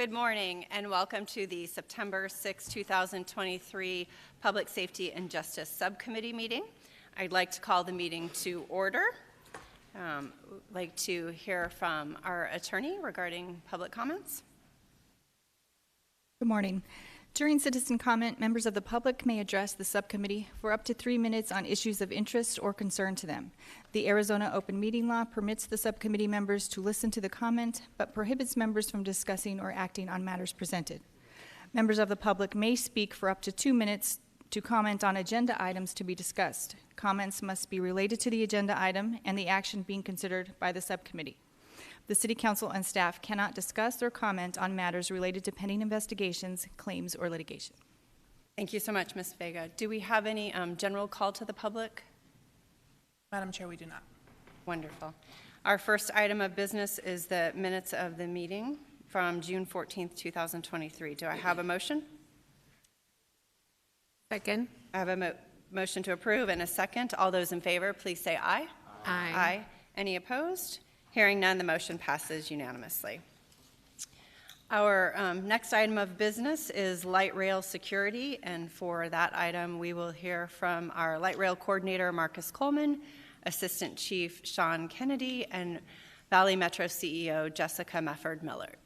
Good morning and welcome to the September 6, 2023 Public Safety and Justice Subcommittee meeting. I'd like to call the meeting to order. I'd like to hear from our attorney regarding public comments. Good morning. During citizen comment, members of the public may address the subcommittee for up to 3 minutes on issues of interest or concern to them. The Arizona Open Meeting Law permits the subcommittee members to listen to the comment, but prohibits members from discussing or acting on matters presented. Members of the public may speak for up to 2 minutes to comment on agenda items to be discussed. Comments must be related to the agenda item and the action being considered by the subcommittee. The City Council and staff cannot discuss or comment on matters related to pending investigations, claims, or litigation. Thank you so much, Ms. Vega. Do we have any general call to the public? Madam Chair, we do not. Wonderful. Our first item of business is the minutes of the meeting from June 14th, 2023. Do I have a motion? Second. I have a motion to approve and a second. All those in favor, please say aye. Aye. Aye. Any opposed? Hearing none, the motion passes unanimously. Our next item of business is light rail security, and for that item, we will hear from our light rail coordinator, Marcus Coleman, Assistant Chief Sean Kennedy, and Valley Metro CEO, Jessica Mefford-Millard.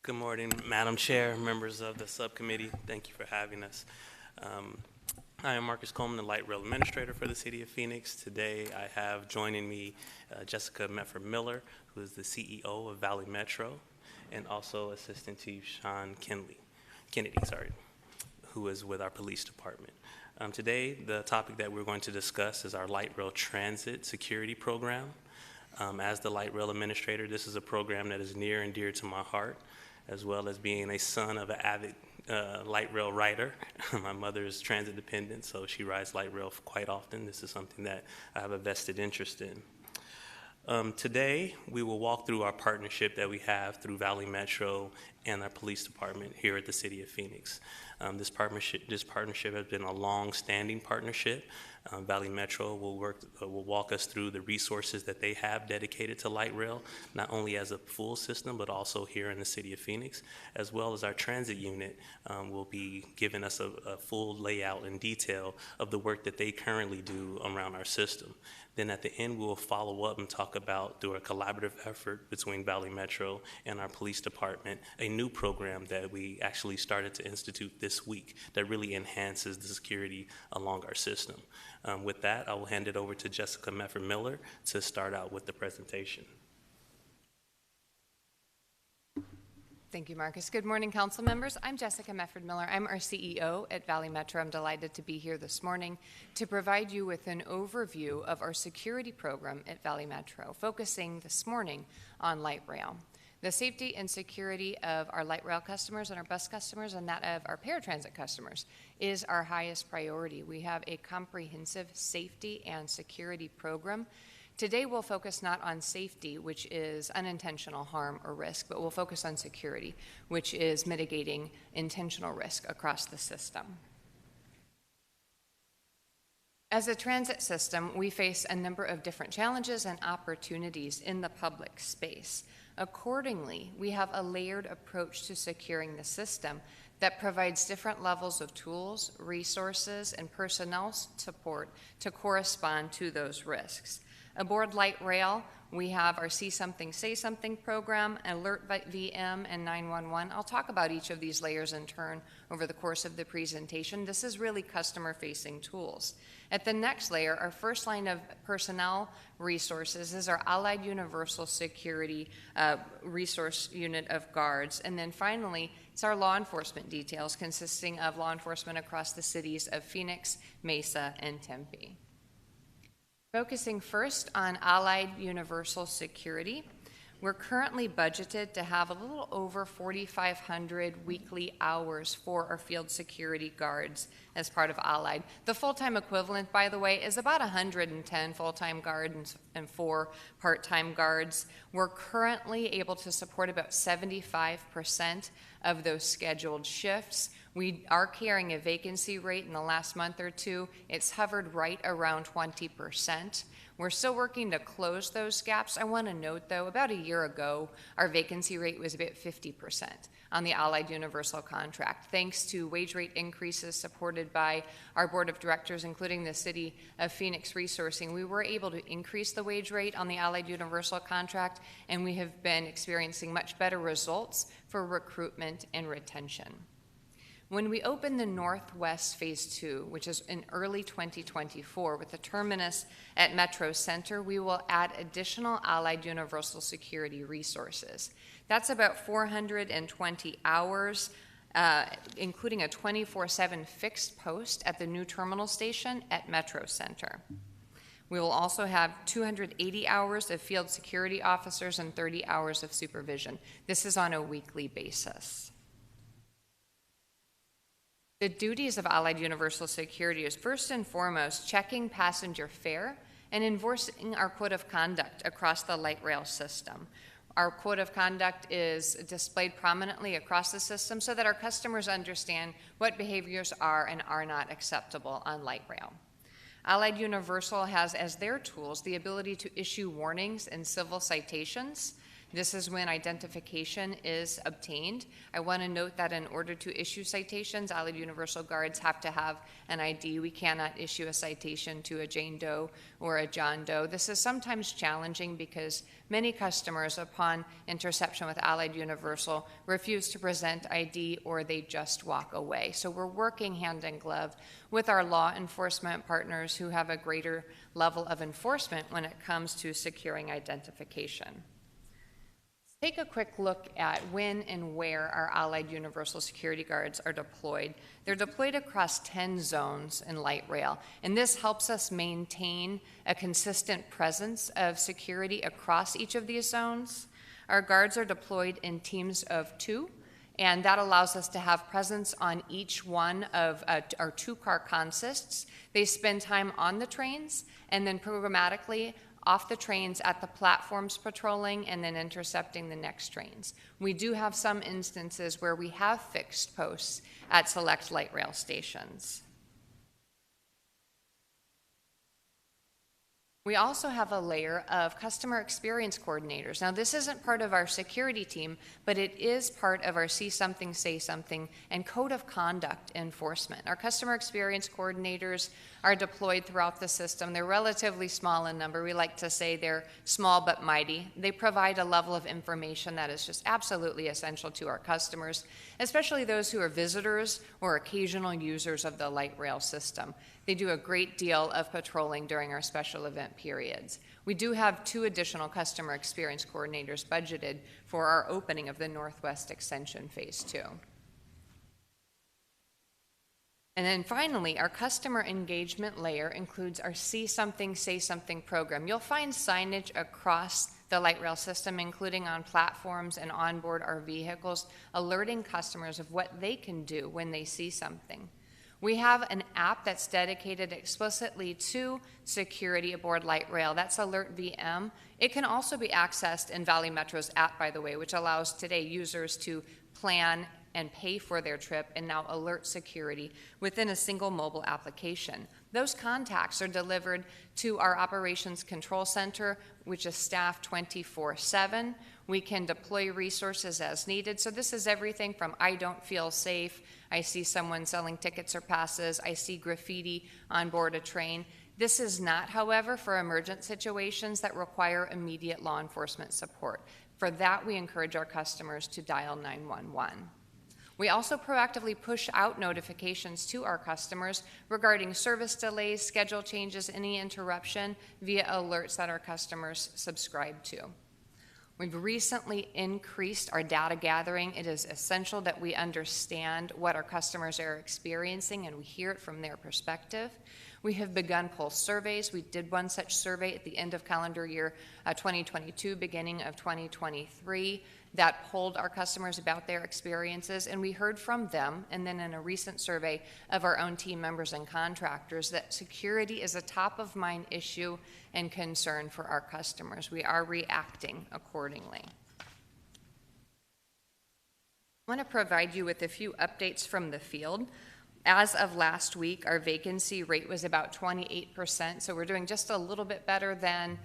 Good morning, Madam Chair, members of the subcommittee. Thank you for having us. I am Marcus Coleman, the Light Rail Administrator for the City of Phoenix. Today I have joining me Jessica Mefford-Millard, who is the CEO of Valley Metro, and also Assistant Chief Sean Kennedy, who is with our police department. Today, the topic that we're going to discuss is our light rail transit security program. As the Light Rail Administrator, this is a program that is near and dear to my heart, as well as being a son of an avid light rail rider. My mother is transit dependent, so she rides light rail quite often. This is something that I have a vested interest in. Today, we will walk through our partnership that we have through Valley Metro and our police department here at the City of Phoenix. This partnership has been a long-standing partnership. Valley Metro will walk us through the resources that they have dedicated to light rail, not only as a full system, but also here in the City of Phoenix, as well as our transit unit will be giving us a full layout and detail of the work that they currently do around our system. Then at the end, we'll follow up and talk about, through a collaborative effort between Valley Metro and our police department, a new program that we actually started to institute this week that really enhances the security along our system. With that, I will hand it over to Jessica Mefford-Millard to start out with the presentation. Thank you, Marcus. Good morning, council members. I'm Jessica Mefford-Millard. I'm our CEO at Valley Metro. I'm delighted to be here this morning to provide you with an overview of our security program at Valley Metro, focusing this morning on light rail. The safety and security of our light rail customers and our bus customers and that of our paratransit customers is our highest priority. We have a comprehensive safety and security program. Today we'll focus not on safety, which is unintentional harm or risk, but we'll focus on security, which is mitigating intentional risk across the system. As a transit system, we face a number of different challenges and opportunities in the public space. Accordingly, we have a layered approach to securing the system that provides different levels of tools, resources, and personnel support to correspond to those risks. Aboard light rail, we have our See Something, Say Something program, Alert VM, and 911. I'll talk about each of these layers in turn over the course of the presentation. This is really customer-facing tools. At the next layer, our first line of personnel resources is our Allied Universal Security Resource Unit of Guards. And then finally, it's our law enforcement details consisting of law enforcement across the cities of Phoenix, Mesa, and Tempe. Focusing first on Allied Universal Security, We're currently budgeted to have a little over 4,500 weekly hours for our field security guards as part of Allied. The full-time equivalent, by the way, is about 110 full-time guards and 4 part-time guards. We're currently able to support about 75% of those scheduled shifts. We are carrying a vacancy rate in the last month or two. It's hovered right around 20%. We're still working to close those gaps. I want to note, though, about a year ago, our vacancy rate was about 50% on the Allied Universal contract. Thanks to wage rate increases supported by our board of directors, including the City of Phoenix Resourcing, we were able to increase the wage rate on the Allied Universal contract, and we have been experiencing much better results for recruitment and retention. When we open the Northwest Phase 2, which is in early 2024 with the terminus at Metro Center, we will add additional Allied Universal Security resources. That's about 420 hours, including a 24/7 fixed post at the new terminal station at Metro Center. We will also have 280 hours of field security officers and 30 hours of supervision. This is on a weekly basis. The duties of Allied Universal Security is first and foremost checking passenger fare and enforcing our code of conduct across the light rail system. Our code of conduct is displayed prominently across the system so that our customers understand what behaviors are and are not acceptable on light rail. Allied Universal has as their tools the ability to issue warnings and civil citations. This is when identification is obtained. I want to note that in order to issue citations, Allied Universal guards have to have an ID. We cannot issue a citation to a Jane Doe or a John Doe. This is sometimes challenging because many customers, upon interception with Allied Universal, refuse to present ID or they just walk away. So we're working hand in glove with our law enforcement partners who have a greater level of enforcement when it comes to securing identification. Take a quick look at when and where our Allied Universal Security Guards are deployed. They're deployed across 10 zones in light rail, and this helps us maintain a consistent presence of security across each of these zones. Our guards are deployed in teams of 2, and that allows us to have presence on each one of our 2-car consists. They spend time on the trains and then programmatically off the trains at the platforms patrolling and then intercepting the next trains. We do have some instances where we have fixed posts at select light rail stations. We also have a layer of customer experience coordinators. Now, this isn't part of our security team, but it is part of our see something, say something, and code of conduct enforcement. Our customer experience coordinators are deployed throughout the system. They're relatively small in number. We like to say they're small but mighty. They provide a level of information that is just absolutely essential to our customers, especially those who are visitors or occasional users of the light rail system. They do a great deal of patrolling during our special event periods. We do have 2 additional customer experience coordinators budgeted for our opening of the Northwest Extension Phase 2. And then finally, our customer engagement layer includes our See Something, Say Something program. You'll find signage across the light rail system, including on platforms and onboard our vehicles, alerting customers of what they can do when they see something. We have an app that's dedicated explicitly to security aboard light rail. That's Alert VM. It can also be accessed in Valley Metro's app, by the way, which allows today users to plan and pay for their trip and now alert security within a single mobile application. Those contacts are delivered to our operations control center, which is staffed 24/7. We can deploy resources as needed. So this is everything from I don't feel safe, I see someone selling tickets or passes, I see graffiti on board a train. This is not, however, for emergent situations that require immediate law enforcement support. For that, we encourage our customers to dial 911. We also proactively push out notifications to our customers regarding service delays, schedule changes, any interruption via alerts that our customers subscribe to. We've recently increased our data gathering. It is essential that we understand what our customers are experiencing and we hear it from their perspective. We have begun pulse surveys. We did one such survey at the end of calendar year 2022, beginning of 2023, that polled our customers about their experiences, and we heard from them, and then in a recent survey of our own team members and contractors, that security is a top-of-mind issue and concern for our customers. We are reacting accordingly. I want to provide you with a few updates from the field. As of last week, our vacancy rate was about 28%, so we're doing just a little bit better than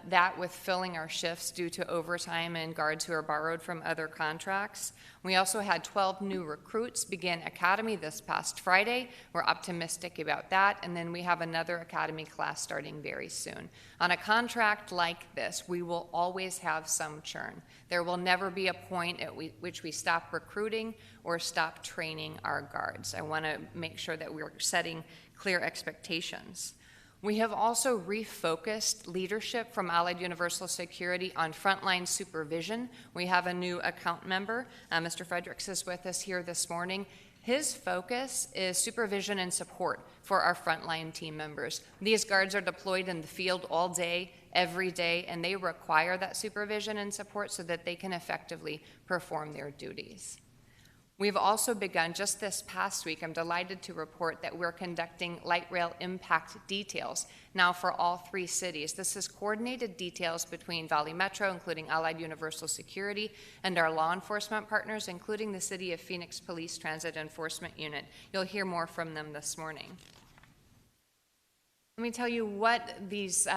that with filling our shifts due to overtime and guards who are borrowed from other contracts. We also had 12 new recruits begin academy this past Friday. We're optimistic about that, and then we have another academy class starting very soon. On a contract like this, we will always have some churn. There will never be a point at which we stop recruiting or stop training our guards. I want to make sure that we're setting clear expectations. We have also refocused leadership from Allied Universal Security on frontline supervision. We have a new account member. Mr. Fredericks is with us here this morning. His focus is supervision and support for our frontline team members. These guards are deployed in the field all day, every day, and they require that supervision and support so that they can effectively perform their duties. We've also begun, just this past week, I'm delighted to report that we're conducting light rail impact details now for all 3 cities. This is coordinated details between Valley Metro, including Allied Universal Security, and our law enforcement partners, including the City of Phoenix Police Transit Enforcement Unit. You'll hear more from them this morning. Let me tell you what this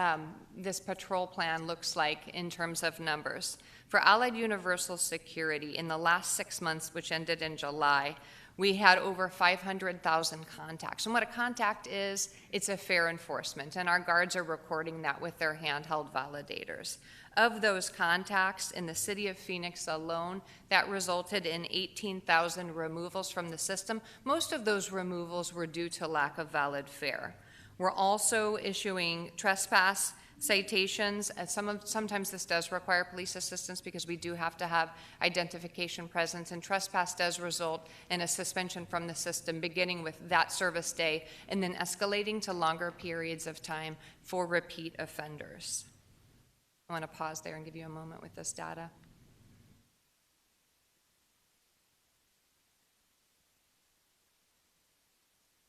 patrol plan looks like in terms of numbers. For Allied Universal Security, in the last 6 months, which ended in July, we had over 500,000 contacts. And what a contact is, it's a fare enforcement, and our guards are recording that with their handheld validators. Of those contacts in the city of Phoenix alone, that resulted in 18,000 removals from the system. Most of those removals were due to lack of valid fare. We're also issuing trespass citations. Sometimes this does require police assistance because we do have to have identification presence, and trespass does result in a suspension from the system, beginning with that service day and then escalating to longer periods of time for repeat offenders. I want to pause there and give you a moment with this data.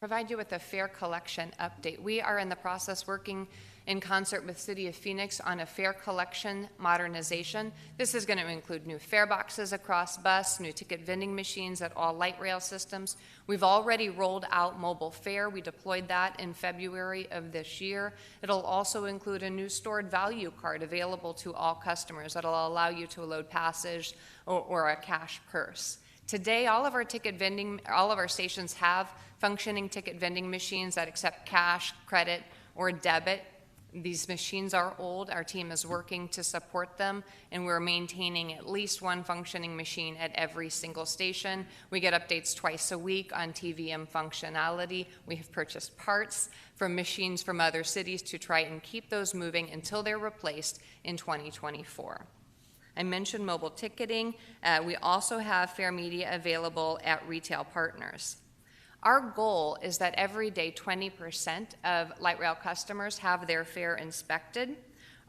Provide you with a fare collection update. We are in the process working in concert with City of Phoenix on a fare collection modernization. This is going to include new fare boxes across bus, new ticket vending machines at all light rail systems. We've already rolled out mobile fare. We deployed that in February of this year. It'll also include a new stored value card available to all customers that'll allow you to load passage or a cash purse. Today, all of our stations have functioning ticket vending machines that accept cash, credit, or debit. These machines are old. Our team is working to support them, and we're maintaining at least one functioning machine at every single station. We get updates twice a week on TVM functionality. We have purchased parts from machines from other cities to try and keep those moving until they're replaced in 2024. I mentioned mobile ticketing. We also have fare media available at retail partners. Our goal is that every day 20% of light rail customers have their fare inspected.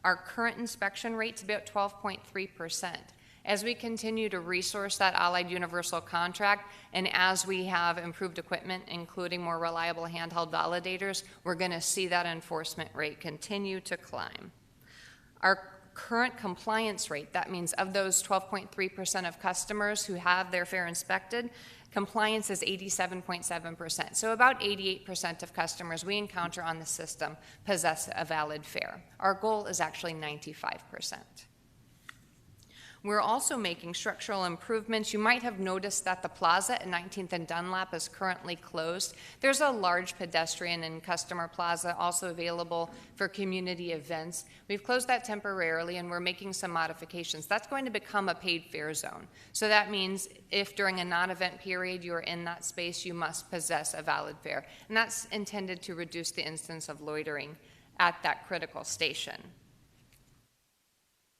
Our current inspection rate's about 12.3%. As we continue to resource that Allied Universal contract, and as we have improved equipment, including more reliable handheld validators, we're going to see that enforcement rate continue to climb. Our current compliance rate, that means of those 12.3% of customers who have their fare inspected, compliance is 87.7%. So about 88% of customers we encounter on the system possess a valid fare. Our goal is actually 95%. We're also making structural improvements. You might have noticed that the plaza at 19th and Dunlap is currently closed. There's a large pedestrian and customer plaza also available for community events. We've closed that temporarily, and we're making some modifications. That's going to become a paid fare zone. So that means if during a non-event period you're in that space, you must possess a valid fare. And that's intended to reduce the instance of loitering at that critical station.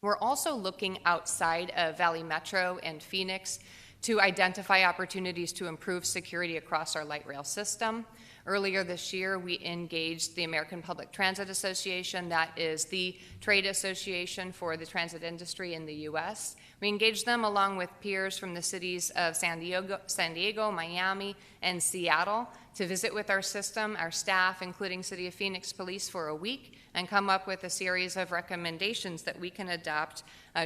We're also looking outside of Valley Metro and Phoenix to identify opportunities to improve security across our light rail system. Earlier this year, we engaged the American Public Transit Association, that is the trade association for the transit industry in the U.S. We engaged them along with peers from the cities of San Diego, Miami, and Seattle to visit with our system, our staff, including City of Phoenix Police, for a week and come up with a series of recommendations that we can adopt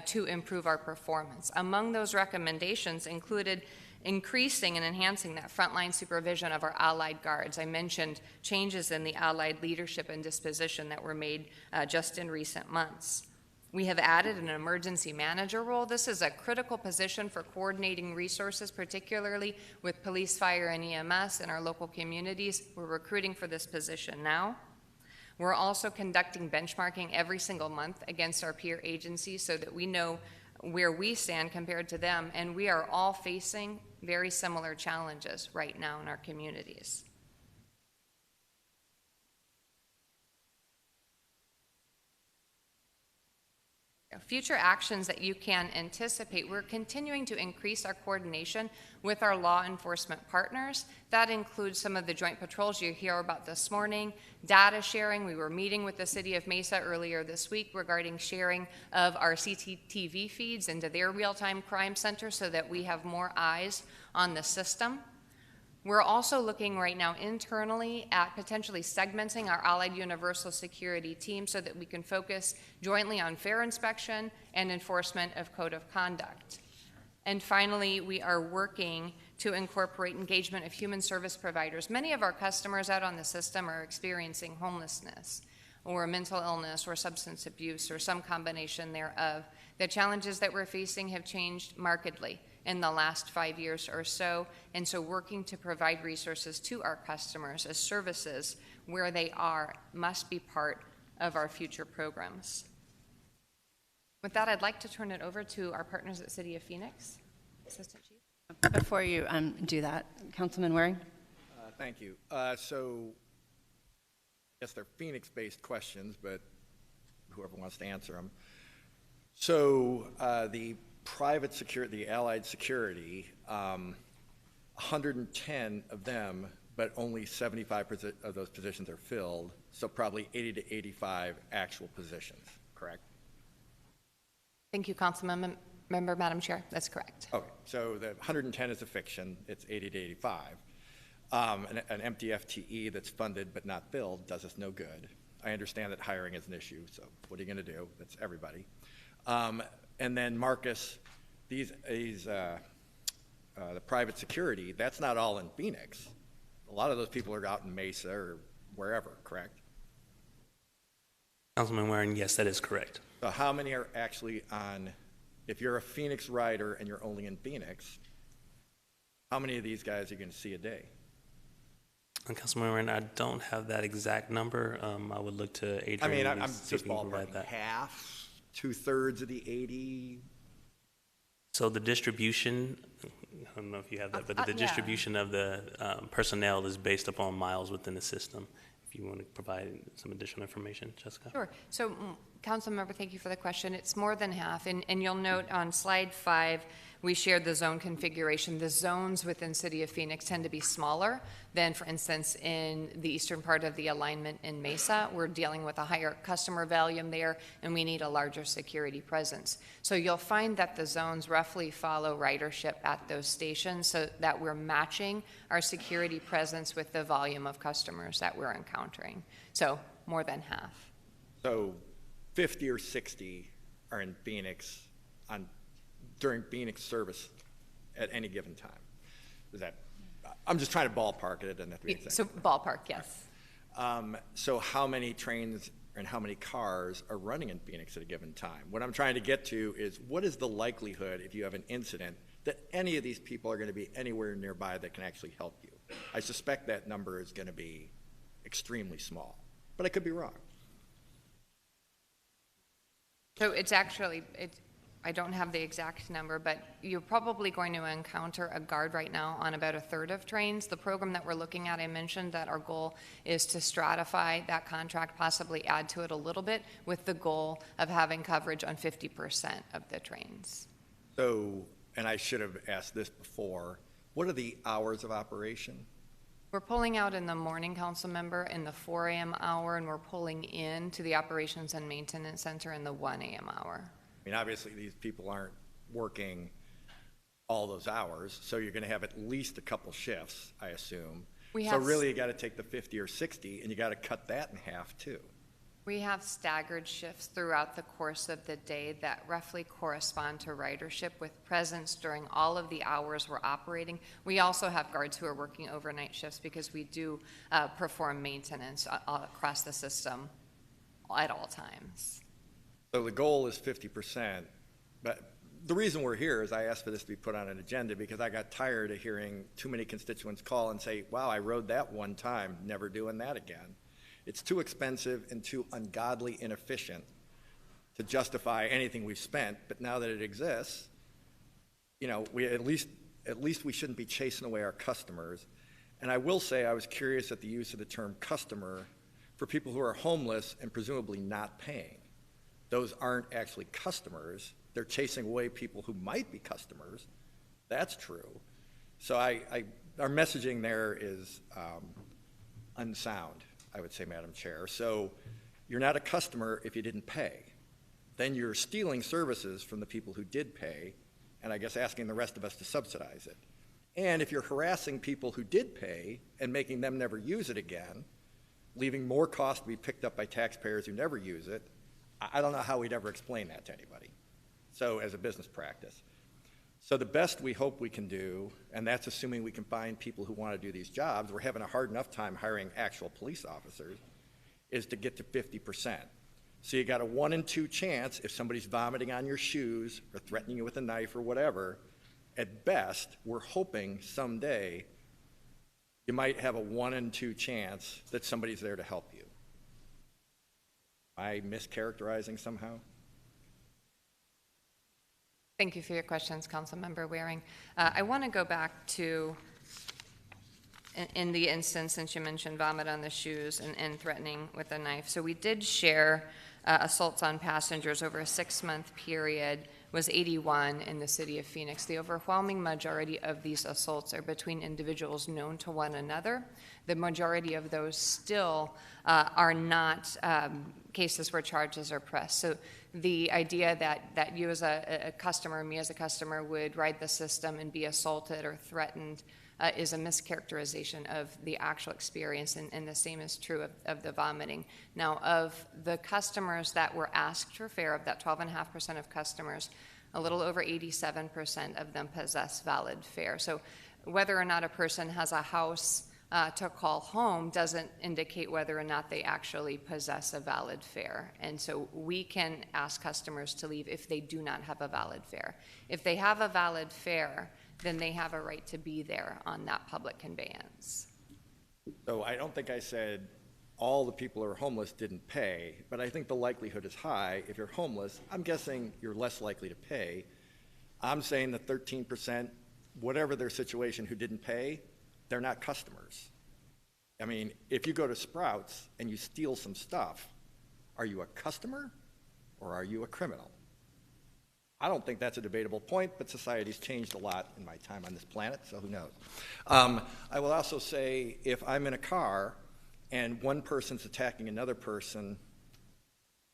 to improve our performance. Among those recommendations included increasing and enhancing that frontline supervision of our allied guards. I mentioned changes in the allied leadership and disposition that were made just in recent months. We have added an emergency manager role. This is a critical position for coordinating resources, particularly with police, fire, and EMS in our local communities. We're recruiting for this position now. We're also conducting benchmarking every single month against our peer agencies so that we know where we stand compared to them, and we are all facing very similar challenges right now in our communities. Future actions that you can anticipate, we're continuing to increase our coordination with our law enforcement partners. That includes some of the joint patrols you hear about this morning, data sharing. We were meeting with the City of Mesa earlier this week regarding sharing of our CCTV feeds into their real-time crime center so that we have more eyes on the system. We're also looking right now internally at potentially segmenting our Allied Universal Security team so that we can focus jointly on fair inspection and enforcement of code of conduct. And finally, we are working to incorporate engagement of human service providers. Many of our customers out on the system are experiencing homelessness or mental illness or substance abuse or some combination thereof. The challenges that we're facing have changed markedly in the last 5 years or so, and so working to provide resources to our customers as services where they are must be part of our future programs. With that, I'd like to turn it over to our partners at City of Phoenix. Assistant Chief. Before you do that, Councilman Waring? Thank you. So I guess they're Phoenix-based questions, but whoever wants to answer them. So the private security, the allied security, 110 of them, but only 75% of those positions are filled, so probably 80 to 85 actual positions, correct? Thank you, Councilmember, Madam Chair. That's correct. Okay, so the 110 is a fiction, it's 80 to 85. An empty FTE that's funded but not filled does us no good. I understand that hiring is an issue, so what are you going to do? That's everybody. And then Marcus, the private security, that's not all in Phoenix. A lot of those people are out in Mesa or wherever, correct? Councilman Warren, yes, that is correct. So how many are actually on, if you're a Phoenix rider and you're only in Phoenix, how many of these guys are you going to see a day? Councilman Warren, I don't have that exact number. I would look to Adrian. I mean, I'm see if just he can provide ballparking, that. half, 2/3 of the 80. So the distribution, I don't know if you have that, but the yeah. distribution of the personnel is based upon miles within the system. If you want to provide some additional information, Jessica. Sure. So, Councilmember, thank you for the question. It's more than half, and you'll note on slide 5, we shared the zone configuration. The zones within City of Phoenix tend to be smaller than, for instance, in the eastern part of the alignment in Mesa. We're dealing with a higher customer volume there, and we need a larger security presence. So you'll find that the zones roughly follow ridership at those stations so that we're matching our security presence with the volume of customers that we're encountering. So more than half. So 50 or 60 are in Phoenix during Phoenix service at any given time. Is that, I'm just trying to ballpark it, it doesn't have to be exact. So ballpark, yes. So how many trains and how many cars are running in Phoenix at a given time? What I'm trying to get to is, what is the likelihood, if you have an incident, that any of these people are going to be anywhere nearby that can actually help you? I suspect that number is going to be extremely small, but I could be wrong. So it's actually, I don't have the exact number, but you're probably going to encounter a guard right now on about 1/3 of trains. The program that we're looking at, I mentioned that our goal is to stratify that contract, possibly add to it a little bit, with the goal of having coverage on 50% of the trains. So, and I should have asked this before, what are the hours of operation? We're pulling out in the morning, council member, in the 4 a.m. hour, and we're pulling in to the Operations and Maintenance Center in the 1 a.m. hour. I mean, obviously, these people aren't working all those hours, so you're going to have at least a couple shifts, I assume. So really, you got to take the 50 or 60, and you got to cut that in half, too. We have staggered shifts throughout the course of the day that roughly correspond to ridership with presence during all of the hours we're operating. We also have guards who are working overnight shifts because we do perform maintenance across the system at all times. So the goal is 50%, but the reason we're here is I asked for this to be put on an agenda because I got tired of hearing too many constituents call and say, wow, I rode that one time, never doing that again. It's too expensive and too ungodly inefficient to justify anything we've spent, but now that it exists, you know, we at least we shouldn't be chasing away our customers. And I will say I was curious at the use of the term customer for people who are homeless and presumably not paying. Those aren't actually customers. They're chasing away people who might be customers. That's true. So our messaging there is unsound, I would say, Madam Chair. So you're not a customer if you didn't pay. Then you're stealing services from the people who did pay, and I guess asking the rest of us to subsidize it. And if you're harassing people who did pay and making them never use it again, leaving more cost to be picked up by taxpayers who never use it, I don't know how we'd ever explain that to anybody. So as a business practice. So the best we hope we can do, and that's assuming we can find people who want to do these jobs, we're having a hard enough time hiring actual police officers, is to get to 50%. So you got a 1 in 2 chance if somebody's vomiting on your shoes or threatening you with a knife or whatever. At best, we're hoping someday you might have a 1 in 2 chance that somebody's there to help you. Am I mischaracterizing somehow? Thank you for your questions, Councilmember Waring. I want to go back to, in the instance, since you mentioned vomit on the shoes and threatening with a knife. So we did share assaults on passengers over a 6-month period was 81 in the city of Phoenix. The overwhelming majority of these assaults are between individuals known to one another. The majority of those still are not cases where charges are pressed. So the idea that you as a customer, me as a customer, would ride the system and be assaulted or threatened is a mischaracterization of the actual experience, and the same is true of the vomiting. Now, of the customers that were asked for fare, of that 12.5% of customers, a little over 87% of them possess valid fare. So whether or not a person has a house to call home doesn't indicate whether or not they actually possess a valid fare. And so we can ask customers to leave if they do not have a valid fare. If they have a valid fare, then they have a right to be there on that public conveyance. So I don't think I said all the people who are homeless didn't pay, but I think the likelihood is high. If you're homeless, I'm guessing you're less likely to pay. I'm saying the 13%, whatever their situation, who didn't pay, they're not customers. I mean, if you go to Sprouts and you steal some stuff, are you a customer or are you a criminal? I don't think that's a debatable point, but society's changed a lot in my time on this planet, so who knows. I will also say, if I'm in a car and one person's attacking another person,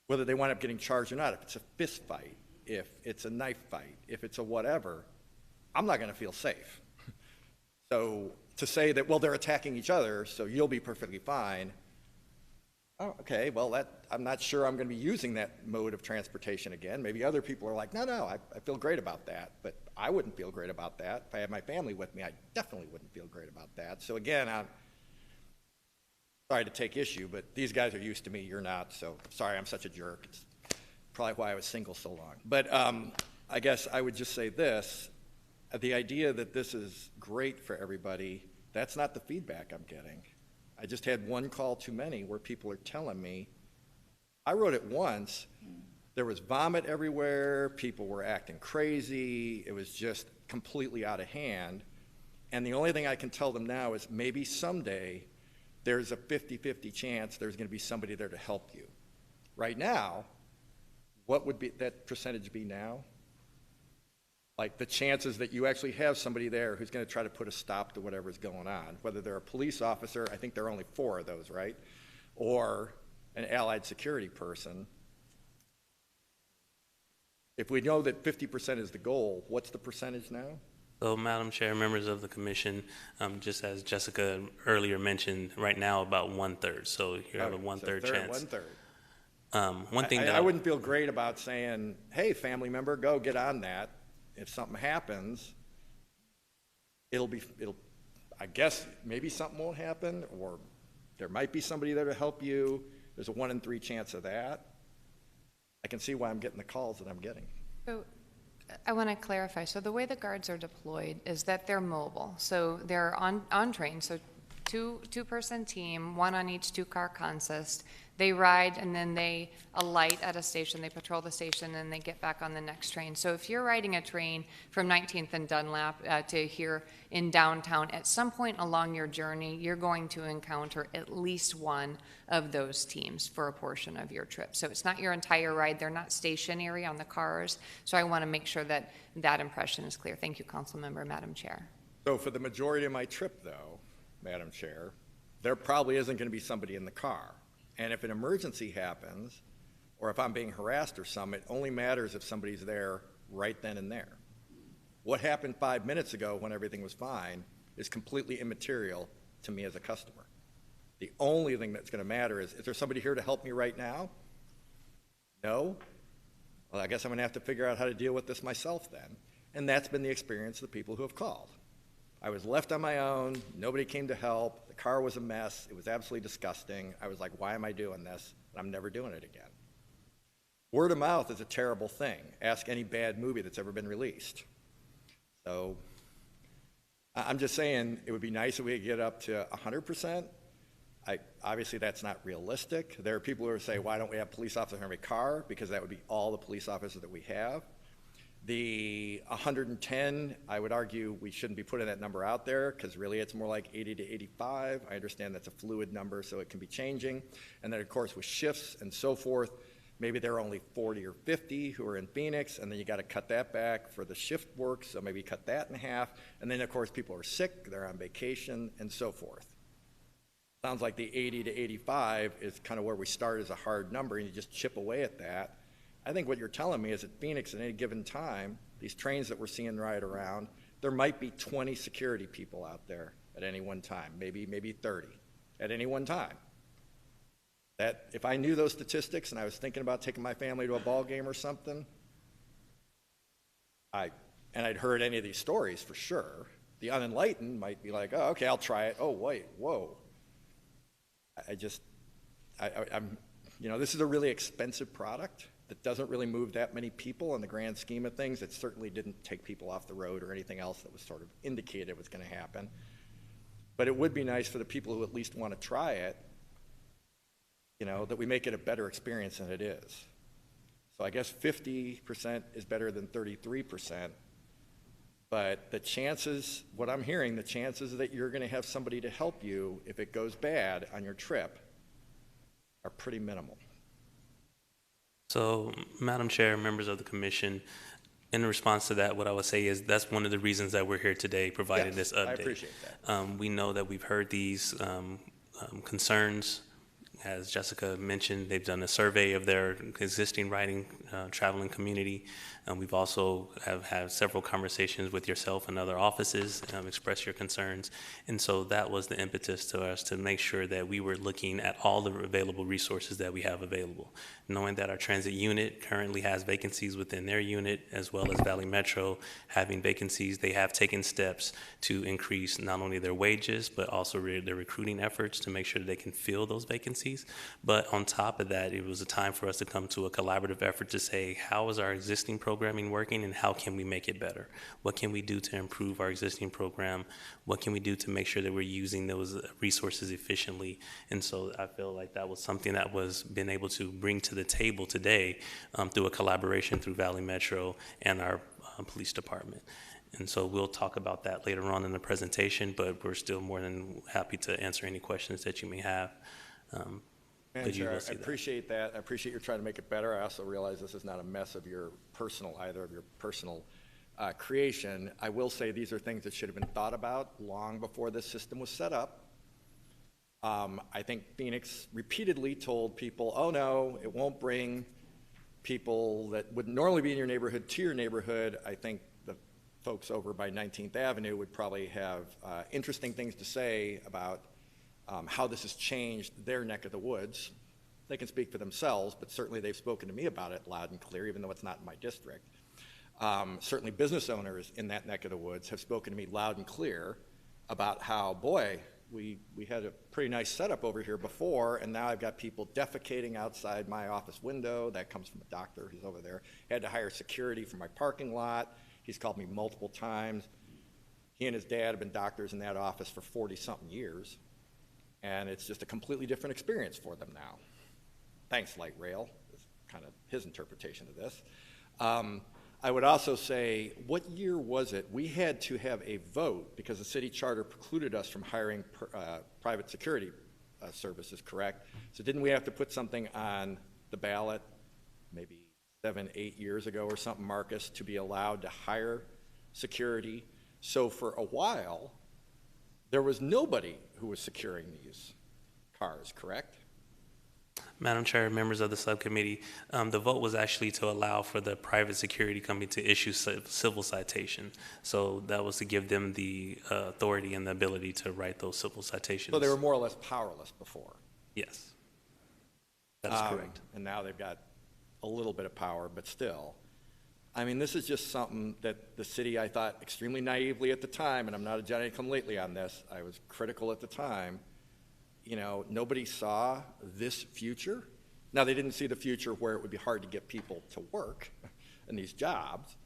whether they wind up getting charged or not, if it's a fist fight, if it's a knife fight, if it's a whatever, I'm not going to feel safe. So to say that, well, they're attacking each other, so you'll be perfectly fine, oh, okay, well, I'm not sure I'm going to be using that mode of transportation again. Maybe other people are like, no, I feel great about that, but I wouldn't feel great about that. If I had my family with me, I definitely wouldn't feel great about that. So again, I'm sorry to take issue, but these guys are used to me, you're not, so sorry I'm such a jerk. It's probably why I was single so long. But I guess I would just say this, the idea that this is great for everybody, that's not the feedback I'm getting. I just had one call too many where people are telling me, I rode it once, there was vomit everywhere, people were acting crazy, it was just completely out of hand, and the only thing I can tell them now is maybe someday there's a 50-50 chance there's going to be somebody there to help you. Right now, what would be that percentage be now? Like the chances that you actually have somebody there who's going to try to put a stop to whatever's going on, whether they're a police officer, I think there are only 4 of those, right? Or an allied security person. If we know that 50% is the goal, what's the percentage now? So, Madam Chair, members of the commission, just as Jessica earlier mentioned, right now about 1/3. So you have a one-third chance. 1/3. One thing that I wouldn't feel great about saying, hey, family member, go get on that. If something happens, I guess maybe something won't happen, or there might be somebody there to help you. There's a 1 in 3 chance of that. I can see why I'm getting the calls that I'm getting. So I want to clarify. So the way the guards are deployed is that they're mobile. So they're on train. So two-person team, 1 on each 2-car consist. They ride and then they alight at a station, they patrol the station, and they get back on the next train. So if you're riding a train from 19th and Dunlap to here in downtown, at some point along your journey, you're going to encounter at least one of those teams for a portion of your trip. So it's not your entire ride. They're not stationary on the cars. So I want to make sure that that impression is clear. Thank you, Council Member, Madam Chair. So for the majority of my trip, though, Madam Chair, there probably isn't going to be somebody in the car. And if an emergency happens, or if I'm being harassed or something, it only matters if somebody's there right then and there. What happened 5 minutes ago when everything was fine is completely immaterial to me as a customer. The only thing that's going to matter is there somebody here to help me right now? No? Well, I guess I'm going to have to figure out how to deal with this myself then. And that's been the experience of the people who have called. I was left on my own, nobody came to help, the car was a mess, it was absolutely disgusting. I was like, why am I doing this? And I'm never doing it again. Word of mouth is a terrible thing. Ask any bad movie that's ever been released. So I'm just saying it would be nice if we could get up to 100%. Obviously that's not realistic. There are people who say, why don't we have police officers in every car? Because that would be all the police officers that we have. The 110, I would argue we shouldn't be putting that number out there because really it's more like 80 to 85. I understand that's a fluid number, so it can be changing. And then, of course, with shifts and so forth, maybe there are only 40 or 50 who are in Phoenix, and then you got to cut that back for the shift work, so maybe cut that in half. And then, of course, people are sick, they're on vacation, and so forth. Sounds like the 80 to 85 is kind of where we start as a hard number, and you just chip away at that. I think what you're telling me is at Phoenix at any given time, these trains that we're seeing ride around, there might be 20 security people out there at any one time, maybe 30 at any one time. That if I knew those statistics and I was thinking about taking my family to a ball game or something, and I'd heard any of these stories for sure, the unenlightened might be like, oh, okay, I'll try it. Oh, wait, whoa. I'm, this is a really expensive product that doesn't really move that many people in the grand scheme of things. It certainly didn't take people off the road or anything else that was sort of indicated was going to happen. But it would be nice for the people who at least want to try it, that we make it a better experience than it is. So I guess 50% is better than 33%. But the chances, what I'm hearing, the chances that you're going to have somebody to help you if it goes bad on your trip are pretty minimal. So, Madam Chair, members of the commission, in response to that, what I would say is that's one of the reasons that we're here today providing this update. I appreciate that. We know that we've heard these concerns. As Jessica mentioned, they've done a survey of their existing traveling community. We've also have had several conversations with yourself and other offices, express your concerns. And so that was the impetus to us to make sure that we were looking at all the available resources that we have available. Knowing that our transit unit currently has vacancies within their unit, as well as Valley Metro having vacancies, they have taken steps to increase not only their wages, but also their recruiting efforts to make sure that they can fill those vacancies. But on top of that, it was a time for us to come to a collaborative effort to say, how is our existing programming working and how can we make it better? What can we do to improve our existing program? What can we do to make sure that we're using those resources efficiently? And so I feel like that was something that was been able to bring to the table today through a collaboration through Valley Metro and our police department. And so we'll talk about that later on in the presentation, but we're still more than happy to answer any questions that you may have. I appreciate that. I appreciate you're trying to make it better. I also realize this is not a mess of your personal creation. I will say these are things that should have been thought about long before this system was set up. I think Phoenix repeatedly told people, oh no, it won't bring people that would normally be in your neighborhood to your neighborhood. I think the folks over by 19th Avenue would probably have interesting things to say about how this has changed their neck of the woods. They can speak for themselves, but certainly they've spoken to me about it loud and clear, even though it's not in my district. Certainly business owners in that neck of the woods have spoken to me loud and clear about how, boy, we had a pretty nice setup over here before, and now I've got people defecating outside my office window. That comes from a doctor who's over there. Had to hire security for my parking lot. He's called me multiple times. He and his dad have been doctors in that office for 40-something years, and it's just a completely different experience for them now. Thanks, Light Rail, is kind of his interpretation of this. I would also say, what year was it? We had to have a vote because the city charter precluded us from hiring private security services, correct? So didn't we have to put something on the ballot maybe 7, 8 years ago or something, Marcus, to be allowed to hire security? So for a while, there was nobody who was securing these cars, correct? Madam Chair, members of the subcommittee, the vote was actually to allow for the private security company to issue civil citation. So that was to give them the authority and the ability to write those civil citations. So they were more or less powerless before. Yes, that is correct. And now they've got a little bit of power, but still. I mean, this is just something that the city, I thought, extremely naively at the time, and I'm not a Johnny-come-lately on this, I was critical at the time. You know, nobody saw this future. Now, they didn't see the future where it would be hard to get people to work in these jobs,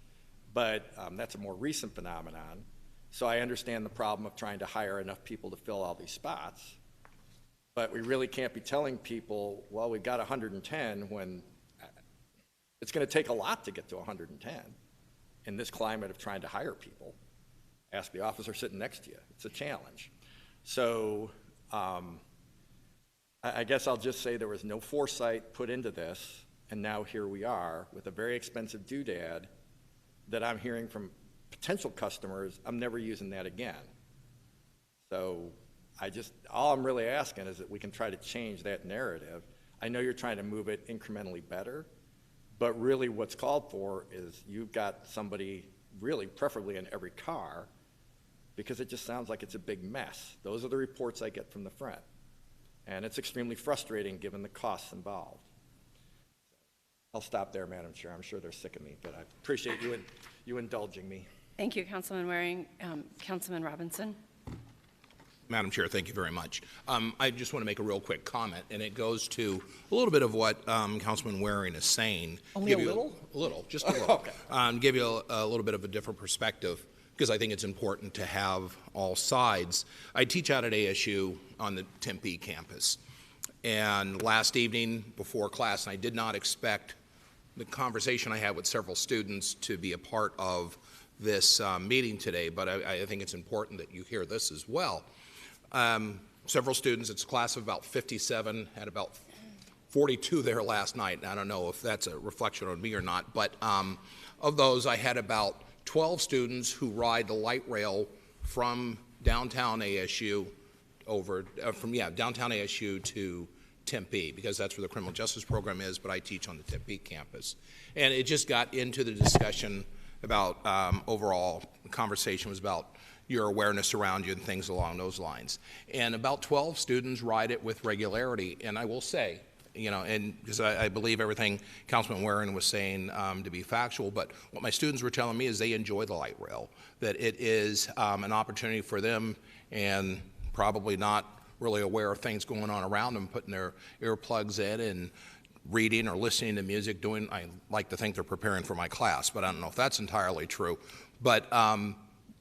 but that's a more recent phenomenon. So I understand the problem of trying to hire enough people to fill all these spots, but we really can't be telling people, well, we've got 110 when it's going to take a lot to get to 110 in this climate of trying to hire people. Ask the officer sitting next to you. It's a challenge. So I guess I'll just say there was no foresight put into this, and now here we are with a very expensive doodad that I'm hearing from potential customers, I'm never using that again. So all I'm really asking is that we can try to change that narrative. I know you're trying to move it incrementally better, but really what's called for is you've got somebody really preferably in every car, because it just sounds like it's a big mess. Those are the reports I get from the front. And it's extremely frustrating given the costs involved. I'll stop there, Madam Chair. I'm sure they're sick of me, but I appreciate you indulging me. Thank you, Councilman Waring. Councilman Robinson. Madam Chair, thank you very much. I just want to make a real quick comment, and it goes to a little bit of what Councilman Waring is saying. Only a little? A little, just a little. Okay. Give you a little bit of a different perspective, because I think it's important to have all sides. I teach out at ASU on the Tempe campus. And last evening before class, and I did not expect the conversation I had with several students to be a part of this meeting today, but I think it's important that you hear this as well. Several students, it's a class of about 57, had about 42 there last night, and I don't know if that's a reflection on me or not, but of those, I had about 12 students who ride the light rail from downtown ASU downtown ASU to Tempe, because that's where the criminal justice program is, but I teach on the Tempe campus. And it just got into the discussion about overall, the conversation was about your awareness around you and things along those lines. And about 12 students ride it with regularity, and I will say, you know, and because I believe everything Councilman Waring was saying to be factual, but what my students were telling me is they enjoy the light rail, that it is an opportunity for them, and probably not really aware of things going on around them, putting their earplugs in and reading or listening to music, I like to think they're preparing for my class, but I don't know if that's entirely true. But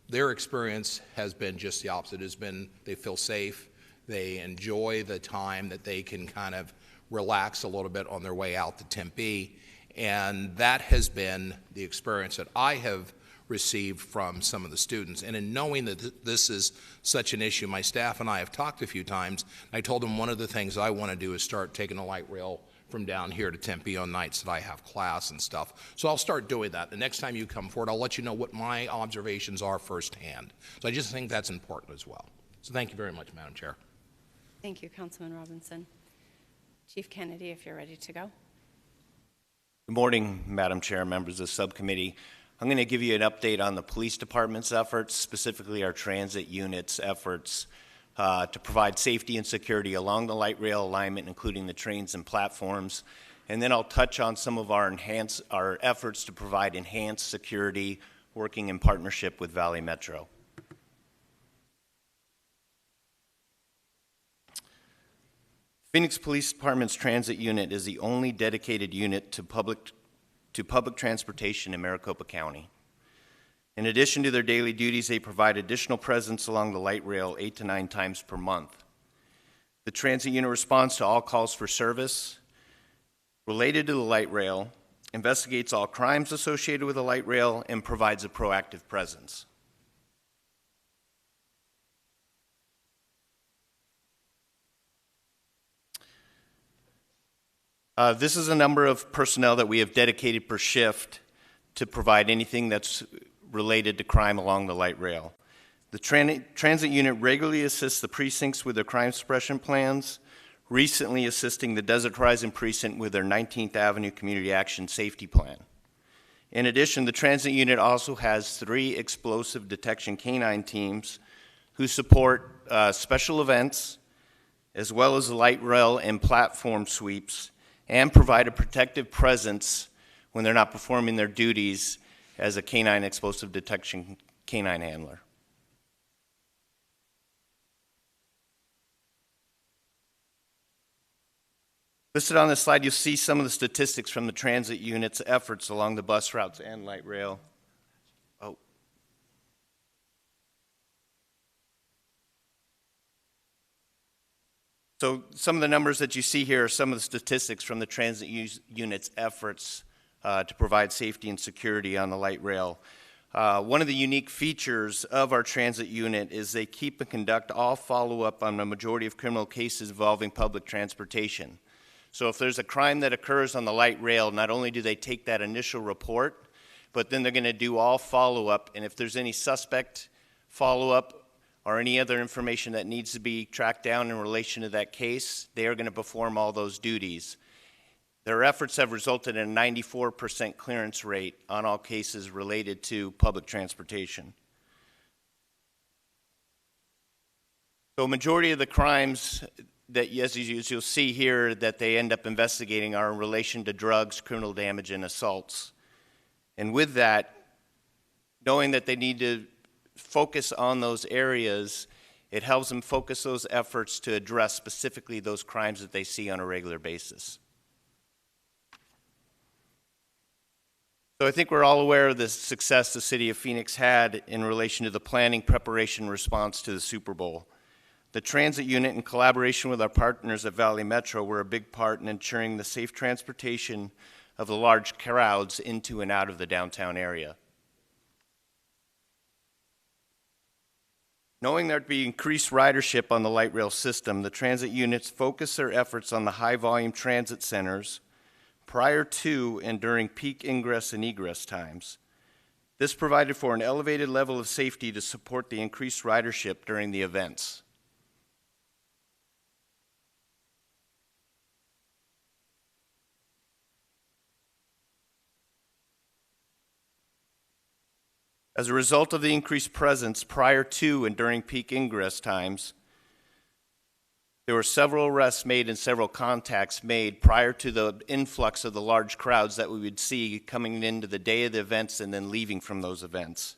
their experience has been just the opposite. It has been they feel safe, they enjoy the time that they can kind of relax a little bit on their way out to Tempe, and that has been the experience that I have received from some of the students. And in knowing that this is such an issue, my staff and I have talked a few times. I told them one of the things I want to do is start taking the light rail from down here to Tempe on nights that I have class and stuff. So I'll start doing that. The next time you come forward, I'll let you know what my observations are firsthand. So I just think that's important as well. So thank you very much, Madam Chair. Thank you, Councilman Robinson. Chief Kennedy, if you're ready to go. Good morning, Madam Chair, members of the subcommittee. I'm going to give you an update on the police department's efforts, specifically our transit unit's efforts to provide safety and security along the light rail alignment, including the trains and platforms. And then I'll touch on some of our efforts to provide enhanced security working in partnership with Valley Metro. Phoenix Police Department's transit unit is the only dedicated unit to public transportation in Maricopa County. In addition to their daily duties, they provide additional presence along the light rail 8 to 9 times per month. The transit unit responds to all calls for service related to the light rail, investigates all crimes associated with the light rail, and provides a proactive presence. This is a number of personnel that we have dedicated per shift to provide anything that's related to crime along the light rail. The transit unit regularly assists the precincts with their crime suppression plans, recently assisting the Desert Horizon Precinct with their 19th Avenue Community Action Safety Plan. In addition, the transit unit also has 3 explosive detection canine teams who support special events, as well as light rail and platform sweeps, and provide a protective presence when they're not performing their duties as a canine explosive detection canine handler. Listed on this slide, you'll see some of the statistics from the transit unit's efforts along the bus routes and light rail. So some of the numbers that you see here are some of the statistics from the transit unit's efforts to provide safety and security on the light rail. One of the unique features of our transit unit is they keep and conduct all follow-up on the majority of criminal cases involving public transportation. So if there's a crime that occurs on the light rail, not only do they take that initial report, but then they're going to do all follow-up, and if there's any suspect follow-up or any other information that needs to be tracked down in relation to that case, they are going to perform all those duties. Their efforts have resulted in a 94% clearance rate on all cases related to public transportation. So a majority of the crimes that, as you'll see here, that they end up investigating are in relation to drugs, criminal damage, and assaults. And with that, knowing that they need to focus on those areas, it helps them focus those efforts to address specifically those crimes that they see on a regular basis. So I think we're all aware of the success the City of Phoenix had in relation to the planning, preparation, response to the Super Bowl. The transit unit, in collaboration with our partners at Valley Metro, were a big part in ensuring the safe transportation of the large crowds into and out of the downtown area. Knowing there'd be increased ridership on the light rail system, the transit units focused their efforts on the high-volume transit centers prior to and during peak ingress and egress times. This provided for an elevated level of safety to support the increased ridership during the events. As a result of the increased presence prior to and during peak ingress times, there were several arrests made and several contacts made prior to the influx of the large crowds that we would see coming into the day of the events and then leaving from those events.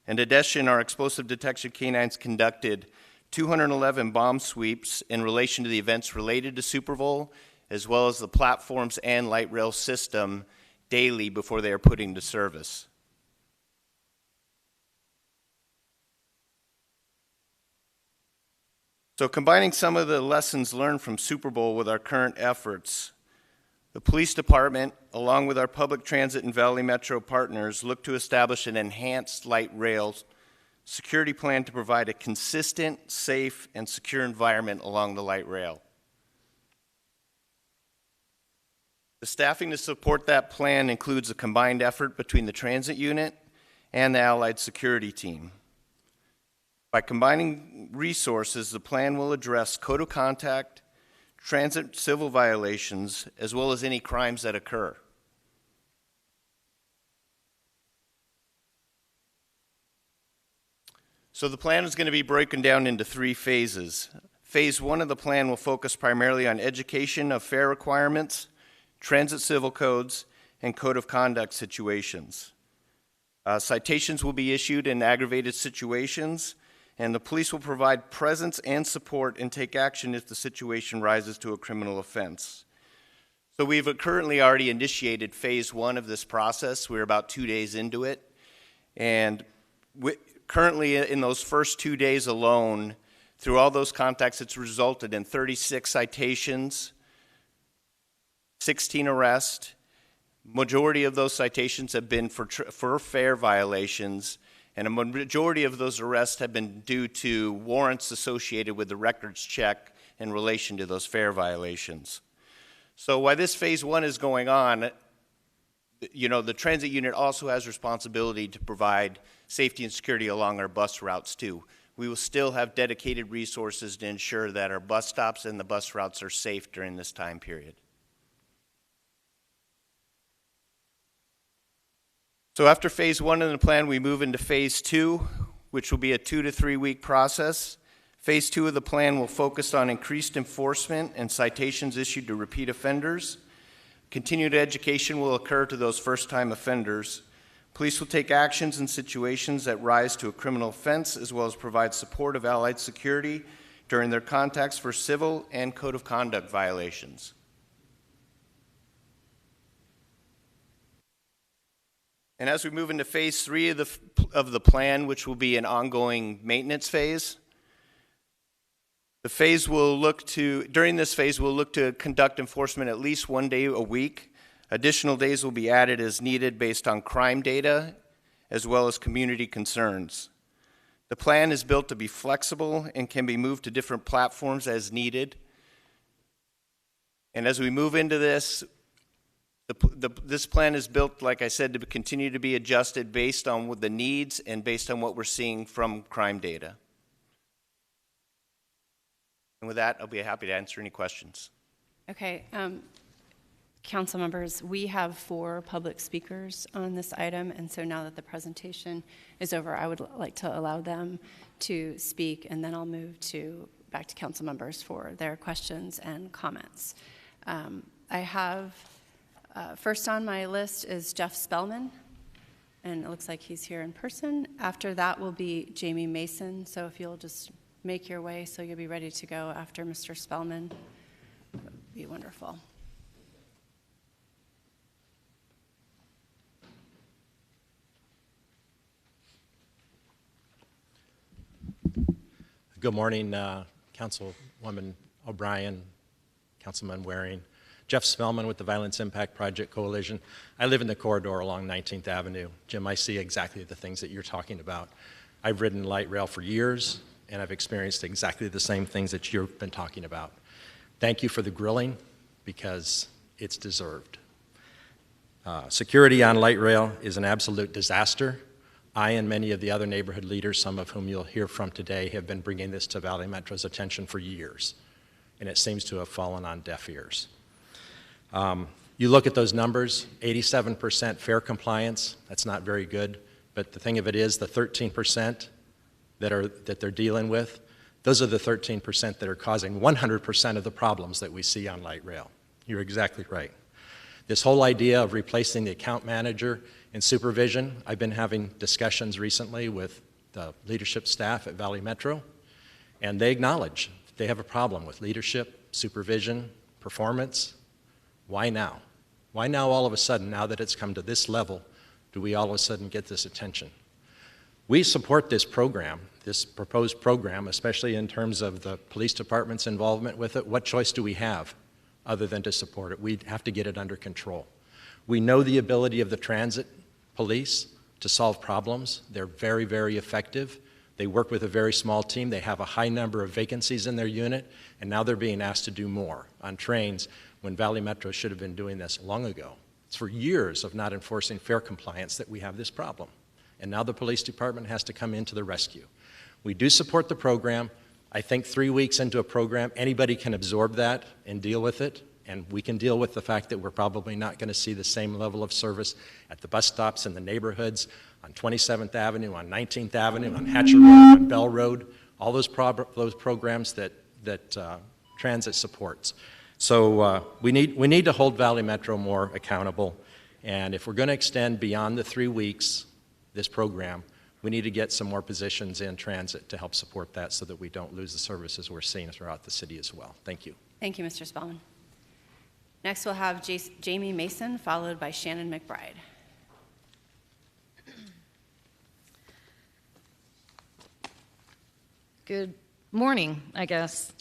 In addition, our explosive detection canines conducted 211 bomb sweeps in relation to the events related to Super Bowl, as well as the platforms and light rail system daily before they are put into service. So combining some of the lessons learned from Super Bowl with our current efforts, the police department, along with our public transit and Valley Metro partners, look to establish an enhanced light rail security plan to provide a consistent, safe, and secure environment along the light rail. The staffing to support that plan includes a combined effort between the transit unit and the Allied Security team. By combining resources, the plan will address code of conduct, transit civil violations, as well as any crimes that occur. So the plan is going to be broken down into 3 phases. Phase 1 of the plan will focus primarily on education of fare requirements, transit civil codes, and code of conduct situations. Citations will be issued in aggravated situations, and the police will provide presence and support and take action if the situation rises to a criminal offense. So we've currently already initiated phase 1 of this process. We're about 2 days into it, and currently in those first 2 days alone, through all those contacts, it's resulted in 36 citations, 16 arrests. Majority of those citations have been for fare violations, and a majority of those arrests have been due to warrants associated with the records check in relation to those fare violations. So while this phase 1 is going on, the transit unit also has responsibility to provide safety and security along our bus routes too. We will still have dedicated resources to ensure that our bus stops and the bus routes are safe during this time period. So after phase 1 of the plan, we move into phase 2, which will be a 2 to 3 week process. Phase 2 of the plan will focus on increased enforcement and citations issued to repeat offenders. Continued education will occur to those first-time offenders. Police will take actions in situations that rise to a criminal offense, as well as provide support of Allied Security during their contacts for civil and code of conduct violations. And as we move into phase 3 of the plan, which will be an ongoing maintenance phase, during this phase, we'll look to conduct enforcement at least 1 day a week. Additional days will be added as needed based on crime data, as well as community concerns. The plan is built to be flexible and can be moved to different platforms as needed. And as we move into this, this plan is built, like I said, to continue to be adjusted based on the needs and based on what we're seeing from crime data. And with that, I'll be happy to answer any questions. Okay, council members, we have 4 public speakers on this item, and so now that the presentation is over, I would like to allow them to speak, and then I'll move back to council members for their questions and comments. I have, first on my list is Jeff Spellman, and it looks like he's here in person. After that will be Jamie Mason, so if you'll just make your way so you'll be ready to go after Mr. Spellman, that would be wonderful. Good morning, Councilwoman O'Brien, Councilman Waring. Jeff Spellman with the Violence Impact Project Coalition. I live in the corridor along 19th Avenue. Jim, I see exactly the things that you're talking about. I've ridden light rail for years, and I've experienced exactly the same things that you've been talking about. Thank you for the grilling, because it's deserved. Security on light rail is an absolute disaster. I and many of the other neighborhood leaders, some of whom you'll hear from today, have been bringing this to Valley Metro's attention for years, and it seems to have fallen on deaf ears. You look at those numbers, 87% fare compliance, that's not very good, but the thing of it is the 13% that they're dealing with, those are the 13% that are causing 100% of the problems that we see on light rail. You're exactly right. This whole idea of replacing the account manager in supervision, I've been having discussions recently with the leadership staff at Valley Metro, and they acknowledge they have a problem with leadership, supervision, performance. Why now? Why now all of a sudden, now that it's come to this level, do we all of a sudden get this attention? We support this program, this proposed program, especially in terms of the police department's involvement with it. What choice do we have other than to support it? We have to get it under control. We know the ability of the transit police to solve problems. They're very, very effective. They work with a very small team. They have a high number of vacancies in their unit, and now they're being asked to do more on trains. when Valley Metro should have been doing this long ago. It's for years of not enforcing fare compliance that we have this problem. And now the police department has to come into the rescue. We do support the program. I think 3 weeks into a program, anybody can absorb that and deal with it. And we can deal with the fact that we're probably not going to see the same level of service at the bus stops in the neighborhoods, on 27th Avenue, on 19th Avenue, on Hatcher Road, on Bell Road, all those programs that transit supports. So we need to hold Valley Metro more accountable. And if we're going to extend beyond the 3 weeks, this program, we need to get some more positions in transit to help support that so that we don't lose the services we're seeing throughout the city as well. Thank you. Thank you, Mr. Spellman. Next, we'll have Jamie Mason, followed by Shannon McBride. Good morning, I guess.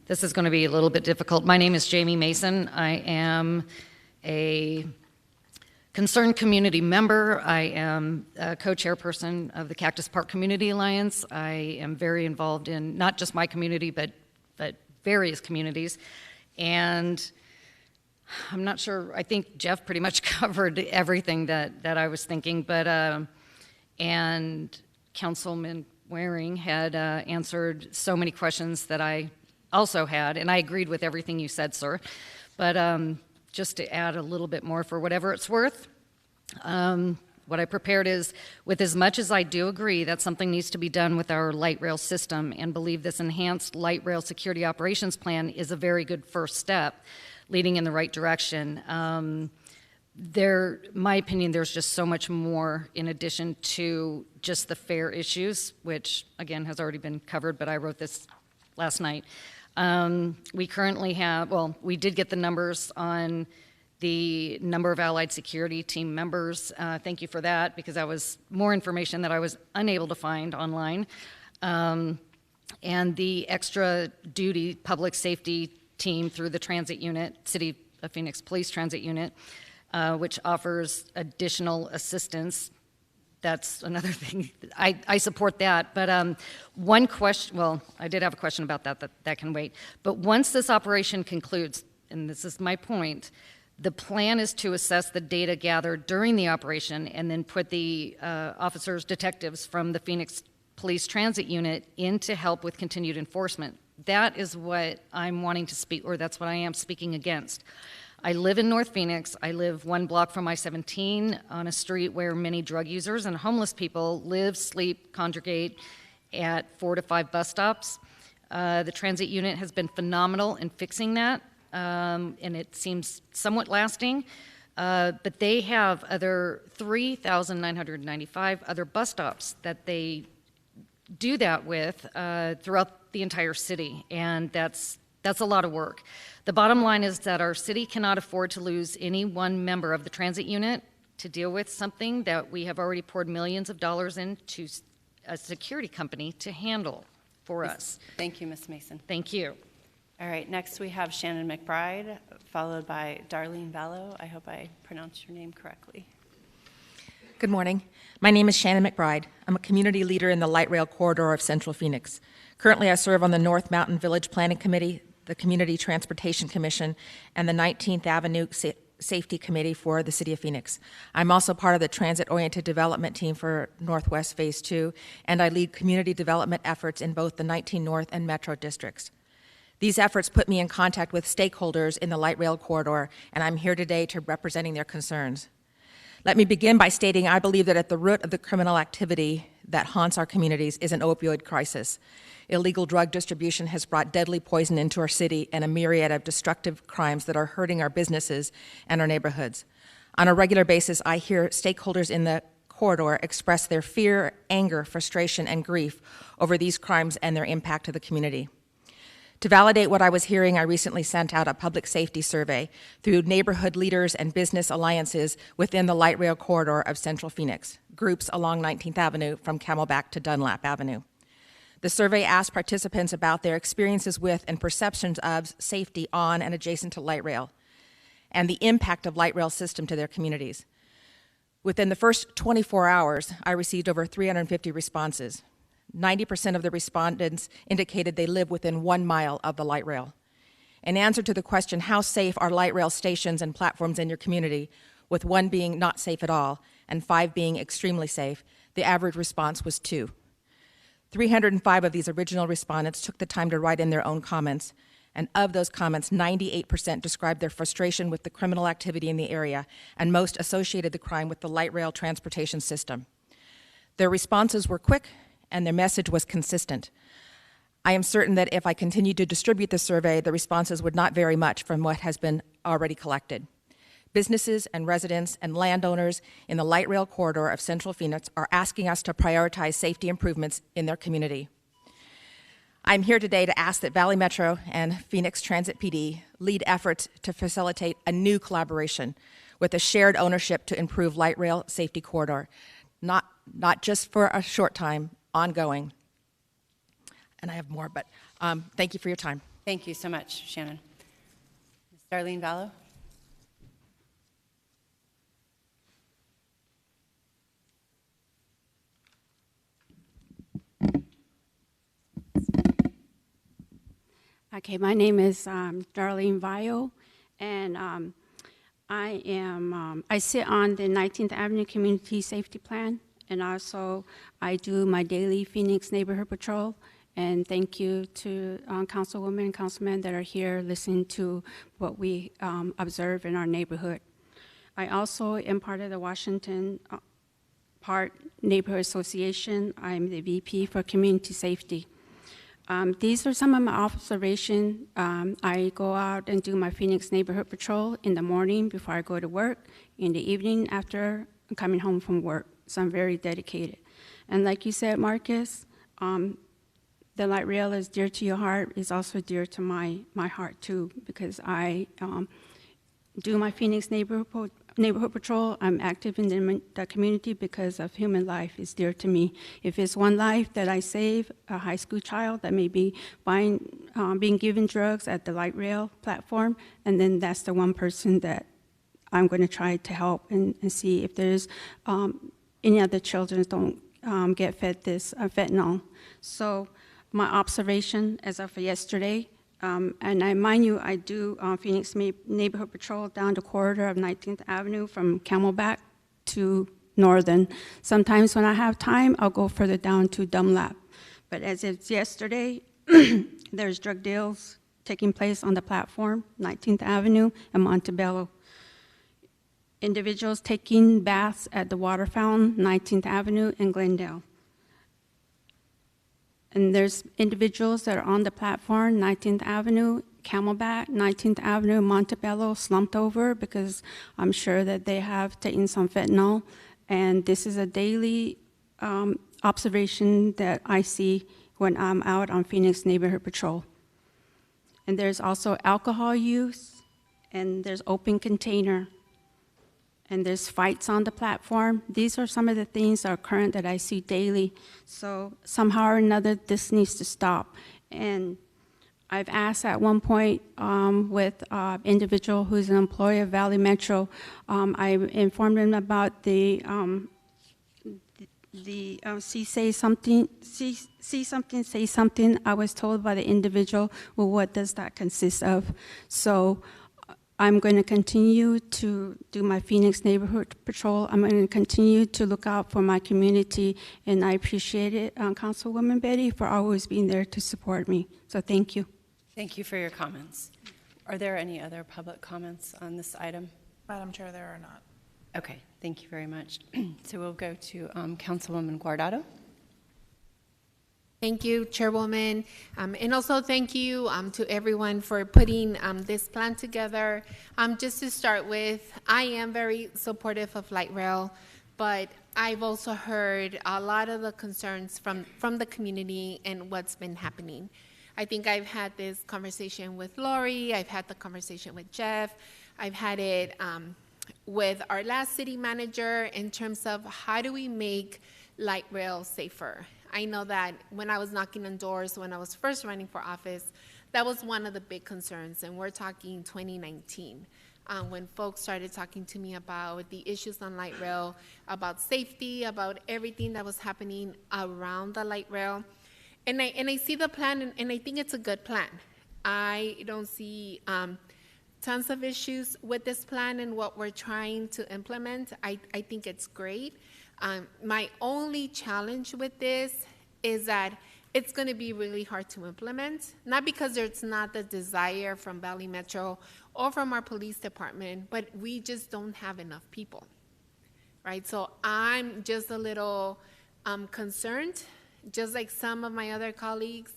This is going to be a little bit difficult. My name is Jamie Mason. I am a concerned community member. I am a co-chairperson of the Cactus Park Community Alliance. I am very involved in not just my community, but various communities. And I'm not sure, I think Jeff pretty much covered everything that I was thinking, but, and Councilman Waring had answered so many questions that I also had, and I agreed with everything you said, sir. But just to add a little bit more for whatever it's worth, what I prepared is, with as much as I do agree that something needs to be done with our light rail system and believe this enhanced light rail security operations plan is a very good first step leading in the right direction. My opinion, there's just so much more in addition to just the fare issues, which again has already been covered, but I wrote this last night. We currently have, well, we did get the numbers on the number of allied security team members. Thank you for that, because that was more information that I was unable to find online. And the extra duty public safety team through the transit unit, City of Phoenix Police Transit Unit, which offers additional assistance. That's another thing. I support that. But one question, well, I did have a question about that can wait. But once this operation concludes, and this is my point, the plan is to assess the data gathered during the operation and then put the officers, detectives from the Phoenix Police Transit Unit in to help with continued enforcement. That is what I'm wanting to speak, or that's what I am speaking against. I live in North Phoenix. I live 1 block from I-17 on a street where many drug users and homeless people live, sleep, congregate at 4 to 5 bus stops. The transit unit has been phenomenal in fixing that. And it seems somewhat lasting, but they have other 3,995 other bus stops that they do that with throughout the entire city, and that's a lot of work. The bottom line is that our city cannot afford to lose any one member of the transit unit to deal with something that we have already poured millions of dollars into a security company to handle for us. Thank you, Ms. Mason. Thank you. All right, next we have Shannon McBride, followed by Darlene Vallow. I hope I pronounced your name correctly. Good morning. My name is Shannon McBride. I'm a community leader in the light rail corridor of Central Phoenix. Currently, I serve on the North Mountain Village Planning Committee, the Community Transportation Commission, and the 19th Avenue Safety Committee for the City of Phoenix. I'm also part of the Transit-Oriented Development Team for Northwest Phase 2, and I lead community development efforts in both the 19 North and Metro districts. These efforts put me in contact with stakeholders in the light rail corridor, and I'm here today to representing their concerns. Let me begin by stating I believe that at the root of the criminal activity that haunts our communities is an opioid crisis. Illegal drug distribution has brought deadly poison into our city and a myriad of destructive crimes that are hurting our businesses and our neighborhoods. On a regular basis, I hear stakeholders in the corridor express their fear, anger, frustration, and grief over these crimes and their impact to the community. To validate what I was hearing, I recently sent out a public safety survey through neighborhood leaders and business alliances within the light rail corridor of Central Phoenix, groups along 19th Avenue from Camelback to Dunlap Avenue. The survey asked participants about their experiences with and perceptions of safety on and adjacent to light rail and the impact of light rail system to their communities. Within the first 24 hours, I received over 350 responses. 90% of the respondents indicated they live within 1 mile of the light rail. in answer to the question, how safe are light rail stations and platforms in your community, with 1 being not safe at all and 5 being extremely safe, the average response was 2. 305 of these original respondents took the time to write in their own comments, and of those comments, 98% described their frustration with the criminal activity in the area, and most associated the crime with the light rail transportation system. Their responses were quick, and their message was consistent. I am certain that if I continued to distribute the survey, the responses would not vary much from what has been already collected. Businesses and residents and landowners in the light rail corridor of Central Phoenix are asking us to prioritize safety improvements in their community. I'm here today to ask that Valley Metro and Phoenix Transit PD lead efforts to facilitate a new collaboration with a shared ownership to improve light rail safety corridor, not just for a short time, ongoing. And I have more, but thank you for your time. Thank you so much, Shannon. Ms. Darlene Vallow? Okay, my name is Darlene Vallow, and I sit on the 19th Avenue Community Safety Plan, and also I do my daily Phoenix Neighborhood Patrol. And thank you to councilwomen and councilmen that are here listening to what we observe in our neighborhood. I also am part of the Washington Park Neighborhood Association. I'm the VP for Community Safety. These are some of my observations. I go out and do my Phoenix Neighborhood Patrol in the morning before I go to work, in the evening after I'm coming home from work. So I'm very dedicated. And like you said, Marcus, the light rail is dear to your heart, is also dear to my heart too, because I do my Phoenix Neighborhood Patrol. I'm active in the community because of human life is dear to me. If it's one life that I save, a high school child that may be being given drugs at the light rail platform, and then that's the one person that I'm going to try to help and see if there's any other children don't get fed this fentanyl. So my observation as of yesterday, and I mind you, I do Phoenix Neighborhood Patrol down the corridor of 19th Avenue from Camelback to Northern. Sometimes when I have time, I'll go further down to Dunlap. But as it's yesterday, there's drug deals taking place on the platform, 19th Avenue and Montebello. Individuals taking baths at the water fountain, 19th Avenue and Glendale. And there's individuals that are on the platform, 19th Avenue, Camelback, 19th Avenue, Montebello, slumped over because I'm sure that they have taken some fentanyl. And this is a daily observation that I see when I'm out on Phoenix Neighborhood Patrol. And there's also alcohol use, and there's open container, and there's fights on the platform. These are some of the things that are current that I see daily. So somehow or another, this needs to stop. And I've asked at one point with an individual who's an employee of Valley Metro, I informed him about the see something, say something. I was told by the individual, well, what does that consist of? So I'm going to continue to do my Phoenix Neighborhood Patrol. I'm going to continue to look out for my community, and I appreciate it, Councilwoman Betty, for always being there to support me. So thank you. Thank you for your comments. Are there any other public comments on this item? Madam Chair, there are not. Okay, thank you very much. So we'll go to Councilwoman Guardado. Thank you, Chairwoman, and also thank you to everyone for putting this plan together. Just to start with, I am very supportive of light rail, but I've also heard a lot of the concerns from the community and what's been happening. I think I've had this conversation with Lori, I've had the conversation with Jeff, I've had it with our last city manager in terms of how do we make light rail safer. I know that when I was knocking on doors, when I was first running for office, that was one of the big concerns, and we're talking 2019, when folks started talking to me about the issues on light rail, about safety, about everything that was happening around the light rail. And I see the plan, and I think it's a good plan. I don't see tons of issues with this plan and what we're trying to implement. I think it's great. My only challenge with this is that it's going to be really hard to implement, not because there's not the desire from Valley Metro or from our police department, but we just don't have enough people, right? So I'm just a little concerned, just like some of my other colleagues,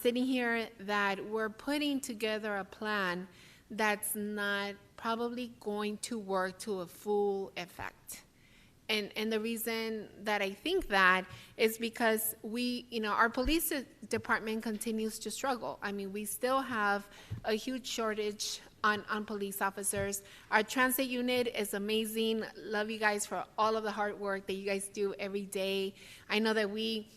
sitting here, that we're putting together a plan that's not probably going to work to a full effect. And the reason that I think that is because our police department continues to struggle. I mean, we still have a huge shortage on police officers. Our transit unit is amazing. Love you guys for all of the hard work that you guys do every day. I know that we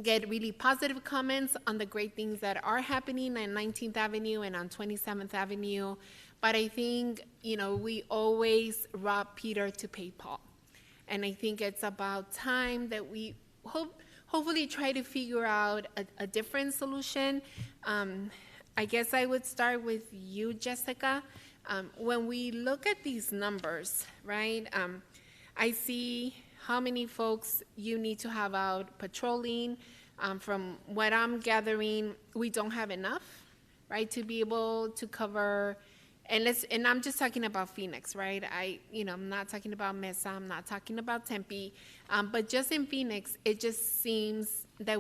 get really positive comments on the great things that are happening on 19th Avenue and on 27th Avenue. But I think, we always rob Peter to pay Paul. And I think it's about time that we hopefully try to figure out a different solution. I guess I would start with you, Jessica. When we look at these numbers, right, I see how many folks you need to have out patrolling. From what I'm gathering, we don't have enough, right, to be able to cover. And I'm just talking about Phoenix, right? I'm not talking about Mesa, I'm not talking about Tempe, but just in Phoenix, it just seems that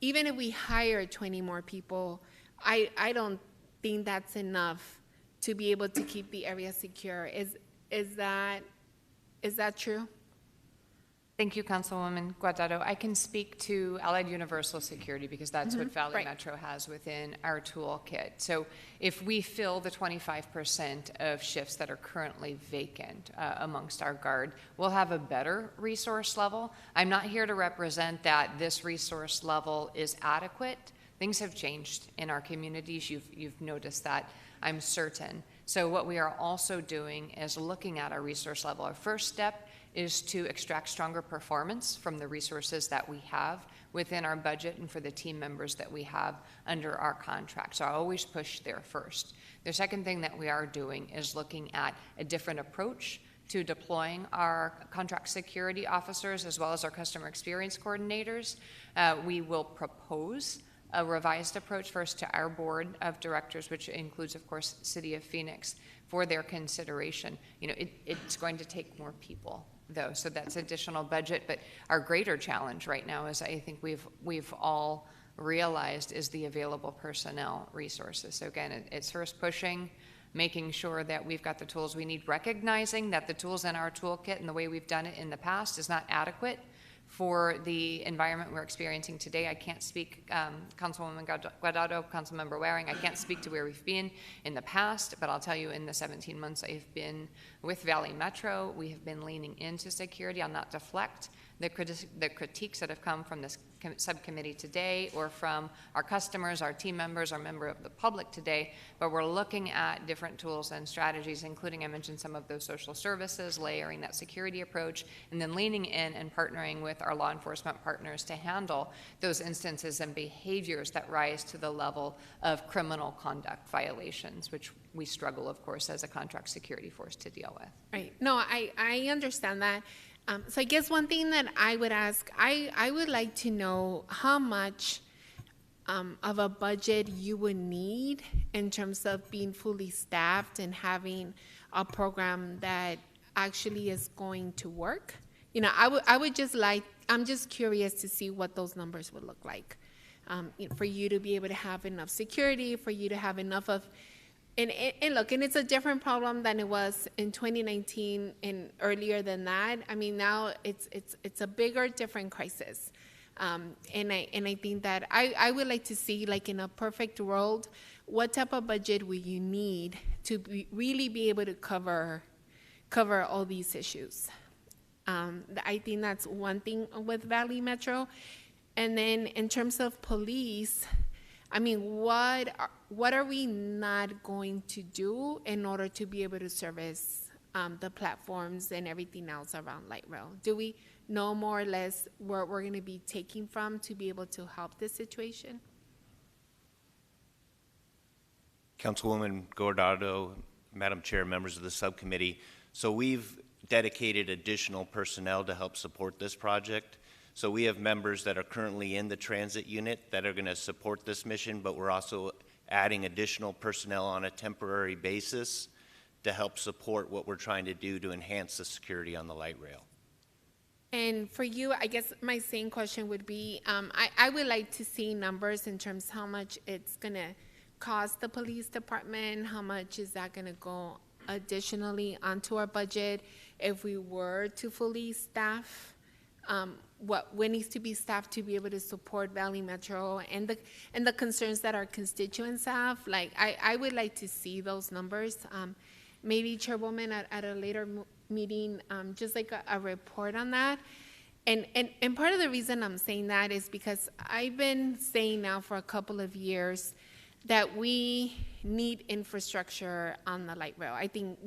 even if we hire 20 more people, I don't think that's enough to be able to keep the area secure. Is that true? Thank you, Councilwoman Guardado. I can speak to Allied Universal Security because that's what Valley Metro has within our toolkit. So if we fill the 25% of shifts that are currently vacant amongst our guard, we'll have a better resource level. I'm not here to represent that this resource level is adequate. Things have changed in our communities. You've noticed that, I'm certain. So what we are also doing is looking at our resource level. Our first step is to extract stronger performance from the resources that we have within our budget and for the team members that we have under our contract. So I always push there first. The second thing that we are doing is looking at a different approach to deploying our contract security officers as well as our customer experience coordinators. We will propose a revised approach first to our board of directors, which includes, of course, City of Phoenix, for their consideration. It's going to take more people, though, so that's additional budget. But our greater challenge right now, is I think we've all realized, is the available personnel resources. So again, it's first pushing, making sure that we've got the tools we need, recognizing that the tools in our toolkit and the way we've done it in the past is not adequate for the environment we're experiencing today. I can't speak, Councilwoman Guardado, Councilmember Waring, I can't speak to where we've been in the past, but I'll tell you, in the 17 months I've been with Valley Metro, we have been leaning into security. I'll not deflect the critiques that have come from this subcommittee today or from our customers, our team members, our member of the public today, but we're looking at different tools and strategies, including, I mentioned some of those social services, layering that security approach, and then leaning in and partnering with our law enforcement partners to handle those instances and behaviors that rise to the level of criminal conduct violations, which we struggle, of course, as a contract security force to deal with. Right. No, I understand that. So I guess one thing that I would ask, I would like to know how much of a budget you would need in terms of being fully staffed and having a program that actually is going to work. I would just I'm just curious to see what those numbers would look like, for you to be able to have enough security, for you to have enough of. And look, and it's a different problem than it was in 2019 and earlier than that. I mean, now it's a bigger, different crisis. And I think that I would like to see, like in a perfect world, what type of budget would you need to really be able to cover all these issues. I think that's one thing with Valley Metro. And then in terms of police, I mean, what are we not going to do in order to be able to service the platforms and everything else around light rail? Do we know more or less where we're going to be taking from to be able to help this situation? Councilwoman Gordado, Madam Chair, members of the subcommittee. So we've dedicated additional personnel to help support this project. So we have members that are currently in the transit unit that are going to support this mission, but we're also adding additional personnel on a temporary basis to help support what we're trying to do to enhance the security on the light rail. And for you, I guess my same question would be, I would like to see numbers in terms of how much it's going to cost the police department, how much is that going to go additionally onto our budget if we were to fully staff, what needs to be staffed to be able to support Valley Metro and the concerns that our constituents have. Like, I would like to see those numbers. Maybe Chairwoman at a later meeting, just like a report on that. And part of the reason I'm saying that is because I've been saying now for a couple of years that we need infrastructure on the light rail. I think,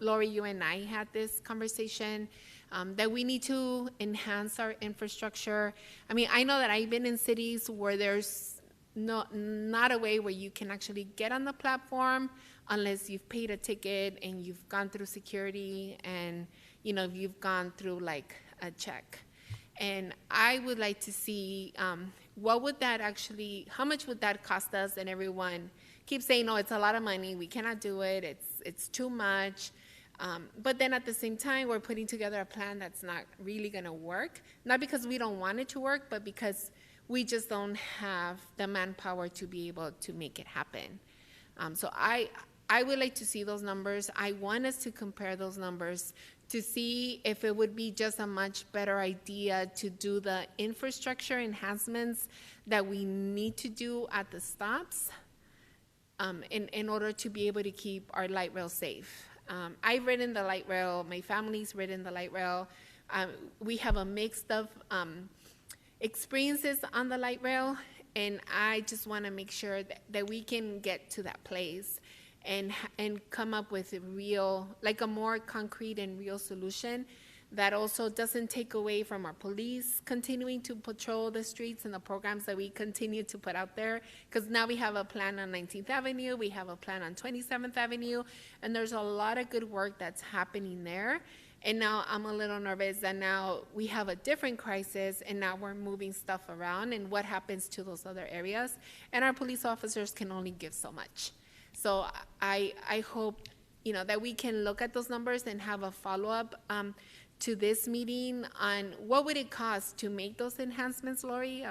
Lori, you and I had this conversation, that we need to enhance our infrastructure. I mean, I know that I've been in cities where there's not a way where you can actually get on the platform unless you've paid a ticket and you've gone through security and, you know, you've gone through like a check. And I would like to see what would that actually, how much would that cost us? And everyone keeps saying, no, it's a lot of money, we cannot do it, it's too much. But then at the same time, we're putting together a plan that's not really gonna work, not because we don't want it to work, but because we just don't have the manpower to be able to make it happen. So I would like to see those numbers. I want us to compare those numbers to see if it would be just a much better idea to do the infrastructure enhancements that we need to do at the stops in order to be able to keep our light rail safe. I've ridden the light rail. My family's ridden the light rail. We have a mix of experiences on the light rail, and I just want to make sure that we can get to that place and come up with a real, like a more concrete and real solution that also doesn't take away from our police continuing to patrol the streets and the programs that we continue to put out there. Because now we have a plan on 19th Avenue, we have a plan on 27th Avenue, and there's a lot of good work that's happening there. And now I'm a little nervous that now we have a different crisis and now we're moving stuff around, and what happens to those other areas. And our police officers can only give so much. So I hope, you know, that we can look at those numbers and have a follow-up to this meeting on what would it cost to make those enhancements, Lori?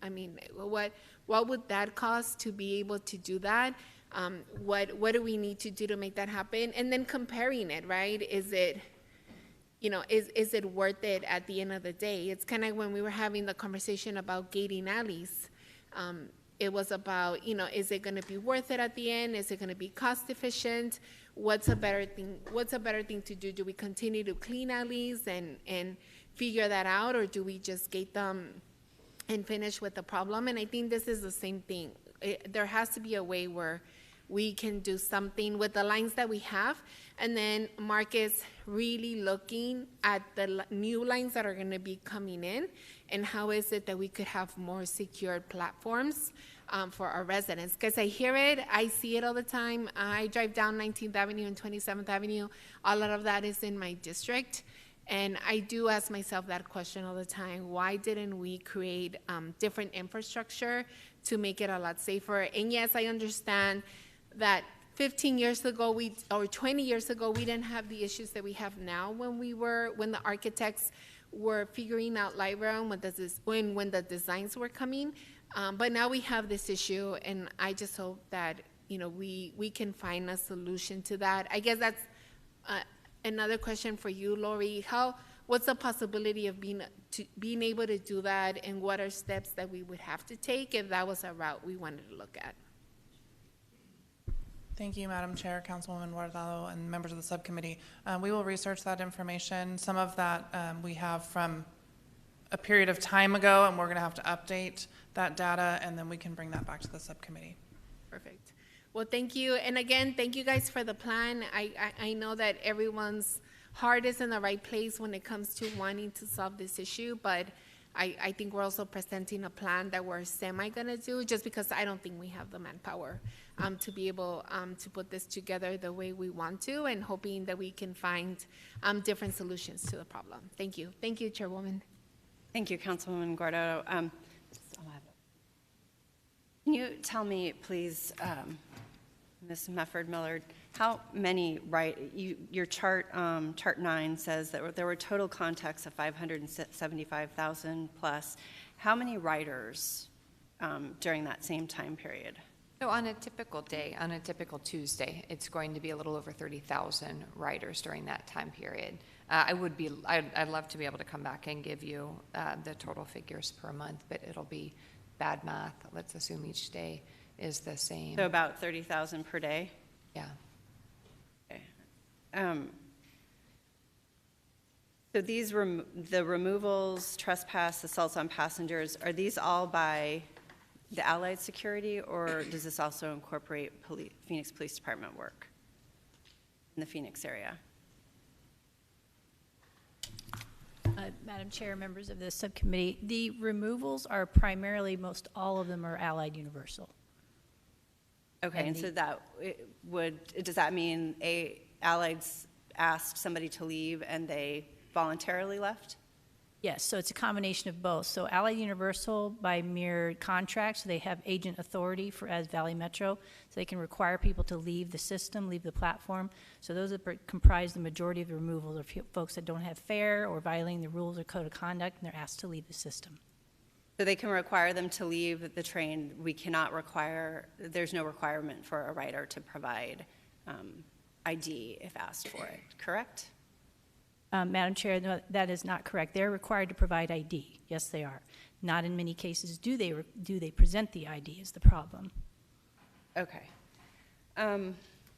I mean, what would that cost to be able to do that? What do we need to do to make that happen? And then comparing it, right? Is it, you know, is it worth it at the end of the day? It's kind of when we were having the conversation about gating alleys. It was about, you know, is it going to be worth it at the end? Is it going to be cost efficient? What's a better thing? What's a better thing to do? Do we continue to clean alleys and figure that out, or do we just gate them and finish with the problem? And I think this is the same thing. There has to be a way where we can do something with the lines that we have, and then Mark is really looking at the new lines that are going to be coming in, and how is it that we could have more secured platforms for our residents. Because I hear it, I see it all the time. I drive down 19th Avenue and 27th Avenue. A lot of that is in my district. And I do ask myself that question all the time. Why didn't we create different infrastructure to make it a lot safer? And yes, I understand that 15 years ago, or 20 years ago, we didn't have the issues that we have now when the architects were figuring out light rail when the designs were coming. But now we have this issue, and I just hope that, you know, we can find a solution to that. I guess that's another question for you, Lori. What's the possibility of being able to do that, and what are steps that we would have to take if that was a route we wanted to look at? Thank you, Madam Chair, Councilwoman Guardado, and members of the subcommittee. We will research that information. Some of that we have from a period of time ago, and we're going to have to update that data, and then we can bring that back to the subcommittee. Perfect. Well, thank you. And again, thank you guys for the plan. I know that everyone's heart is in the right place when it comes to wanting to solve this issue, but I think we're also presenting a plan that we're gonna do, just because I don't think we have the manpower to be able to put this together the way we want to, and hoping that we can find different solutions to the problem. Thank you. Thank you, Chairwoman. Thank you, Councilwoman Guardado. Can you tell me, please, Ms. Mefford-Millard, how many, your chart 9 says that there were total contacts of 575,000 plus. How many riders during that same time period? So on a typical day, on a typical Tuesday, it's going to be a little over 30,000 riders during that time period. I'd love to be able to come back and give you the total figures per month, but it'll be bad math. Let's assume each day is the same. So about 30,000 per day? Yeah. Okay. So these, the removals, trespass, assaults on passengers, are these all by the Allied Security, or does this also incorporate Phoenix Police Department work in the Phoenix area? Madam Chair, members of the subcommittee, the removals are primarily, most all of them are Allied Universal. Okay, and so that does that mean Allied's asked somebody to leave and they voluntarily left? Yes, so it's a combination of both. So Allied Universal, by mere contract, so they have agent authority as Valley Metro, so they can require people to leave the system, leave the platform. So those that comprise the majority of the removals are folks that don't have fare or violating the rules or code of conduct, and they're asked to leave the system. So they can require them to leave the train. We cannot require, there's no requirement for a rider to provide ID if asked for it, correct? Madam Chair, no, that is not correct. They're required to provide ID. Yes, they are. Not in many cases do they present the ID is the problem. Okay.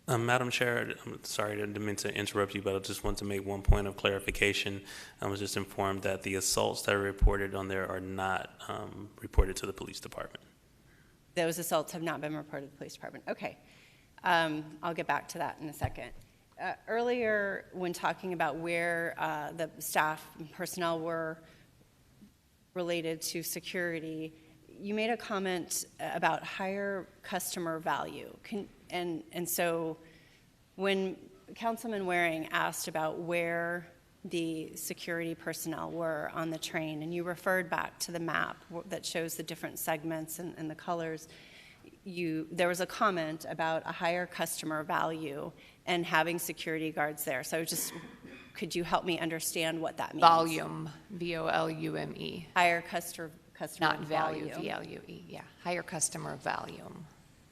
Madam Chair, I'm sorry, I didn't mean to interrupt you, but I just want to make one point of clarification. I was just informed that the assaults that are reported on there are not reported to the police department. Those assaults have not been reported to the police department. Okay. I'll get back to that in a second. Earlier, when talking about where the staff and personnel were related to security, you made a comment about higher customer value. And so when Councilman Waring asked about where the security personnel were on the train, and you referred back to the map that shows the different segments and the colors, there was a comment about a higher customer value and having security guards there. So could you help me understand what that means? Volume, V-O-L-U-M-E. Higher customer Not value, V-L-U-E, yeah. Higher customer volume.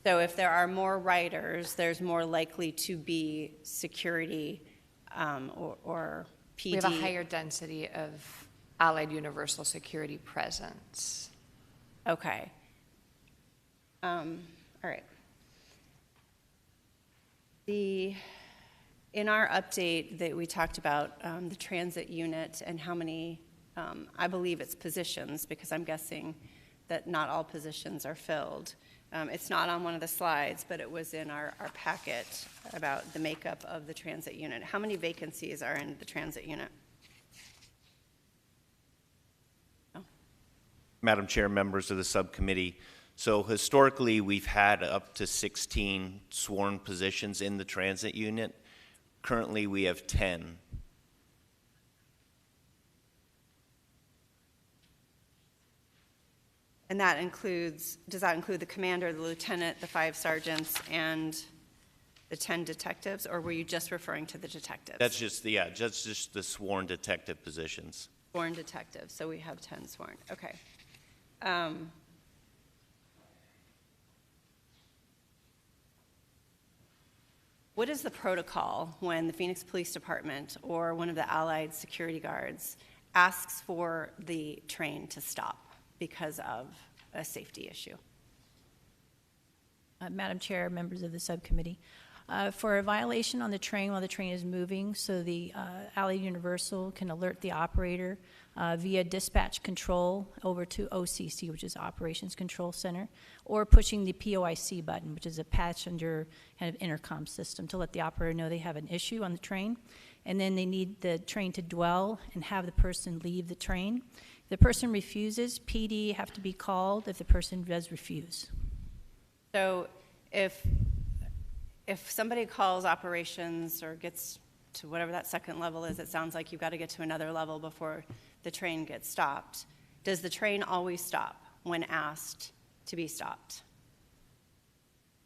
So if there are more riders, there's more likely to be security or PD. We have a higher density of Allied Universal Security presence. Okay. All right. In our update that we talked about the transit unit and how many, I believe it's positions, because I'm guessing that not all positions are filled. It's not on one of the slides, but it was in our packet about the makeup of the transit unit. How many vacancies are in the transit unit? Oh. Madam Chair, members of the subcommittee, so historically we've had up to 16 sworn positions in the transit unit. Currently we have 10. And that includes, does that include the commander, the lieutenant, the 5 sergeants, and the 10 detectives, or were you just referring to the detectives? That's just the sworn detective positions. Sworn detectives, so we have 10 sworn, okay. What is the protocol when the Phoenix Police Department or one of the Allied security guards asks for the train to stop because of a safety issue? Madam Chair, members of the subcommittee, for a violation on the train while the train is moving, so the Allied Universal can alert the operator via dispatch control over to OCC, which is Operations Control Center, or pushing the POIC button, which is a passenger kind of intercom system, to let the operator know they have an issue on the train. And then they need the train to dwell and have the person leave the train. The person refuses, PD have to be called if the person does refuse. So if somebody calls operations or gets to whatever that second level is, it sounds like you've got to get to another level before the train gets stopped. Does the train always stop when asked to be stopped?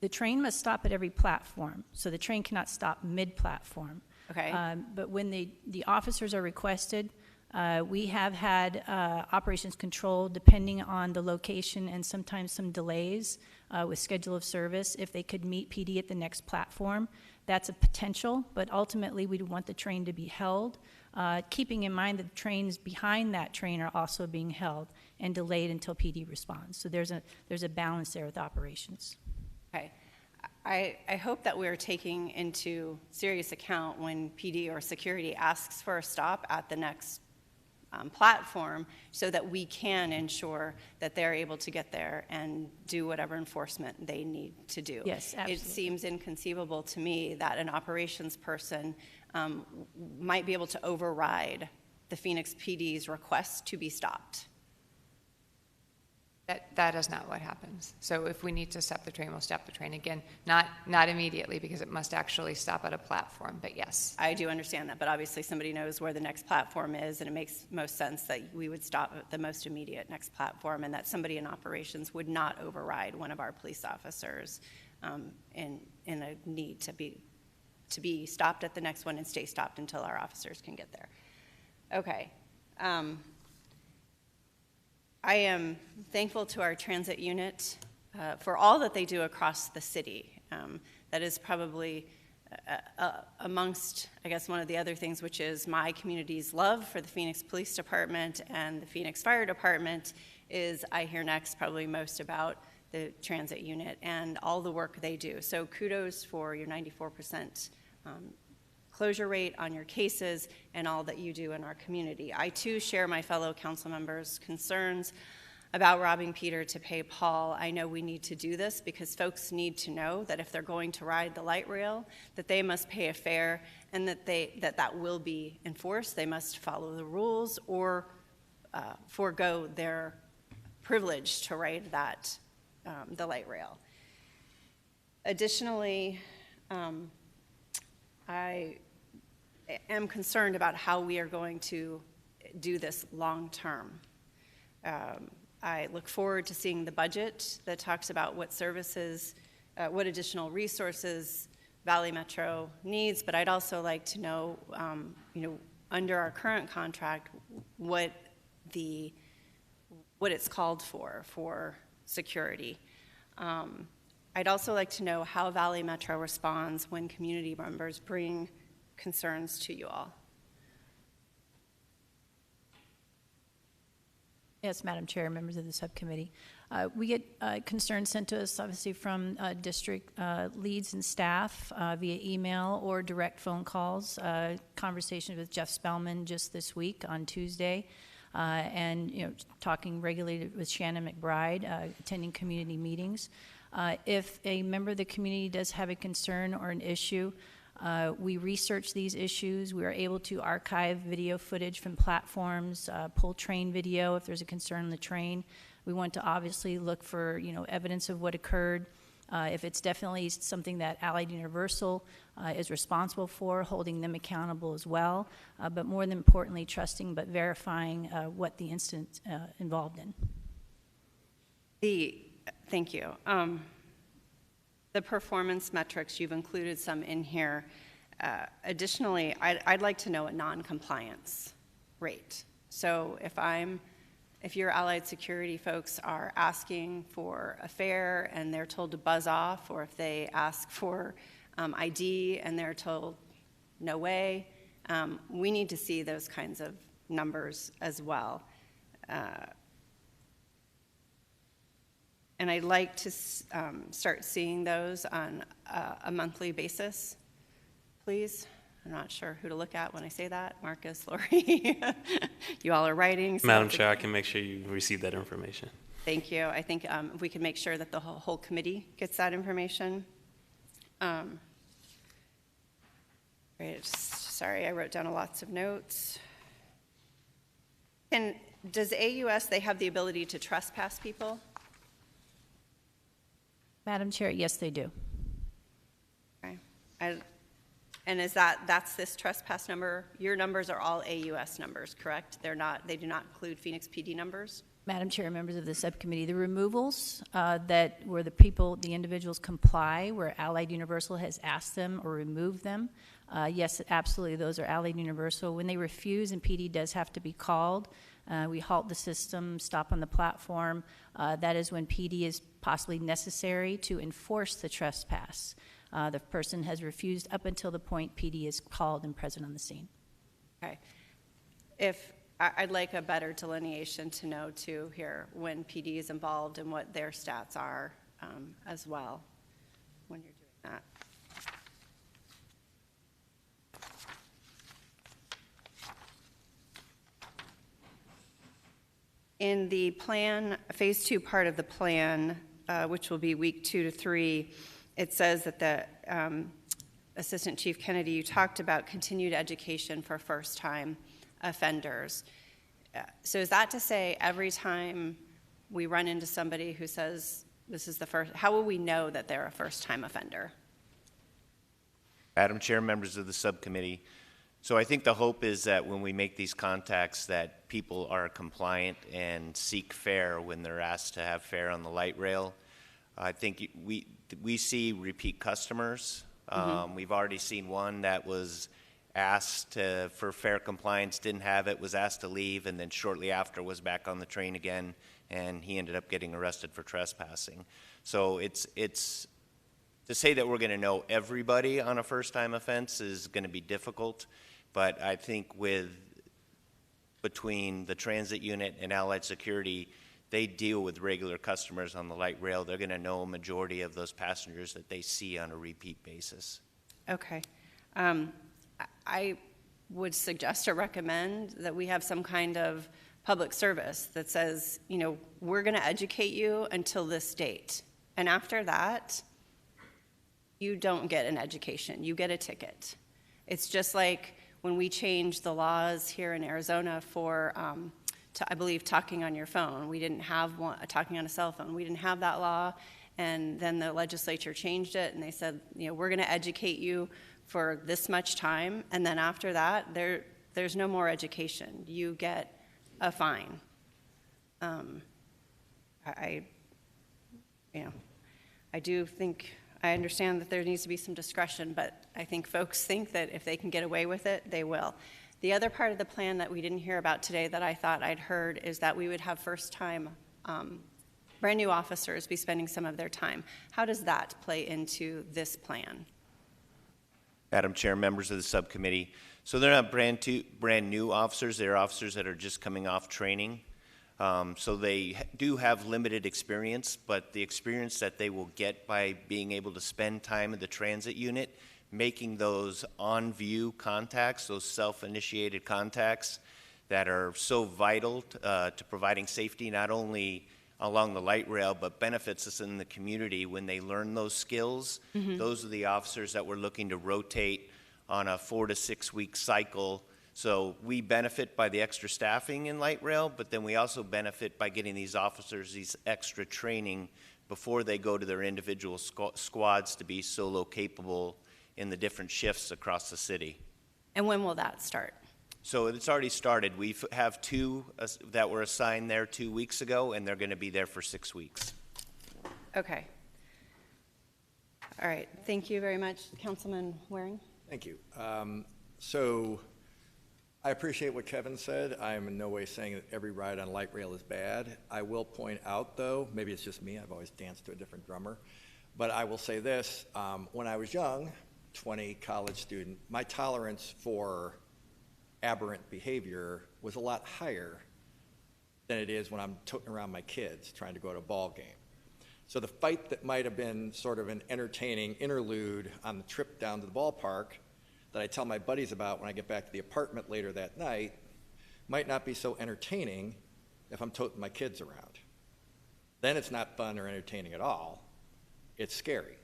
The train must stop at every platform, so the train cannot stop mid-platform. Okay. But when the officers are requested, we have had operations control, depending on the location and sometimes some delays with schedule of service, if they could meet PD at the next platform. That's a potential, but ultimately we'd want the train to be held, keeping in mind that the trains behind that train are also being held and delayed until PD responds. So there's a balance there with operations. Okay. I hope that we're taking into serious account when PD or security asks for a stop at the next platform, so that we can ensure that they're able to get there and do whatever enforcement they need to do. Yes, absolutely. It seems inconceivable to me that an operations person might be able to override the Phoenix PD's request to be stopped. That is not what happens. So if we need to stop the train, we'll stop the train. Again, not immediately, because it must actually stop at a platform, but yes. I do understand that, but obviously somebody knows where the next platform is, and it makes most sense that we would stop at the most immediate next platform, and that somebody in operations would not override one of our police officers in a need to be stopped at the next one and stay stopped until our officers can get there. Okay. I am thankful to our transit unit for all that they do across the city. That is probably amongst, I guess, one of the other things, which is my community's love for the Phoenix Police Department and the Phoenix Fire Department, is I hear next probably most about the transit unit and all the work they do. So kudos for your 94% closure rate on your cases and all that you do in our community. I too share my fellow council members' concerns about robbing Peter to pay Paul. I know we need to do this because folks need to know that if they're going to ride the light rail, that they must pay a fare, and that will be enforced. They must follow the rules or forego their privilege to ride the light rail. Additionally, I am concerned about how we are going to do this long term. I look forward to seeing the budget that talks about what services, what additional resources Valley Metro needs, but I'd also like to know, under our current contract, what it's called for security. I'd also like to know how Valley Metro responds when community members bring concerns to you all. Yes, Madam Chair, members of the subcommittee. We get concerns sent to us, obviously, from district leads and staff via email or direct phone calls. Conversation with Jeff Spellman just this week on Tuesday, and talking regularly with Shannon McBride, attending community meetings. If a member of the community does have a concern or an issue, we research these issues. We are able to archive video footage from platforms, pull train video if there's a concern on the train. We want to obviously look for evidence of what occurred. If it's definitely something that Allied Universal is responsible for, holding them accountable as well. But more than importantly, trusting but verifying what the incident involved in. Thank you. The performance metrics, you've included some in here. Additionally, I'd like to know a non-compliance rate. So if your Allied Security folks are asking for a fare and they're told to buzz off, or if they ask for ID and they're told no way, we need to see those kinds of numbers as well. And I'd like to start seeing those on a monthly basis, please. I'm not sure who to look at when I say that. Marcus, Lori, you all are writing. So Madam Chair, I can make sure you receive that information. Thank you. I think if we can make sure that the whole committee gets that information. Sorry, I wrote down lots of notes. does AUS, they have the ability to trespass people? Madam Chair, yes, they do. Okay. And is that's this trespass number? Your numbers are all AUS numbers, correct? They do not include Phoenix PD numbers? Madam Chair, members of the subcommittee, the removals where the individuals comply, where Allied Universal has asked them or removed them, yes, absolutely, those are Allied Universal. When they refuse, and PD does have to be called, we halt the system, stop on the platform. That is when PD is possibly necessary to enforce the trespass. The person has refused up until the point PD is called and present on the scene. Okay. I'd like a better delineation to know too here when PD is involved and what their stats are as well when you're doing that. In the plan, phase 2 part of the plan, which will be week 2 to 3, it says that the Assistant Chief Kennedy, you talked about continued education for first-time offenders. So is that to say every time we run into somebody who says this is the first, how will we know that they're a first-time offender? Madam Chair, members of the subcommittee, so I think the hope is that when we make these contacts that people are compliant and seek fare when they're asked to have fare on the light rail. I think we see repeat customers. We've already seen one that was asked for fare compliance, didn't have it, was asked to leave, and then shortly after was back on the train again, and he ended up getting arrested for trespassing. So it's to say that we're going to know everybody on a first-time offense is going to be difficult, but I think between the transit unit and Allied Security, they deal with regular customers on the light rail. They're going to know a majority of those passengers that they see on a repeat basis. Okay. I would suggest or recommend that we have some kind of public service that says, you know, we're going to educate you until this date. And after that, you don't get an education. You get a ticket. It's just like when we changed the laws here in Arizona for, I believe, talking on your phone. We didn't have talking on a cell phone. We didn't have that law. And then the legislature changed it, and they said, you know, we're going to educate you for this much time, and then after that, there's no more education. You get a fine. I do think, I understand that there needs to be some discretion, but I think folks think that if they can get away with it, they will. The other part of the plan that we didn't hear about today that I thought I'd heard is that we would have first-time brand new officers be spending some of their time. How does that play into this plan? Madam Chair, members of the subcommittee, so they're not brand new officers. They're officers that are just coming off training. So they do have limited experience, but the experience that they will get by being able to spend time in the transit unit, making those on-view contacts, those self-initiated contacts that are so vital to providing safety not only along the light rail, but benefits us in the community when they learn those skills. Those are the officers that we're looking to rotate on a 4 to 6 week cycle. So we benefit by the extra staffing in light rail, but then we also benefit by getting these officers these extra training before they go to their individual squads to be solo capable in the different shifts across the city. And when will that start? So it's already started. We have 2 that were assigned there 2 weeks ago, and they're going to be there for 6 weeks. Okay. All right. Thank you very much, Councilman Waring. Thank you. So I appreciate what Kevin said. I am in no way saying that every ride on light rail is bad. I will point out, though, maybe it's just me, I've always danced to a different drummer, but I will say this. When I was young, 20, college student, my tolerance for aberrant behavior was a lot higher than it is when I'm toting around my kids trying to go to a ball game. So the fight that might have been sort of an entertaining interlude on the trip down to the ballpark that I tell my buddies about when I get back to the apartment later that night might not be so entertaining if I'm toting my kids around. Then it's not fun or entertaining at all. It's scary.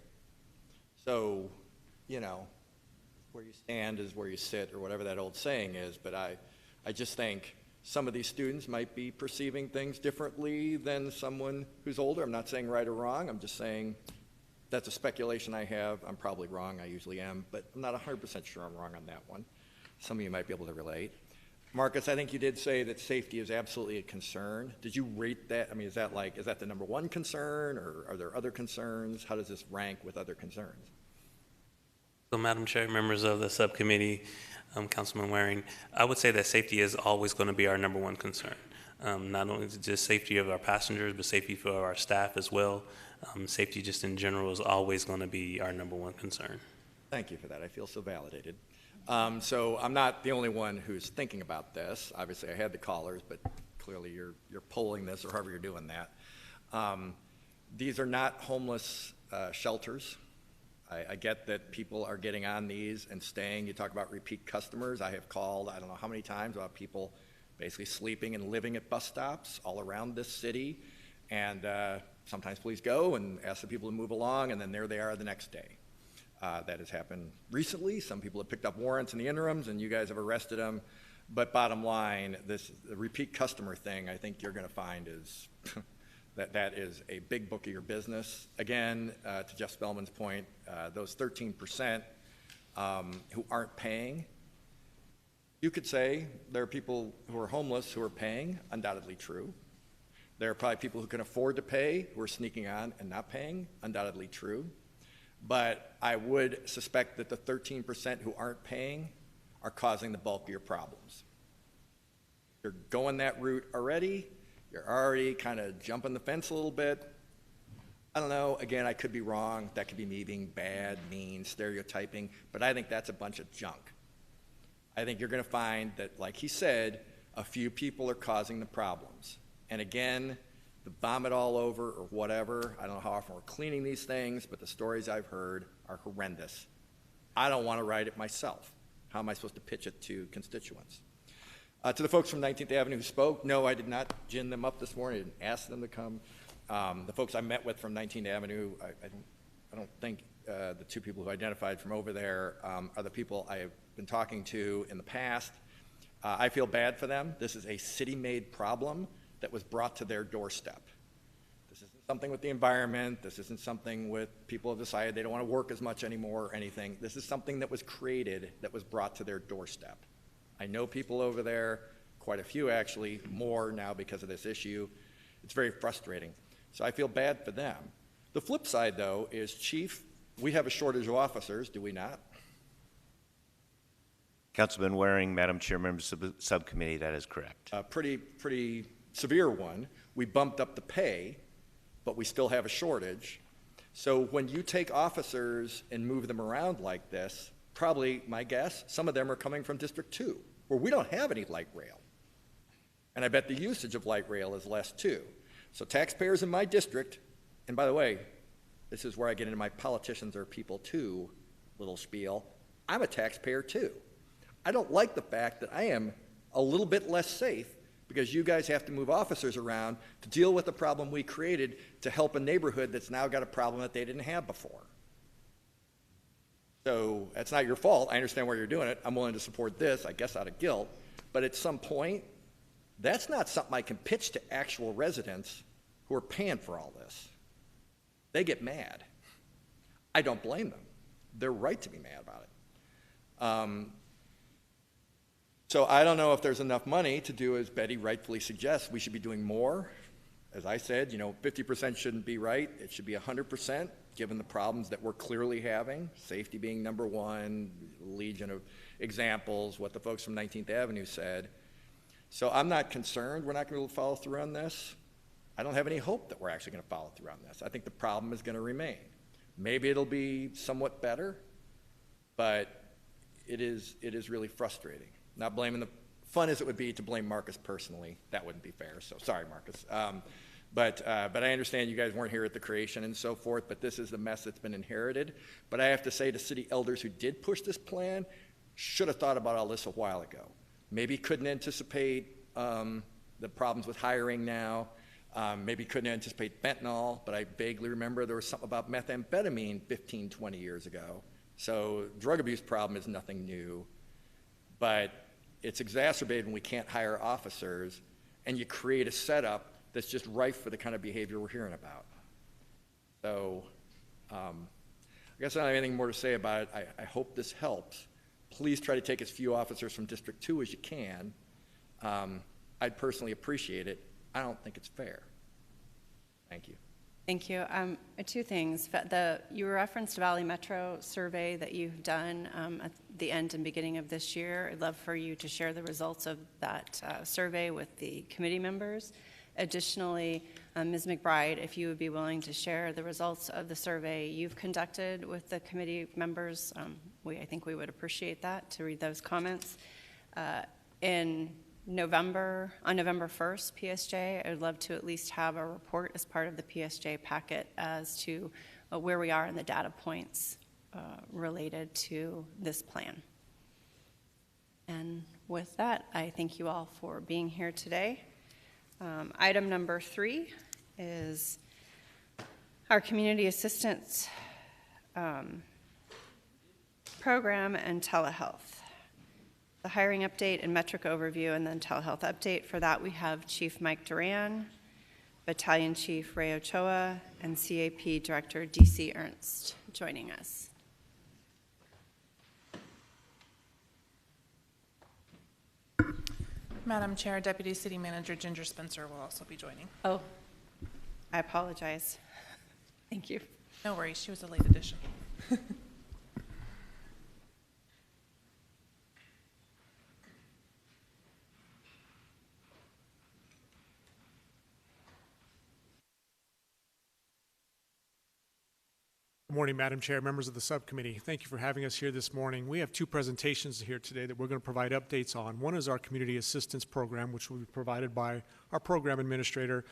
So, you know, where you stand is where you sit, or whatever that old saying is, but I just think Some of these students might be perceiving things differently than someone who's older. I'm not saying right or wrong. I'm just saying that's a speculation I have. I'm probably wrong. I usually am, but I'm not 100% sure I'm wrong on that one. Some of you might be able to relate. Marcus, I think you did say that safety is absolutely a concern. Did you rate that? I mean, is that the number one concern, or are there other concerns? How does this rank with other concerns? So, Madam Chair, members of the subcommittee, Councilman Waring, I would say that safety is always going to be our number one concern. Not only just safety of our passengers, but safety for our staff as well. Safety just in general is always going to be our number one concern. Thank you for that. I feel so validated. So I'm not the only one who's thinking about this. Obviously, I had the callers, but clearly you're polling this, or however you're doing that. These are not homeless shelters. I get that people are getting on these and staying. You talk about repeat customers. I have called, I don't know how many times, about people basically sleeping and living at bus stops all around this city. And sometimes police go and ask the people to move along, and then there they are the next day. That has happened recently. Some people have picked up warrants in the interims, and you guys have arrested them. But bottom line, the repeat customer thing, I think you're going to find is that is a big book of your business. Again, to Jeff Spellman's point, those 13% who aren't paying, you could say there are people who are homeless who are paying, undoubtedly true. There are probably people who can afford to pay who are sneaking on and not paying, undoubtedly true. But I would suspect that the 13% who aren't paying are causing the bulk of your problems. You're going that route already. You're already kind of jumping the fence a little bit. I don't know. Again, I could be wrong. That could be me being bad, mean, stereotyping. But I think that's a bunch of junk. I think you're going to find that, like he said, a few people are causing the problems. And again, the vomit all over or whatever, I don't know how often we're cleaning these things, but the stories I've heard are horrendous. I don't want to write it myself. How am I supposed to pitch it to constituents? To the folks from 19th Avenue who spoke, no, I did not gin them up this morning. I didn't ask them to come. The folks I met with from 19th Avenue, I don't think the two people who identified from over there are the people I have been talking to in the past. I feel bad for them. This is a city-made problem that was brought to their doorstep. This isn't something with the environment. This isn't something with people have decided they don't want to work as much anymore or anything. This is something that was created, that was brought to their doorstep. I know people over there, quite a few actually, more now because of this issue. It's very frustrating. So I feel bad for them. The flip side, though, is, Chief, we have a shortage of officers, do we not? Councilman Waring, Madam Chair, members of the subcommittee, that is correct. A pretty severe one. We bumped up the pay, but we still have a shortage. So when you take officers and move them around like this, probably, my guess, some of them are coming from District 2, where we don't have any light rail. And I bet the usage of light rail is less too. So taxpayers in my district, and by the way, this is where I get into my politicians are people too little spiel, I'm a taxpayer too. I don't like the fact that I am a little bit less safe because you guys have to move officers around to deal with the problem we created to help a neighborhood that's now got a problem that they didn't have before. So that's not your fault. I understand why you're doing it. I'm willing to support this, I guess out of guilt. But at some point, that's not something I can pitch to actual residents who are paying for all this. They get mad. I don't blame them. They're right to be mad about it. So I don't know if there's enough money to do as Betty rightfully suggests. We should be doing more. As I said, 50% shouldn't be right. It should be 100%, given the problems that we're clearly having, safety being number one, legion of examples, what the folks from 19th Avenue said. So I'm not concerned we're not going to follow through on this. I don't have any hope that we're actually going to follow through on this. I think the problem is going to remain. Maybe it'll be somewhat better, but it is really frustrating. Not blaming fun as it would be to blame Marcus personally, that wouldn't be fair, so sorry, Marcus. But I understand you guys weren't here at the creation and so forth, but this is the mess that's been inherited. But I have to say to city elders who did push this plan, should have thought about all this a while ago. Maybe couldn't anticipate the problems with hiring now, maybe couldn't anticipate fentanyl, but I vaguely remember there was something about methamphetamine 15, 20 years ago. So drug abuse problem is nothing new. But it's exacerbated when we can't hire officers, and you create a setup that's just rife for the kind of behavior we're hearing about. So I guess I don't have anything more to say about it. I hope this helps. Please try to take as few officers from District 2 as you can. I'd personally appreciate it. I don't think it's fair. Thank you. Thank you. Two things. You referenced Valley Metro survey that you've done at the end and beginning of this year. I'd love for you to share the results of that survey with the committee members. Additionally, Ms. McBride, if you would be willing to share the results of the survey you've conducted with the committee members, I think we would appreciate that, to read those comments. On November 1st, PSJ, I would love to at least have a report as part of the PSJ packet as to where we are in the data points related to this plan. And with that, I thank you all for being here today. Item number 3 is our community assistance program and telehealth. The hiring update and metric overview, and then telehealth update. For that, we have Chief Mike Duran, Battalion Chief Ray Ochoa, and CAP Director DC Ernst joining us. Madam Chair, Deputy City Manager Ginger Spencer will also be joining. Oh, I apologize. Thank you. No worries, she was a late addition. Good morning, Madam Chair, members of the subcommittee. Thank you for having us here this morning. We have 2 presentations here today that we're going to provide updates on. One is our community assistance program, which will be provided by our program administrator,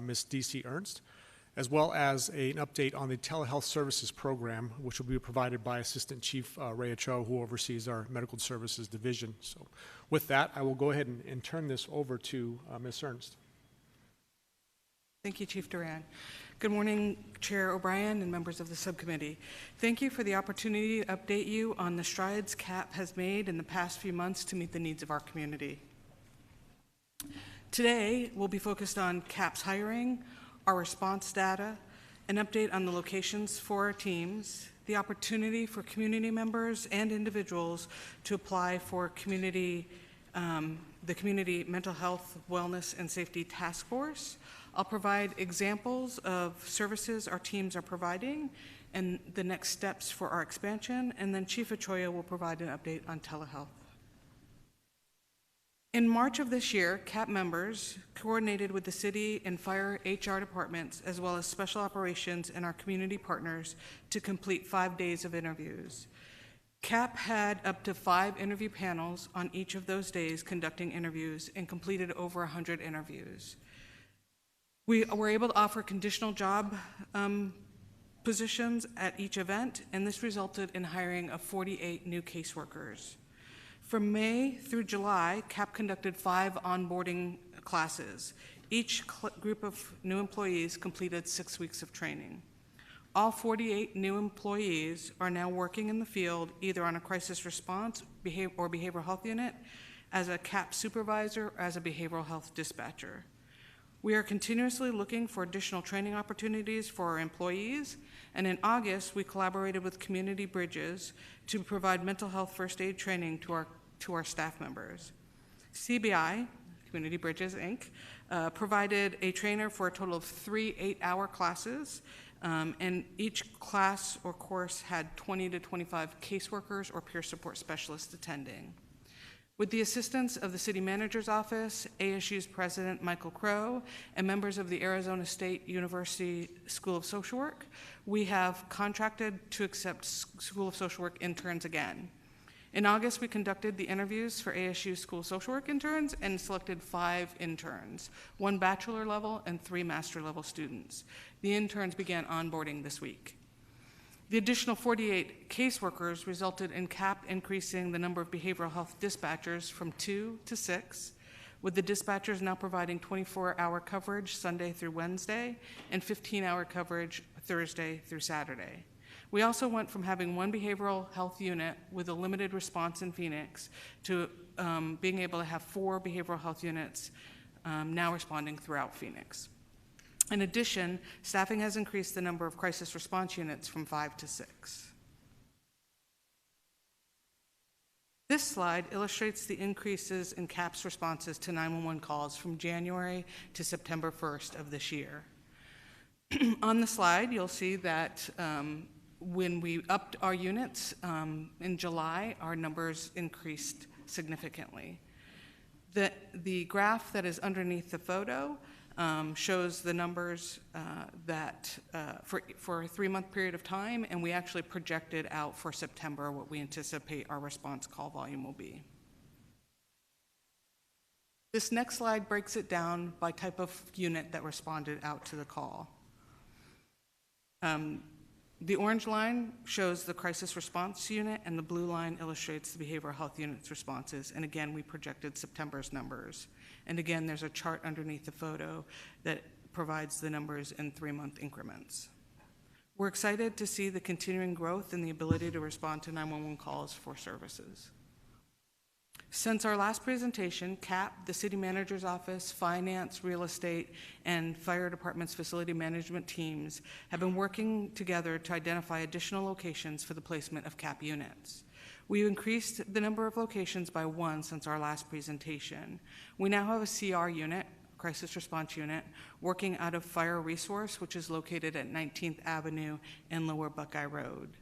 Ms. DC Ernst, as well as an update on the telehealth services program, which will be provided by Assistant Chief Ray Ochoa, who oversees our medical services division. So with that, I will go ahead and turn this over to Ms. Ernst. Thank you, Chief Duran. Good morning, Chair O'Brien and members of the subcommittee. Thank you for the opportunity to update you on the strides CAP has made in the past few months to meet the needs of our community. Today, we'll be focused on CAP's hiring, our response data, an update on the locations for our teams, the opportunity for community members and individuals to apply for the Community Mental Health, Wellness, and Safety Task Force. I'll provide examples of services our teams are providing and the next steps for our expansion, and then Chief Ochoa will provide an update on telehealth. In March of this year, CAP members coordinated with the city and fire HR departments, as well as special operations and our community partners, to complete 5 days of interviews. CAP had up to 5 interview panels on each of those days conducting interviews and completed over 100 interviews. We were able to offer conditional job positions at each event, and this resulted in hiring of 48 new caseworkers. From May through July, CAP conducted 5 onboarding classes. Each group of new employees completed 6 weeks of training. All 48 new employees are now working in the field, either on a crisis response or behavioral health unit, as a CAP supervisor, or as a behavioral health dispatcher. We are continuously looking for additional training opportunities for our employees, and in August, we collaborated with Community Bridges to provide mental health first aid training to our staff members. CBI, Community Bridges, Inc., provided a trainer for a total of 3 8-hour classes, and each class or course had 20 to 25 caseworkers or peer support specialists attending. With the assistance of the City Manager's Office, ASU's President Michael Crow, and members of the Arizona State University School of Social Work, we have contracted to accept School of Social Work interns again. In August, we conducted the interviews for ASU School of Social Work interns and selected 5 interns, 1 bachelor level and 3 master level students. The interns began onboarding this week. The additional 48 caseworkers resulted in CAP increasing the number of behavioral health dispatchers from 2 to 6, with the dispatchers now providing 24-hour coverage Sunday through Wednesday and 15-hour coverage Thursday through Saturday. We also went from having 1 behavioral health unit with a limited response in Phoenix to being able to have 4 behavioral health units now responding throughout Phoenix. In addition, staffing has increased the number of crisis response units from 5 to 6. This slide illustrates the increases in CAP's responses to 911 calls from January to September 1st of this year. On the slide, you'll see that when we upped our units in July, our numbers increased significantly. The graph that is underneath the photo shows the numbers for a 3-month period of time, and we actually projected out for September what we anticipate our response call volume will be. This next slide breaks it down by type of unit that responded out to the call. The orange line shows the crisis response unit, and the blue line illustrates the behavioral health unit's responses. And again, we projected September's numbers. And again, there's a chart underneath the photo that provides the numbers in 3-month increments. We're excited to see the continuing growth in the ability to respond to 911 calls for services. Since our last presentation, CAP, the City Manager's Office, Finance, Real Estate, and Fire Department's facility management teams have been working together to identify additional locations for the placement of CAP units. We've increased the number of locations by 1 since our last presentation. We now have a CR unit, Crisis Response Unit, working out of Fire Resource, which is located at 19th Avenue and Lower Buckeye Road.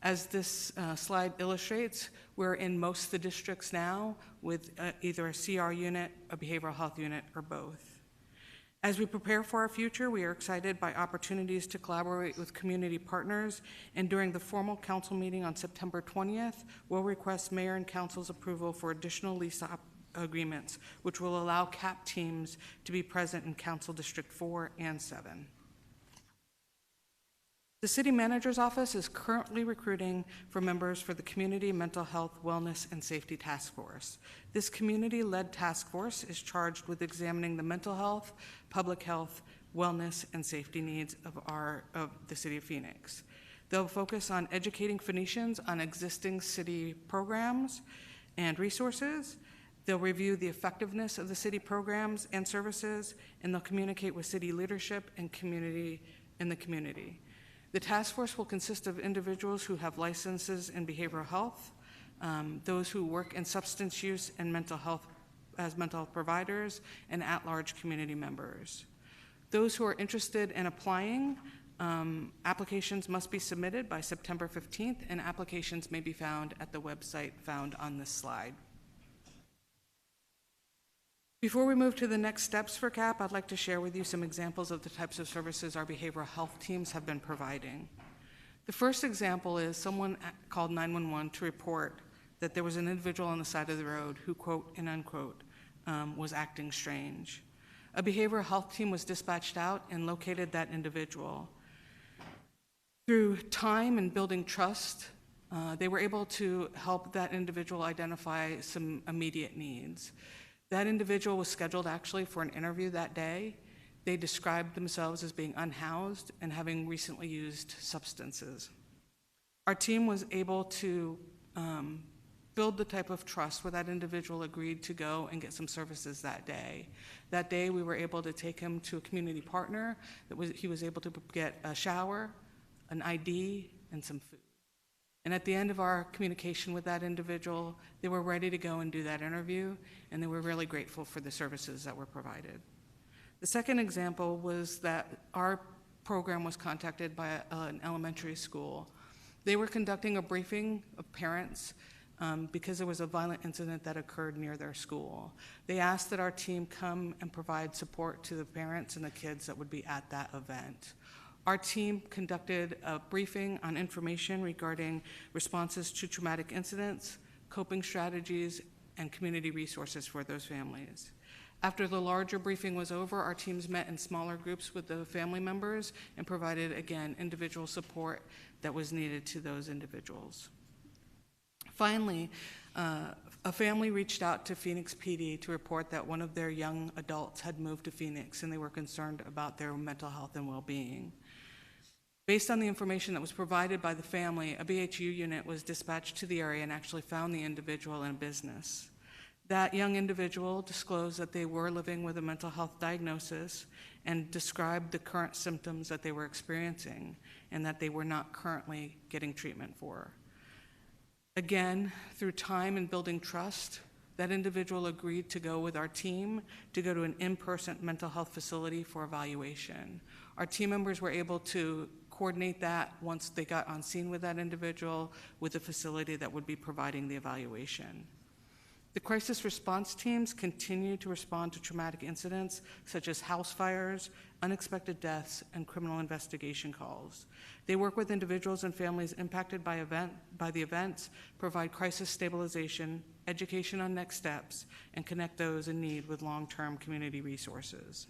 As this slide illustrates, we're in most of the districts now with either a CR unit, a behavioral health unit, or both. As we prepare for our future, we are excited by opportunities to collaborate with community partners, and during the formal council meeting on September 20th, we'll request Mayor and Council's approval for additional lease agreements, which will allow CAP teams to be present in Council District 4 and 7. The City Manager's Office is currently recruiting for members for the Community Mental Health, Wellness, and Safety Task Force. This community-led task force is charged with examining the mental health, public health, wellness, and safety needs of the City of Phoenix. They'll focus on educating Phoenicians on existing city programs and resources. They'll review the effectiveness of the city programs and services, and they'll communicate with city leadership and community in the community. The task force will consist of individuals who have licenses in behavioral health, those who work in substance use and mental health as mental health providers, and at-large community members. Those who are interested in applying, applications must be submitted by September 15th, and applications may be found at the website found on this slide. Before we move to the next steps for CAP, I'd like to share with you some examples of the types of services our behavioral health teams have been providing. The first example is someone called 911 to report that there was an individual on the side of the road who, quote and unquote, was acting strange. A behavioral health team was dispatched out and located that individual. Through time and building trust, they were able to help that individual identify some immediate needs. That individual was scheduled actually for an interview that day. They described themselves as being unhoused and having recently used substances. Our team was able to build the type of trust where that individual agreed to go and get some services that day. That day we were able to take him to a community partner. He was able to get a shower, an ID, and some food. And at the end of our communication with that individual, they were ready to go and do that interview, and they were really grateful for the services that were provided. The second example was that our program was contacted by an elementary school. They were conducting a briefing of parents because there was a violent incident that occurred near their school. They asked that our team come and provide support to the parents and the kids that would be at that event. Our team conducted a briefing on information regarding responses to traumatic incidents, coping strategies, and community resources for those families. After the larger briefing was over, our teams met in smaller groups with the family members and provided, again, individual support that was needed to those individuals. Finally, a family reached out to Phoenix PD to report that one of their young adults had moved to Phoenix and they were concerned about their mental health and well-being. Based on the information that was provided by the family, a BHU unit was dispatched to the area and actually found the individual in a business. That young individual disclosed that they were living with a mental health diagnosis and described the current symptoms that they were experiencing and that they were not currently getting treatment for. Again, through time and building trust, that individual agreed to go with our team to go to an in-person mental health facility for evaluation. Our team members were able to coordinate that once they got on scene with that individual with the facility that would be providing the evaluation. The crisis response teams continue to respond to traumatic incidents such as house fires, unexpected deaths, and criminal investigation calls. They work with individuals and families impacted by the events, provide crisis stabilization, education on next steps, and connect those in need with long-term community resources.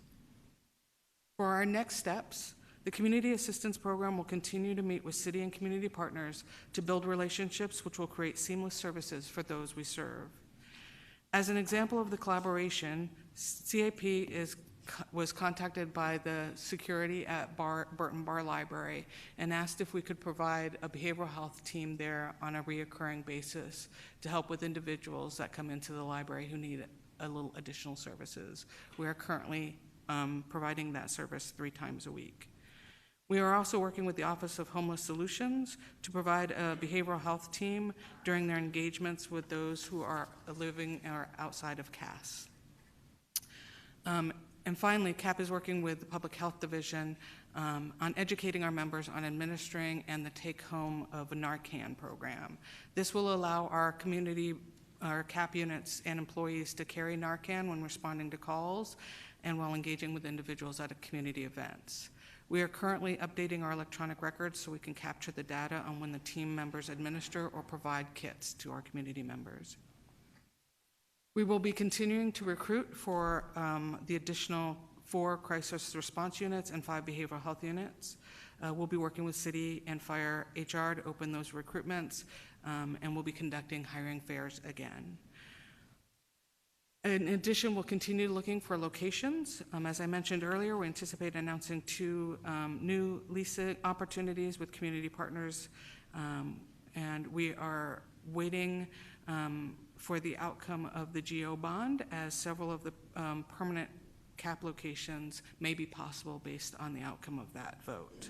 For our next steps, the Community Assistance Program will continue to meet with city and community partners to build relationships which will create seamless services for those we serve. As an example of the collaboration, CAP was contacted by the security at Burton Bar Library and asked if we could provide a behavioral health team there on a reoccurring basis to help with individuals that come into the library who need a little additional services. We are currently providing that service 3 times a week. We are also working with the Office of Homeless Solutions to provide a behavioral health team during their engagements with those who are living or outside of CAS. And finally, CAP is working with the Public Health Division on educating our members on administering and the take-home of a Narcan program. This will allow our community, our CAP units and employees to carry Narcan when responding to calls and while engaging with individuals at community events. We are currently updating our electronic records so we can capture the data on when the team members administer or provide kits to our community members. We will be continuing to recruit for the additional 4 crisis response units and 5 behavioral health units. We'll be working with city and fire HR to open those recruitments, and we'll be conducting hiring fairs again. In addition, we'll continue looking for locations. As I mentioned earlier, we anticipate announcing 2 new lease opportunities with community partners, and we are waiting for the outcome of the GO bond, as several of the permanent CAP locations may be possible based on the outcome of that vote.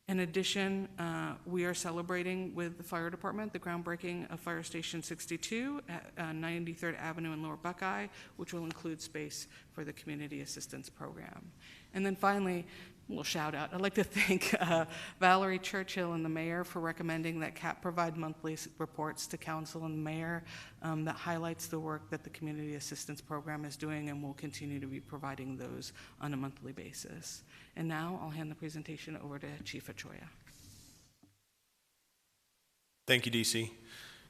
In addition, we are celebrating with the fire department the groundbreaking of Fire Station 62 at 93rd Avenue in Lower Buckeye, which will include space for the Community Assistance Program. And then finally, a little shout out. I'd like to thank Valerie Churchill and the mayor for recommending that CAP provide monthly reports to council and the mayor that highlights the work that the Community Assistance Program is doing, and we'll continue to be providing those on a monthly basis. And now I'll hand the presentation over to Chief Achoya. Thank you, DC.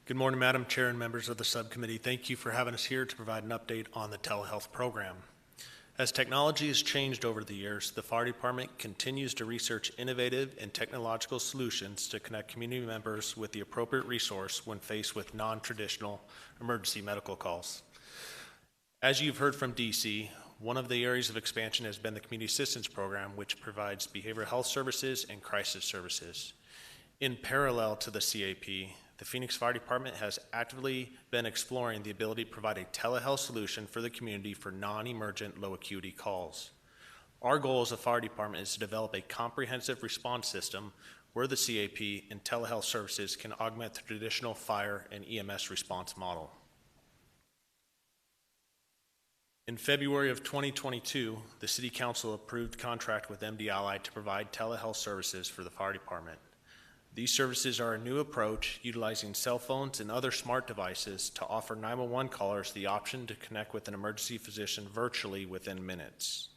Good morning, Madam Chair and members of the subcommittee. Thank you for having us here to provide an update on the telehealth program. As technology has changed over the years, the fire department continues to research innovative and technological solutions to connect community members with the appropriate resource when faced with non-traditional emergency medical calls. As you've heard from DC, one of the areas of expansion has been the Community Assistance Program, which provides behavioral health services and crisis services. In parallel to the CAP, the Phoenix Fire Department has actively been exploring the ability to provide a telehealth solution for the community for non-emergent low acuity calls. Our goal as a fire department is to develop a comprehensive response system where the CAP and telehealth services can augment the traditional fire and EMS response model. In February of 2022, the City Council approved contract with MD Allied to provide telehealth services for the fire department. These services are a new approach utilizing cell phones and other smart devices to offer 911 callers the option to connect with an emergency physician virtually within minutes.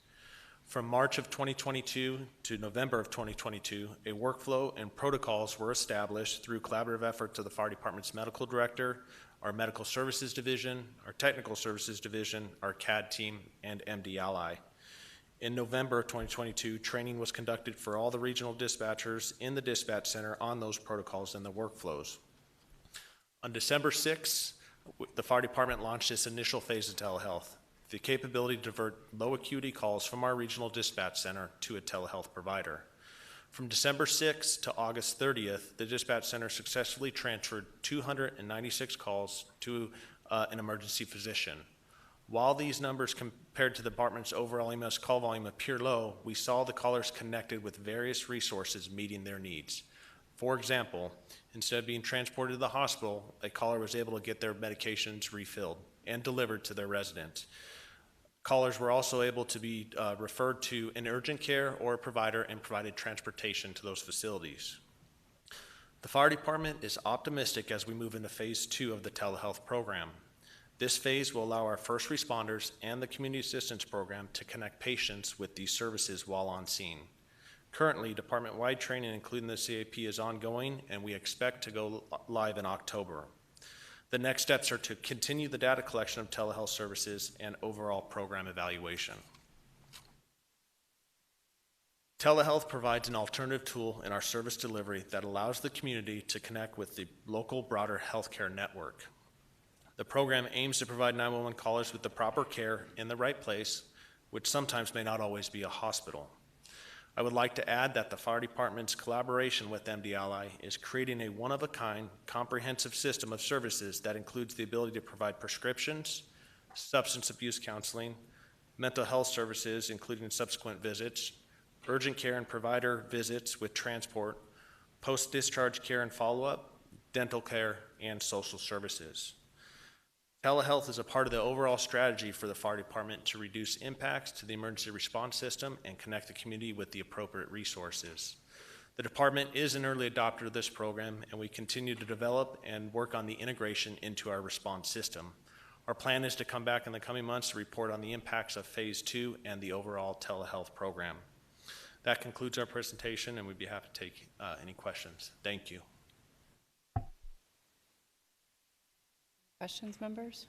From March of 2022 to November of 2022, a workflow and protocols were established through collaborative efforts of the fire department's medical director, our medical services division, our technical services division, our CAD team, and MD Ally. In November of 2022, training was conducted for all the regional dispatchers in the dispatch center on those protocols and the workflows. On December 6th, the fire department launched its initial phase of telehealth, the capability to divert low acuity calls from our regional dispatch center to a telehealth provider. From December 6th to August 30th, the dispatch center successfully transferred 296 calls to an emergency physician. While these numbers compared to the department's overall EMS call volume appear low, we saw the callers connected with various resources meeting their needs. For example, instead of being transported to the hospital, a caller was able to get their medications refilled and delivered to their residence. Callers were also able to be referred to an urgent care or a provider and provided transportation to those facilities. The fire department is optimistic as we move into phase 2 of the telehealth program. This phase will allow our first responders and the community assistance program to connect patients with these services while on scene. Currently, department-wide training, including the CAP, is ongoing, and we expect to go live in October. The next steps are to continue the data collection of telehealth services and overall program evaluation. Telehealth provides an alternative tool in our service delivery that allows the community to connect with the local broader healthcare network. The program aims to provide 911 callers with the proper care in the right place, which sometimes may not always be a hospital. I would like to add that the fire department's collaboration with MD-Ally is creating a one-of-a-kind, comprehensive system of services that includes the ability to provide prescriptions, substance abuse counseling, mental health services, including subsequent visits, urgent care and provider visits with transport, post-discharge care and follow-up, dental care, and social services. Telehealth is a part of the overall strategy for the fire department to reduce impacts to the emergency response system and connect the community with the appropriate resources. The department is an early adopter of this program, and we continue to develop and work on the integration into our response system. Our plan is to come back in the coming months to report on the impacts of phase 2 and the overall telehealth program. That concludes our presentation, and we'd be happy to take any questions. Thank you. Questions, members?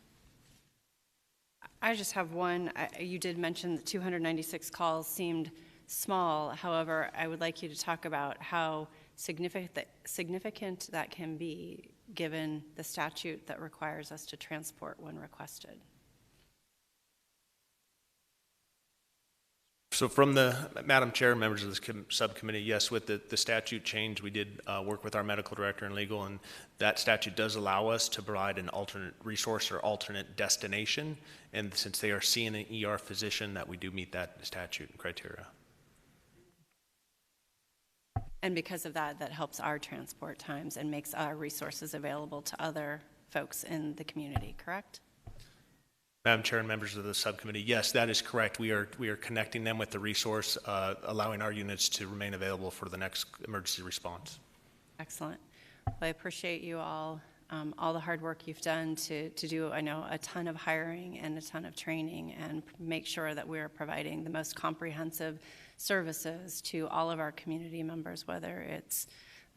I just have one. You did mention that 296 calls seemed small. However, I would like you to talk about how significant that can be given the statute that requires us to transport when requested. So from the Madam Chair, members of this subcommittee, yes, with the statute change, we did work with our medical director and legal, and that statute does allow us to provide an alternate resource or alternate destination. And since they are seeing an ER physician, that we do meet that statute and criteria. And because of that, that helps our transport times and makes our resources available to other folks in the community, correct? Madam Chair and members of the subcommittee, yes, that is correct. We are connecting them with the resource, allowing our units to remain available for the next emergency response. Excellent. Well, I appreciate you all the hard work you've done to do, I know, a ton of hiring and a ton of training and make sure that we're providing the most comprehensive services to all of our community members, whether it's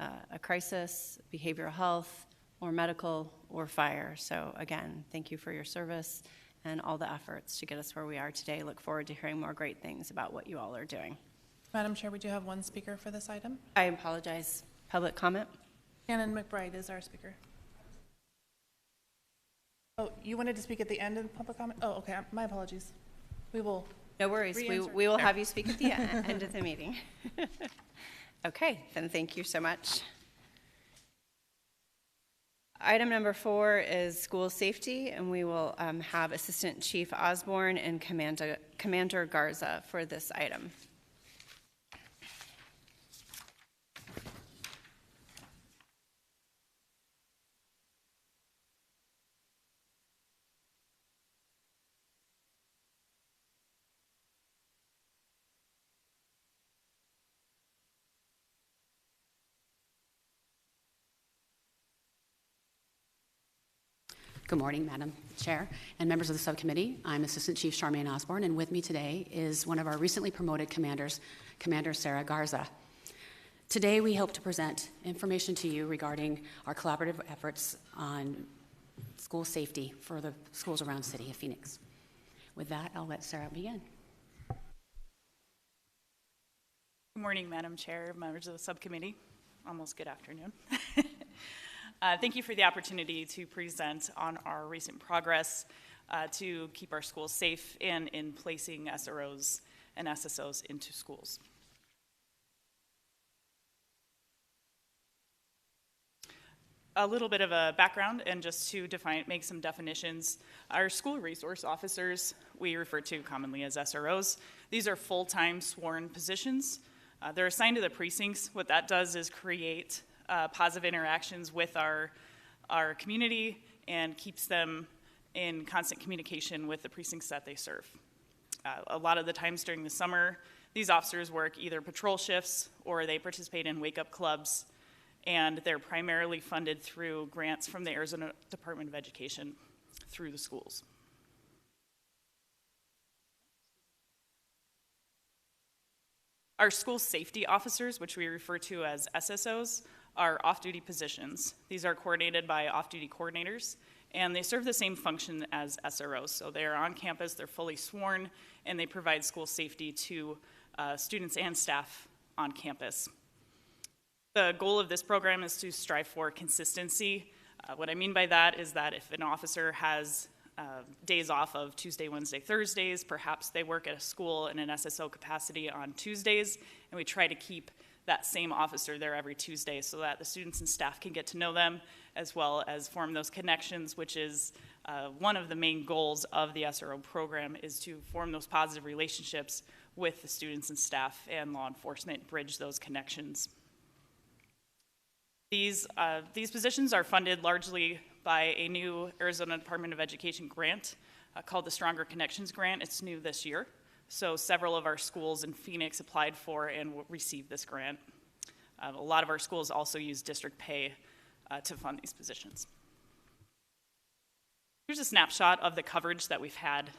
a crisis, behavioral health, or medical, or fire. So again, thank you for your service and all the efforts to get us where we are today. Look forward to hearing more great things about what you all are doing. Madam Chair, we do have one speaker for this item. I apologize. Public comment? Shannon McBride is our speaker. Oh, you wanted to speak at the end of public comment? Oh, okay. My apologies. We will. No worries. We will have you speak at the end of the meeting. Okay, then thank you so much. Item number 4 is school safety, and we will have Assistant Chief Osborne and Commander Garza for this item. Good morning, Madam Chair and members of the subcommittee. I'm Assistant Chief Charmaine Osborne, and with me today is one of our recently promoted commanders, Commander Sarah Garza. Today, we hope to present information to you regarding our collaborative efforts on school safety for the schools around the city of Phoenix. With that, I'll let Sarah begin. Good morning, Madam Chair, members of the subcommittee. Almost good afternoon. Thank you for the opportunity to present on our recent progress to keep our schools safe and in placing SROs and SSOs into schools. a little bit of a background and just to make some definitions. Our school resource officers, we refer to commonly as SROs. These are full-time sworn positions. They're assigned to the precincts. What that does is create positive interactions with our community and keeps them in constant communication with the precincts that they serve. A lot of the times during the summer, these officers work either patrol shifts or they participate in wake-up clubs, and they're primarily funded through grants from the Arizona Department of Education through the schools. Our school safety officers, which we refer to as SSOs, are off-duty positions. These are coordinated by off-duty coordinators, and they serve the same function as SROs. So they are on campus, they're fully sworn, and they provide school safety to students and staff on campus. The goal of this program is to strive for consistency. What I mean by that is that if an officer has days off of Tuesday, Wednesday, Thursdays, perhaps they work at a school in an SSO capacity on Tuesdays, and we try to keep that same officer there every Tuesday so that the students and staff can get to know them as well as form those connections, which is one of the main goals of the SRO program, is to form those positive relationships with the students and staff and law enforcement, bridge those connections. These positions are funded largely by a new Arizona Department of Education grant called the Stronger Connections Grant. It's new this year. So several of our schools in Phoenix applied for and received this grant. A lot of our schools also use district pay to fund these positions. Here's a snapshot of the coverage that we've had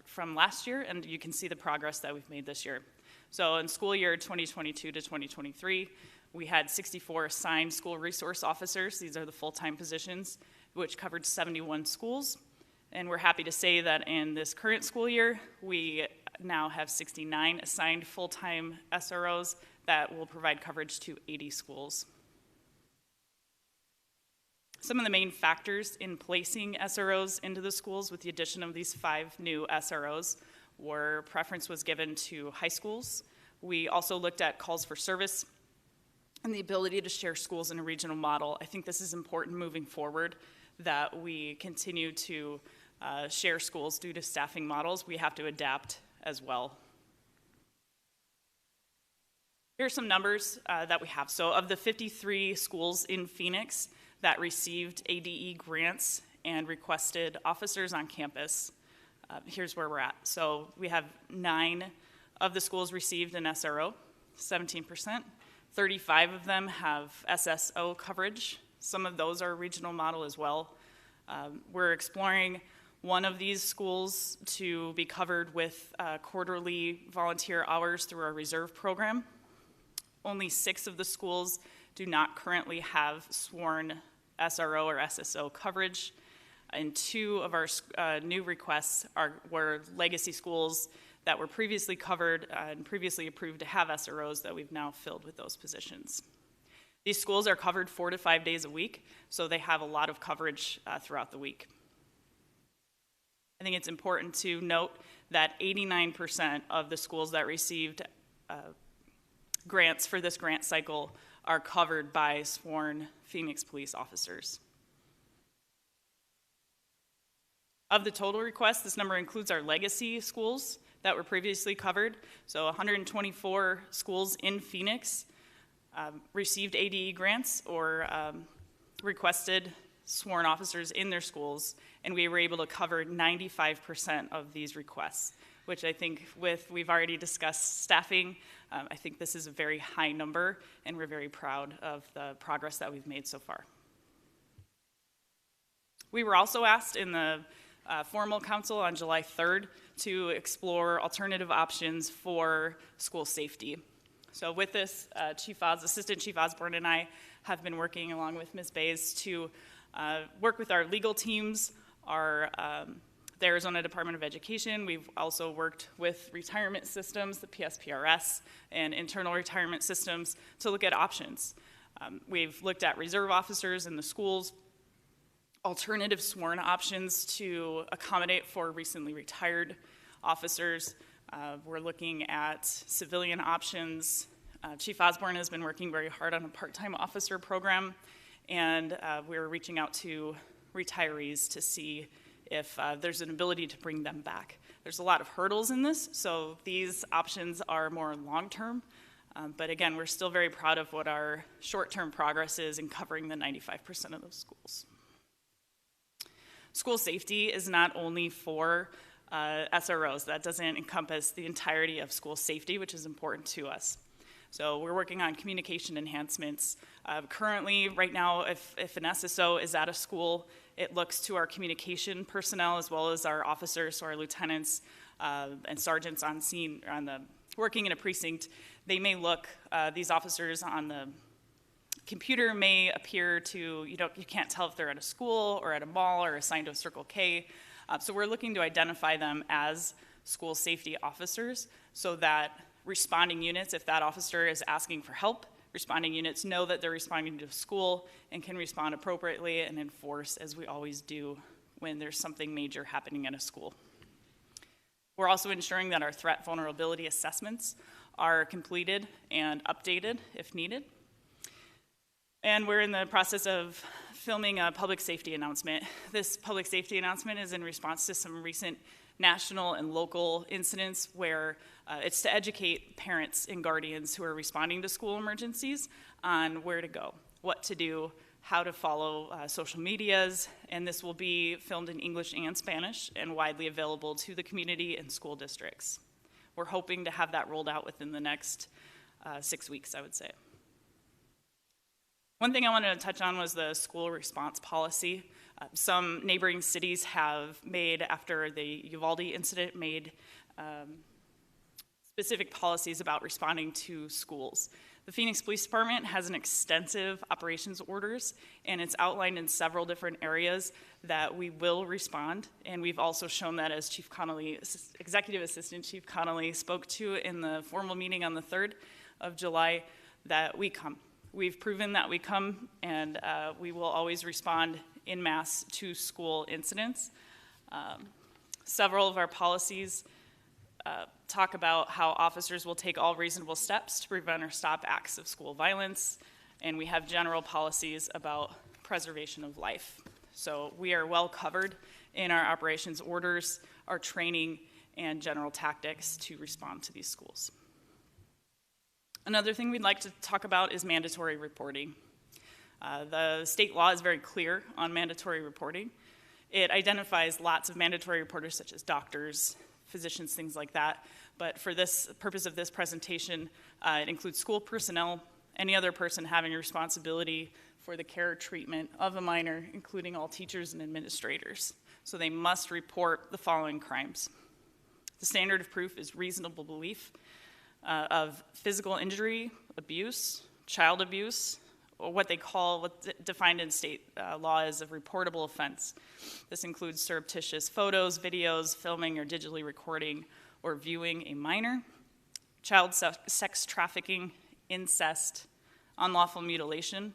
from last year, and you can see the progress that we've made this year. So in school year 2022 to 2023, we had 64 assigned school resource officers. These are the full-time positions, which covered 71 schools. And we're happy to say that in this current school year, we now have 69 assigned full-time SROs that will provide coverage to 80 schools. Some of the main factors in placing SROs into the schools with the addition of these 5 new SROs were preference was given to high schools. We also looked at calls for service and the ability to share schools in a regional model. I think this is important moving forward, that we continue to share schools due to staffing models. We have to adapt as well. Here are some numbers that we have. So of the 53 schools in Phoenix that received ADE grants and requested officers on campus, here's where we're at. So we have 9 of the schools received an SRO, 17%. 35 of them have SSO coverage. Some of those are regional model as well. We're exploring one of these schools to be covered with quarterly volunteer hours through our reserve program. Only 6 of the schools do not currently have sworn SRO or SSO coverage. And 2 of our new requests were legacy schools that were previously covered and previously approved to have SROs that we've now filled with those positions. These schools are covered 4 to 5 days a week, so they have a lot of coverage throughout the week. I think it's important to note that 89% of the schools that received grants for this grant cycle are covered by sworn Phoenix police officers. Of the total requests, this number includes our legacy schools that were previously covered. So 124 schools in Phoenix received ADE grants or requested sworn officers in their schools, and we were able to cover 95% of these requests, which I think we've already discussed staffing. I think this is a very high number, and we're very proud of the progress that we've made so far. We were also asked in the formal council on July 3rd to explore alternative options for school safety. So with this, Assistant Chief Osborne and I have been working along with Ms. Bays to work with our legal teams, the Arizona Department of Education. We've also worked with retirement systems, the PSPRS, and internal retirement systems to look at options. We've looked at reserve officers in the schools, alternative sworn options to accommodate for recently retired officers. We're looking at civilian options. Chief Osborne has been working very hard on a part-time officer program, and we're reaching out to retirees to see if there's an ability to bring them back. There's a lot of hurdles in this, so these options are more long-term. But again, we're still very proud of what our short-term progress is in covering the 95% of those schools. School safety is not only for SROs. That doesn't encompass the entirety of school safety, which is important to us. So we're working on communication enhancements. Currently, right now, if an SSO is at a school, it looks to our communication personnel as well as our officers, so our lieutenants and sergeants on scene, working in a precinct. They may look, these officers on the computer may appear to, you can't tell if they're at a school or at a mall or assigned to a Circle K. So we're looking to identify them as school safety officers so that responding units, if that officer is asking for help, responding units know that they're responding to school and can respond appropriately and enforce, as we always do when there's something major happening at a school. We're also ensuring that our threat vulnerability assessments are completed and updated if needed. And we're in the process of filming a public safety announcement. This public safety announcement is in response to some recent national and local incidents where it's to educate parents and guardians who are responding to school emergencies on where to go, what to do, how to follow social medias, and this will be filmed in English and Spanish and widely available to the community and school districts. We're hoping to have that rolled out within the next 6 weeks, I would say. One thing I wanted to touch on was the school response policy. Some neighboring cities have made, after the Uvalde incident, made specific policies about responding to schools. The Phoenix Police Department has an extensive operations orders, and it's outlined in several different areas that we will respond, and we've also shown that, as Chief Connolly, Executive Assistant Chief Connolly spoke to in the formal meeting on the 3rd of July, that we come. We've proven that we come, and we will always respond en masse to school incidents. Several of our policies talk about how officers will take all reasonable steps to prevent or stop acts of school violence, and we have general policies about preservation of life. So we are well covered in our operations orders, our training, and general tactics to respond to these schools. Another thing we'd like to talk about is mandatory reporting. The state law is very clear on mandatory reporting. It identifies lots of mandatory reporters such as doctors, physicians, things like that. But for this purpose of this presentation, it includes school personnel, any other person having a responsibility for the care or treatment of a minor, including all teachers and administrators. So they must report the following crimes. The standard of proof is reasonable belief of physical injury, abuse, child abuse, or what they call, what's defined in state law as a reportable offense. This includes surreptitious photos, videos, filming, or digitally recording or viewing a minor, child sex trafficking, incest, unlawful mutilation,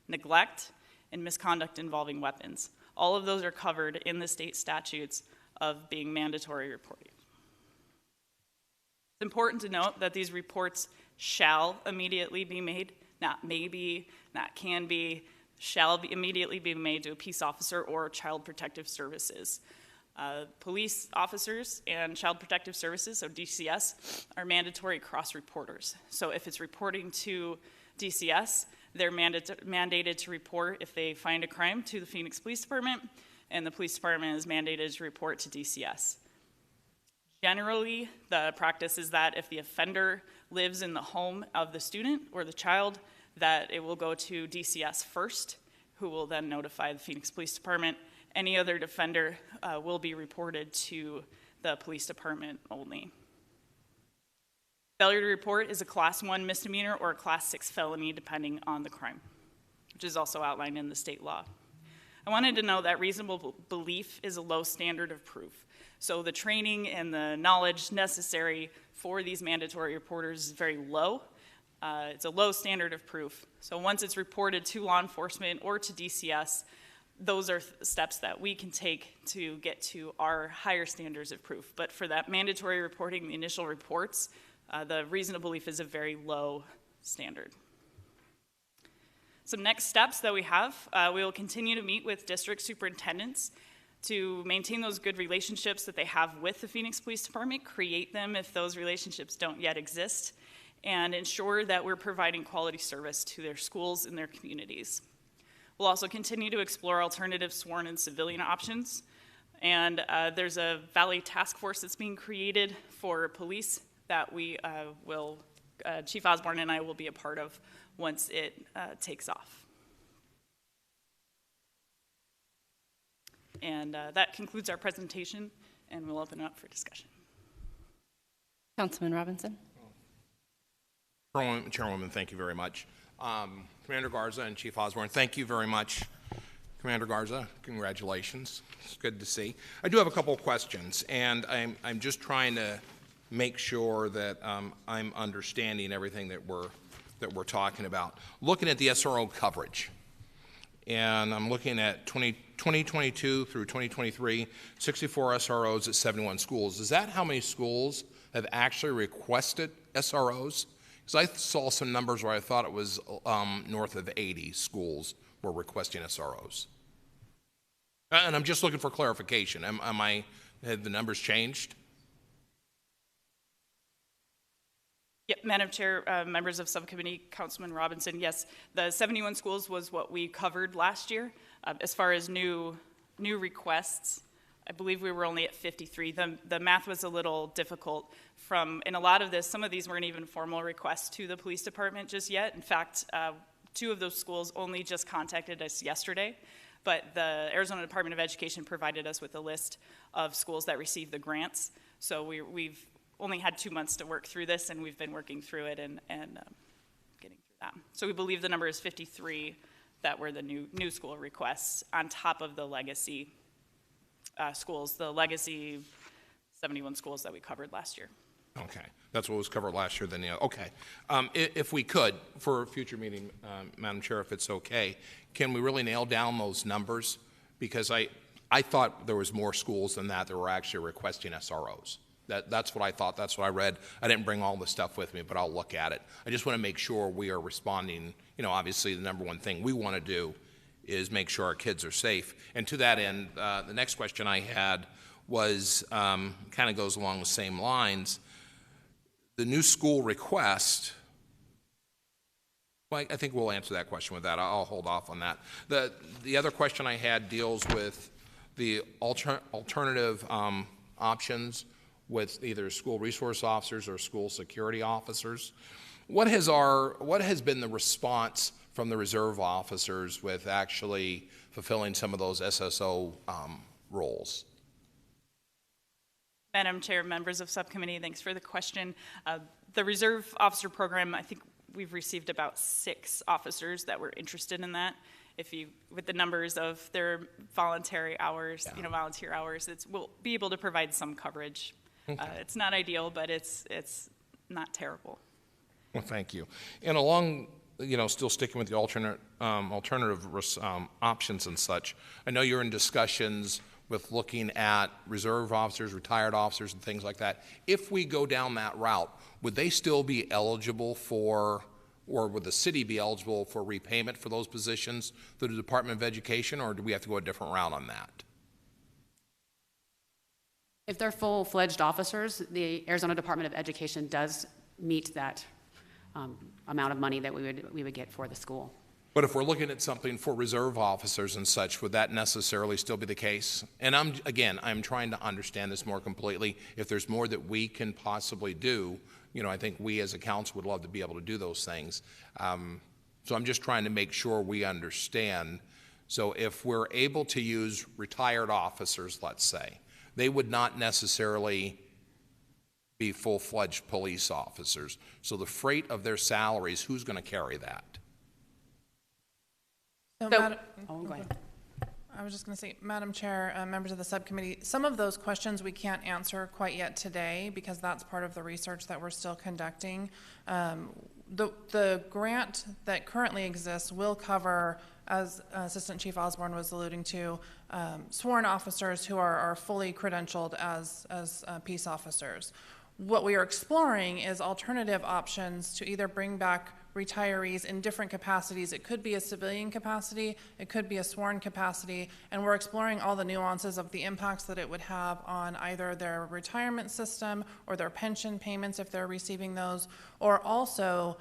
neglect, and misconduct involving weapons. All of those are covered in the state statutes of being mandatory reporting. It's important to note that these reports shall immediately be made, not maybe, not can be, shall be immediately be made to a peace officer or Child Protective Services. Police officers and Child Protective Services, so DCS, are mandatory cross-reporters. So if it's reporting to DCS, they're mandated to report if they find a crime to the Phoenix Police Department, and the police department is mandated to report to DCS. Generally, the practice is that if the offender lives in the home of the student or the child, that it will go to DCS first, who will then notify the Phoenix Police Department. Any other offender will be reported to the police department only. Failure to report is a Class 1 misdemeanor or a Class 6 felony, depending on the crime, which is also outlined in the state law. I wanted to know that reasonable belief is a low standard of proof. So the training and the knowledge necessary for these mandatory reporters is very low. It's a low standard of proof. So once it's reported to law enforcement or to DCS, those are steps that we can take to get to our higher standards of proof. But for that mandatory reporting, the initial reports, the reasonable belief is a very low standard. Some next steps that we have, we will continue to meet with district superintendents to maintain those good relationships that they have with the Phoenix Police Department, create them if those relationships don't yet exist, and ensure that we're providing quality service to their schools and their communities. We'll also continue to explore alternative sworn and civilian options, and there's a Valley task force that's being created for police that we Chief Osborne and I will be a part of once it takes off. And that concludes our presentation, and we'll open it up for discussion. Councilman Robinson. Chairwoman, thank you very much. Commander Garza and Chief Osborne, thank you very much. Commander Garza, congratulations. It's good to see. I do have a couple of questions, and I'm just trying to make sure that I'm understanding everything that we're talking about. Looking at the SRO coverage, and I'm looking at 2022 through 2023, 64 SROs at 71 schools. Is that how many schools have actually requested SROs? Because I saw some numbers where I thought it was north of 80 schools were requesting SROs. And I'm just looking for clarification. Have the numbers changed? Yep, Madam Chair, members of Subcommittee, Councilman Robinson, yes, the 71 schools was what we covered last year. As far as new requests, I believe we were only at 53. The math was a little difficult and a lot of this, some of these weren't even formal requests to the police department just yet. In fact, 2 of those schools only just contacted us yesterday, but the Arizona Department of Education provided us with a list of schools that received the grants. So we've only had 2 months to work through this, and we've been working through it and getting through that. So we believe the number is 53 that were the new school requests on top of the legacy schools, the legacy 71 schools that we covered last year. Okay, that's what was covered last year. Then, yeah. Okay, if we could, for a future meeting, Madam Chair, if it's okay, can we really nail down those numbers? Because I thought there was more schools than that were actually requesting SROs. That's what I thought. That's what I read. I didn't bring all the stuff with me, but I'll look at it. I just want to make sure we are responding. You know, obviously the number one thing we want to do is make sure our kids are safe. And to that end, the next question I had was kind of goes along the same lines. The new school request, well, I think we'll answer that question with that. I'll hold off on that. The other question I had deals with the alternative options with either school resource officers or school security officers. What has been the response from the reserve officers with actually fulfilling some of those SSO roles? Madam Chair, members of Subcommittee, thanks for the question. The Reserve Officer Program, I think we've received about 6 officers that were interested in that. With the numbers of their voluntary hours, volunteer hours, we'll be able to provide some coverage. Okay. It's not ideal, but it's not terrible. Well, thank you. And along, still sticking with the alternative options and such, I know you're in discussions with looking at reserve officers, retired officers, and things like that. If we go down that route, would they still be eligible for, or would the city be eligible for repayment for those positions through the Department of Education, or do we have to go a different route on that? If they're full-fledged officers, the Arizona Department of Education does meet that amount of money that we would get for the school. But if we're looking at something for reserve officers and such, would that necessarily still be the case? And I'm trying to understand this more completely. If there's more that we can possibly do, I think we as a council would love to be able to do those things. So I'm just trying to make sure we understand. So if we're able to use retired officers, let's say, they would not necessarily be full-fledged police officers. So the freight of their salaries, who's going to carry that? Go ahead. I was just going to say, Madam Chair, members of the subcommittee, some of those questions we can't answer quite yet today because that's part of the research that we're still conducting. The grant that currently exists will cover, as Assistant Chief Osborne was alluding to, sworn officers who are fully credentialed as peace officers. What we are exploring is alternative options to either bring back retirees in different capacities. It could be a civilian capacity, it could be a sworn capacity, and we're exploring all the nuances of the impacts that it would have on either their retirement system or their pension payments if they're receiving those, or also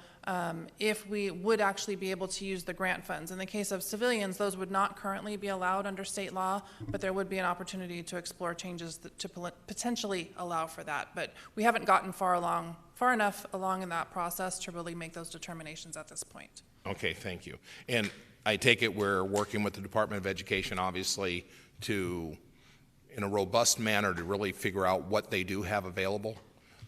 if we would actually be able to use the grant funds. In the case of civilians, those would not currently be allowed under state law, but there would be an opportunity to explore changes to potentially allow for that. But we haven't gotten far enough along in that process to really make those determinations at this point. Okay, thank you. And I take it we're working with the Department of Education, obviously, in a robust manner to really figure out what they do have available.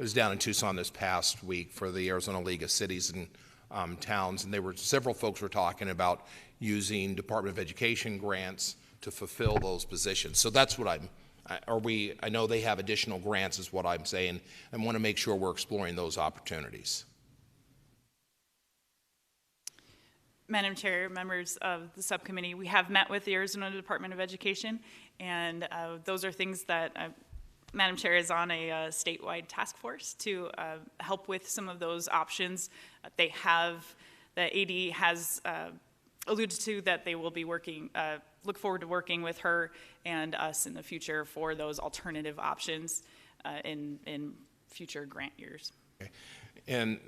I was down in Tucson this past week for the Arizona League of Cities and Towns, and several folks were talking about using Department of Education grants to fulfill those positions. So that's what I know they have additional grants is what I'm saying, and want to make sure we're exploring those opportunities. Madam Chair, members of the subcommittee, we have met with the Arizona Department of Education, and those are things that Madam Chair is on a statewide task force to help with some of those options. The AD has alluded to that they will be working, look forward to working with her and us in the future for those alternative options in future grant years. Okay. And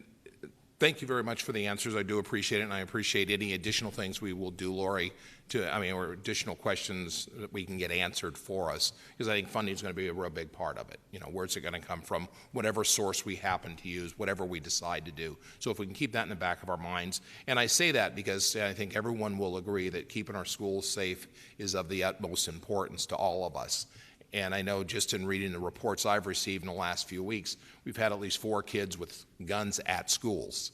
thank you very much for the answers. I do appreciate it, and I appreciate any additional things we will do, Lori, or additional questions that we can get answered for us, because I think funding is going to be a real big part of it. Where's it going to come from? Whatever source we happen to use, whatever we decide to do. So if we can keep that in the back of our minds, and I say that because I think everyone will agree that keeping our schools safe is of the utmost importance to all of us. And I know just in reading the reports I've received in the last few weeks, we've had at least 4 kids with guns at schools.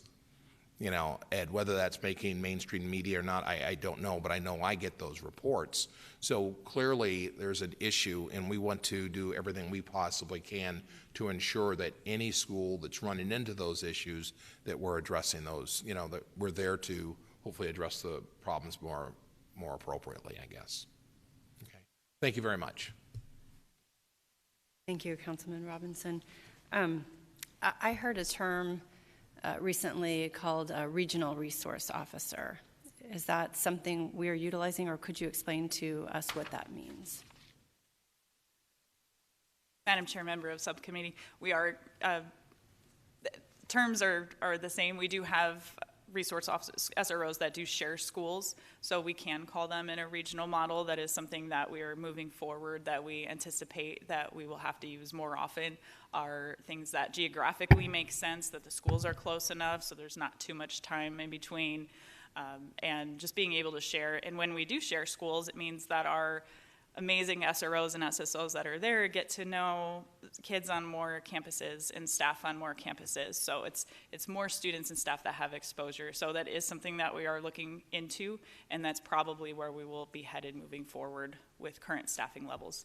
And whether that's making mainstream media or not, I don't know, but I know I get those reports. So clearly there's an issue, and we want to do everything we possibly can to ensure that any school that's running into those issues, that we're addressing those, that we're there to hopefully address the problems more appropriately, I guess. Okay. Thank you very much. Thank you, Councilman Robinson. I heard a term recently called a regional resource officer. Is that something we are utilizing, or could you explain to us what that means? Madam Chair, member of subcommittee, terms are the same. We do have resource officers, SROs, that do share schools, so we can call them in a regional model. That is something that we are moving forward, that we anticipate that we will have to use more often, are things that geographically make sense, that the schools are close enough so there's not too much time in between, and just being able to share. And when we do share schools, it means that our amazing SROs and SSOs that are there get to know kids on more campuses and staff on more campuses. So it's more students and staff that have exposure. So that is something that we are looking into, and that's probably where we will be headed moving forward with current staffing levels.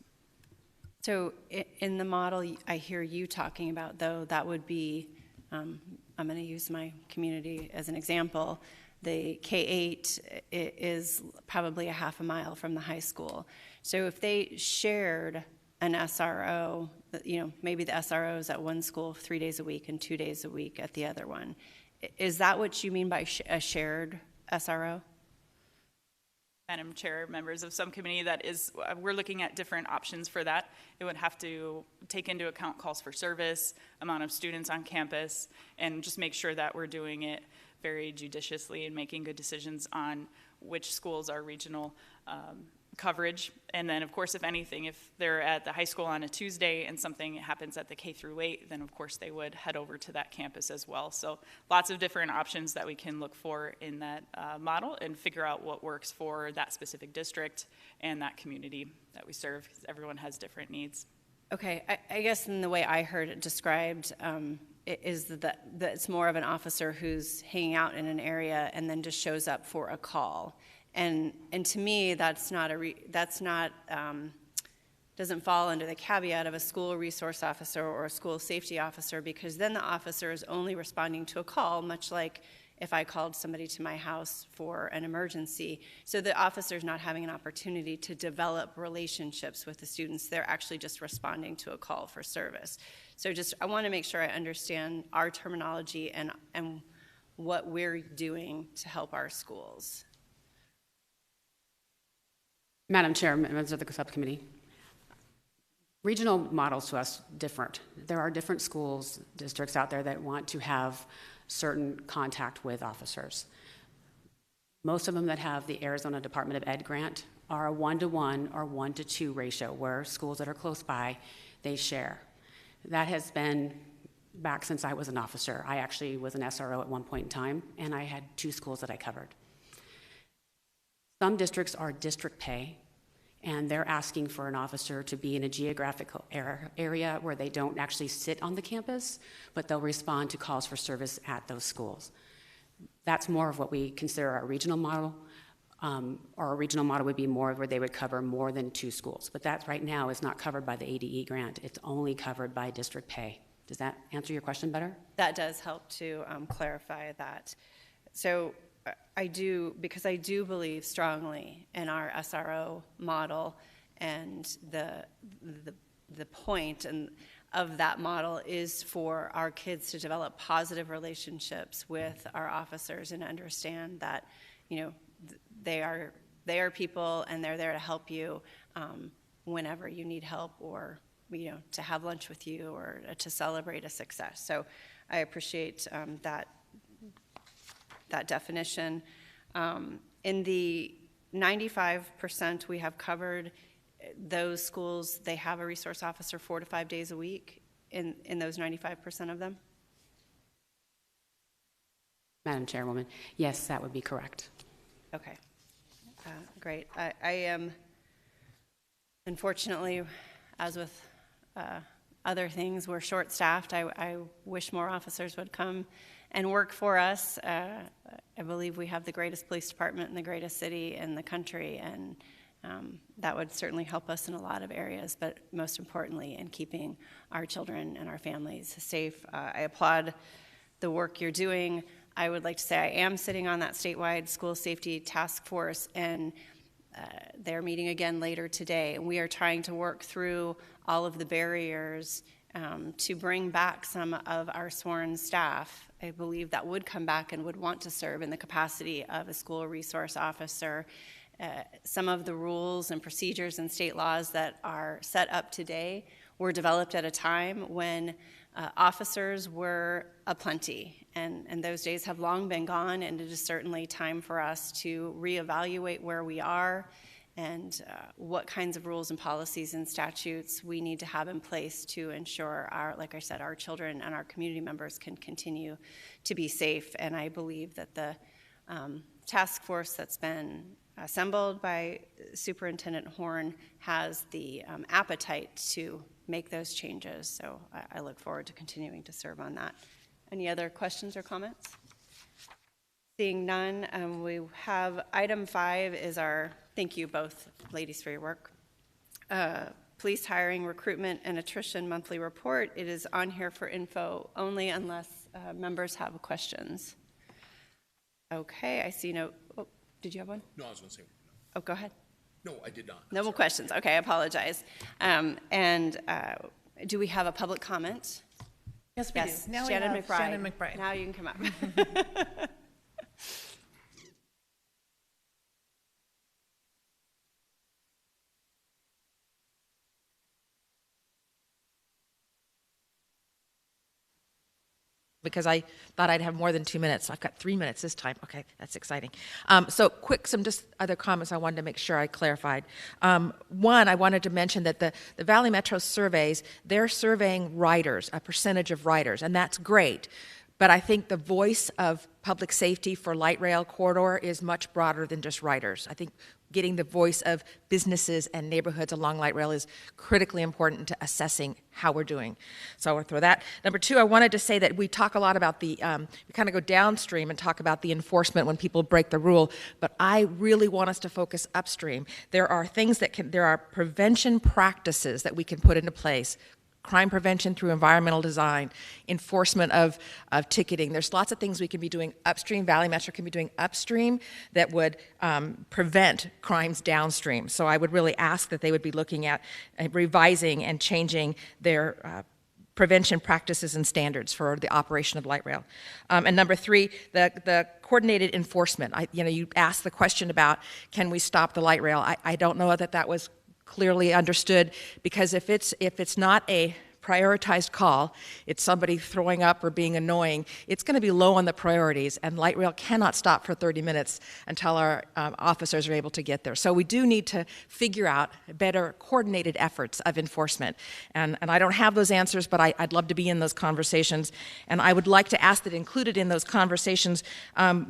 So in the model I hear you talking about, though, that would be, I'm going to use my community as an example. The K-8 is probably a half a mile from the high school. So if they shared an SRO, maybe the SRO is at one school 3 days a week and 2 days a week at the other one. Is that what you mean by a shared SRO? Madam Chair, members of subcommittee, we're looking at different options for that. It would have to take into account calls for service, amount of students on campus, and just make sure that we're doing it very judiciously and making good decisions on which schools are regional coverage. And then, of course, if anything, if they're at the high school on a Tuesday and something happens at the K-8, then of course they would head over to that campus as well. So lots of different options that we can look for in that model and figure out what works for that specific district and that community that we serve, because everyone has different needs. Okay, I guess in the way I heard it described is that it's more of an officer who's hanging out in an area and then just shows up for a call. And to me, doesn't fall under the caveat of a school resource officer or a school safety officer, because then the officer is only responding to a call, much like if I called somebody to my house for an emergency. So the officer's not having an opportunity to develop relationships with the students. They're actually just responding to a call for service. So I want to make sure I understand our terminology and what we're doing to help our schools. Madam Chair, members of the subcommittee, regional models to us different. There are different schools, districts out there that want to have certain contact with officers. Most of them that have the Arizona Department of Ed grant are a 1-to-1 or 1-to-2 ratio, where schools that are close by, they share. That has been back since I was an officer. I actually was an SRO at one point in time, and I had 2 schools that I covered. Some districts are district pay, and they're asking for an officer to be in a geographical area where they don't actually sit on the campus, but they'll respond to calls for service at those schools. That's more of what we consider our regional model. Our regional model would be more where they would cover more than 2 schools, but that right now is not covered by the ADE grant. It's only covered by district pay. Does that answer your question better? That does help to clarify that. So because I do believe strongly in our SRO model, and the point of that model is for our kids to develop positive relationships with our officers and understand that, they are people, and they're there to help you whenever you need help, or to have lunch with you, or to celebrate a success. So I appreciate that definition. In the 95% we have covered, those schools, they have a resource officer 4 to 5 days a week in those 95% of them? Madam Chairwoman, yes, that would be correct. Okay, great. I am, unfortunately, as with other things, we're short-staffed. I wish more officers would come and work for us. I believe we have the greatest police department in the greatest city in the country, and that would certainly help us in a lot of areas, but most importantly in keeping our children and our families safe. I applaud the work you're doing. I would like to say I am sitting on that statewide school safety task force, and they're meeting again later today, and we are trying to work through all of the barriers to bring back some of our sworn staff, I believe, that would come back and would want to serve in the capacity of a school resource officer. Some of the rules and procedures and state laws that are set up today were developed at a time when officers were aplenty, and those days have long been gone, and it is certainly time for us to reevaluate where we are and what kinds of rules and policies and statutes we need to have in place to ensure like I said, our children and our community members can continue to be safe. And I believe that the task force that's been assembled by Superintendent Horn has the appetite to make those changes. So I look forward to continuing to serve on that. Any other questions or comments? Seeing none, we have item 5 is our, thank you both ladies for your work, police hiring, recruitment, and attrition monthly report. It is on here for info only unless members have questions. Okay, I see no, oh, did you have one? No, I was going to say. Oh, go ahead. No, I did not. No more questions. Okay, I apologize. Do we have a public comment? Yes, we do. Now Shannon we have McBride. Shannon McBride. Now you can come up. Because I thought I'd have more than 2 minutes. So I've got 3 minutes this time. Okay, that's exciting. So quick, some just other comments I wanted to make sure I clarified. One, I wanted to mention that the Valley Metro surveys, they're surveying riders, a percentage of riders, and that's great. But I think the voice of public safety for light rail corridor is much broader than just riders. I think getting the voice of businesses and neighborhoods along light rail is critically important to assessing how we're doing. So I'll throw that. Number 2, I wanted to say that we talk a lot about we kind of go downstream and talk about the enforcement when people break the rule, but I really want us to focus upstream. There are things there are prevention practices that we can put into place. Crime prevention through environmental design, enforcement of ticketing. There's lots of things we can be doing upstream. Valley Metro can be doing upstream that would prevent crimes downstream. So I would really ask that they would be looking at revising and changing their prevention practices and standards for the operation of light rail. And number 3, the coordinated enforcement. You asked the question about, can we stop the light rail? I don't know that that was clearly understood, because if it's not a prioritized call, it's somebody throwing up or being annoying, it's going to be low on the priorities, and light rail cannot stop for 30 minutes until our officers are able to get there. So we do need to figure out better coordinated efforts of enforcement. And I don't have those answers, but I'd love to be in those conversations. And I would like to ask that included in those conversations,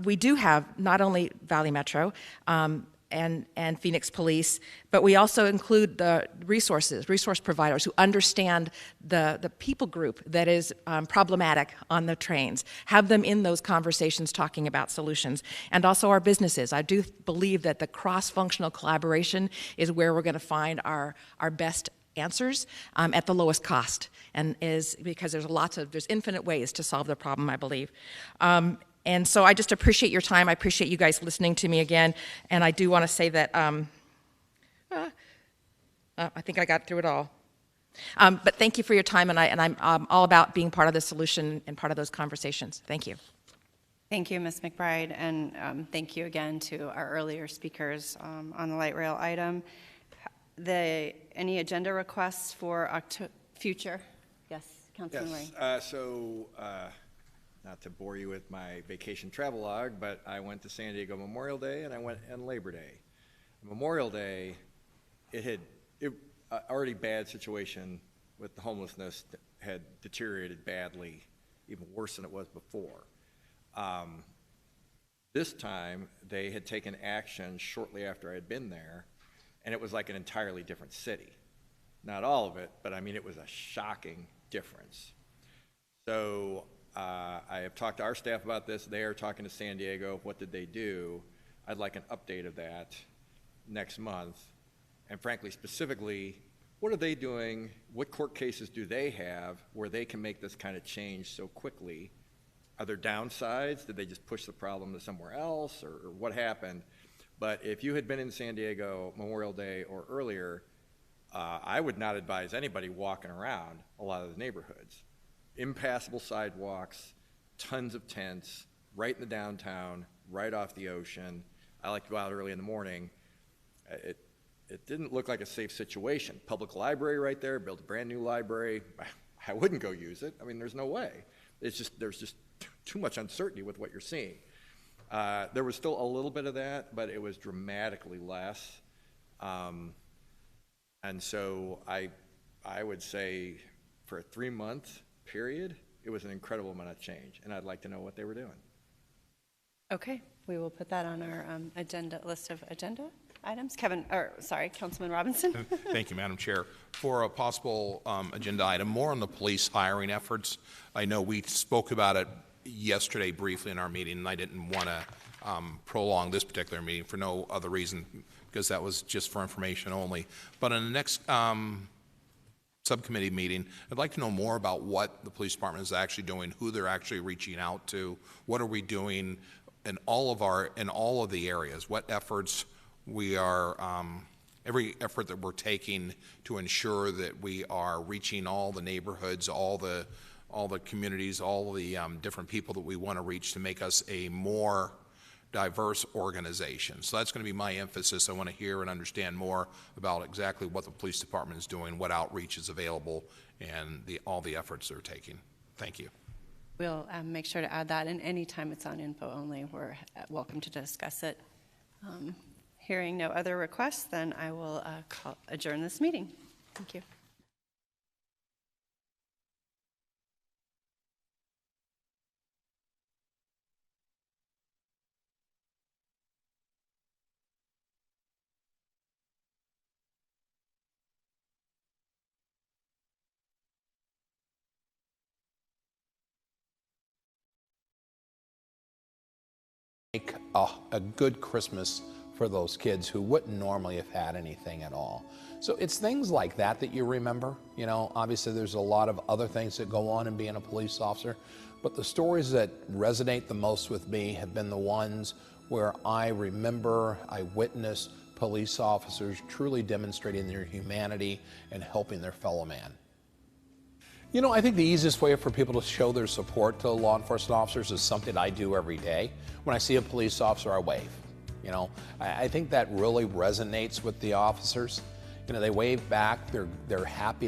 we do have not only Valley Metro, and Phoenix Police, but we also include the resource providers who understand the people group that is problematic on the trains. Have them in those conversations talking about solutions. And also our businesses. I do believe that the cross-functional collaboration is where we're going to find our best answers at the lowest cost, and is because there's infinite ways to solve the problem, I believe. And so I just appreciate your time. I appreciate you guys listening to me again. And I do want to say that I think I got through it all. But thank you for your time, and I'm all about being part of the solution and part of those conversations. Thank you. Thank you, Ms. McBride, and thank you again to our earlier speakers on the light rail item. Any agenda requests for future? Yes, Councilman Ray. Not to bore you with my vacation travelogue, but I went to San Diego Memorial Day and I went on Labor Day. Memorial Day, it already bad situation with the homelessness that had deteriorated badly, even worse than it was before. This time, they had taken action shortly after I had been there, and it was like an entirely different city. Not all of it, but I mean, it was a shocking difference. So I have talked to our staff about this. They are talking to San Diego. What did they do? I'd like an update of that next month. And frankly, specifically, what are they doing? What court cases do they have where they can make this kind of change so quickly? Are there downsides? Did they just push the problem to somewhere else, or what happened? But if you had been in San Diego Memorial Day or earlier, I would not advise anybody walking around a lot of the neighborhoods. Impassable sidewalks, tons of tents, right in the downtown, right off the ocean. I like to go out early in the morning. It didn't look like a safe situation. Public library right there, built a brand new library. I wouldn't go use it. I mean, there's no way. There's just too much uncertainty with what you're seeing. There was still a little bit of that, but it was dramatically less. And so I would say for a 3-month period, it was an incredible amount of change, and I'd like to know what they were doing. Okay, we will put that on our list of agenda items. Councilman Robinson. Thank you, Madam Chair. For a possible agenda item, more on the police hiring efforts. I know we spoke about it yesterday briefly in our meeting, and I didn't want to prolong this particular meeting for no other reason, because that was just for information only. But in the next subcommittee meeting, I'd like to know more about what the police department is actually doing, who they're actually reaching out to, what are we doing in all of the areas, what efforts we are, every effort that we're taking to ensure that we are reaching all the neighborhoods, all the communities, all the different people that we want to reach to make us a more diverse organization. So that's going to be my emphasis. I want to hear and understand more about exactly what the police department is doing, what outreach is available, and all the efforts they're taking. Thank you. We'll make sure to add that, and anytime it's on info only, we're welcome to discuss it. Hearing no other requests, then I will adjourn this meeting. Thank you. Make a good Christmas for those kids who wouldn't normally have had anything at all. So it's things like that that you remember. You know, obviously there's a lot of other things that go on in being a police officer, but the stories that resonate the most with me have been the ones where I witnessed police officers truly demonstrating their humanity and helping their fellow man. You know, I think the easiest way for people to show their support to law enforcement officers is something I do every day. When I see a police officer, I wave. You know, I think that really resonates with the officers. You know, they wave back, they're happy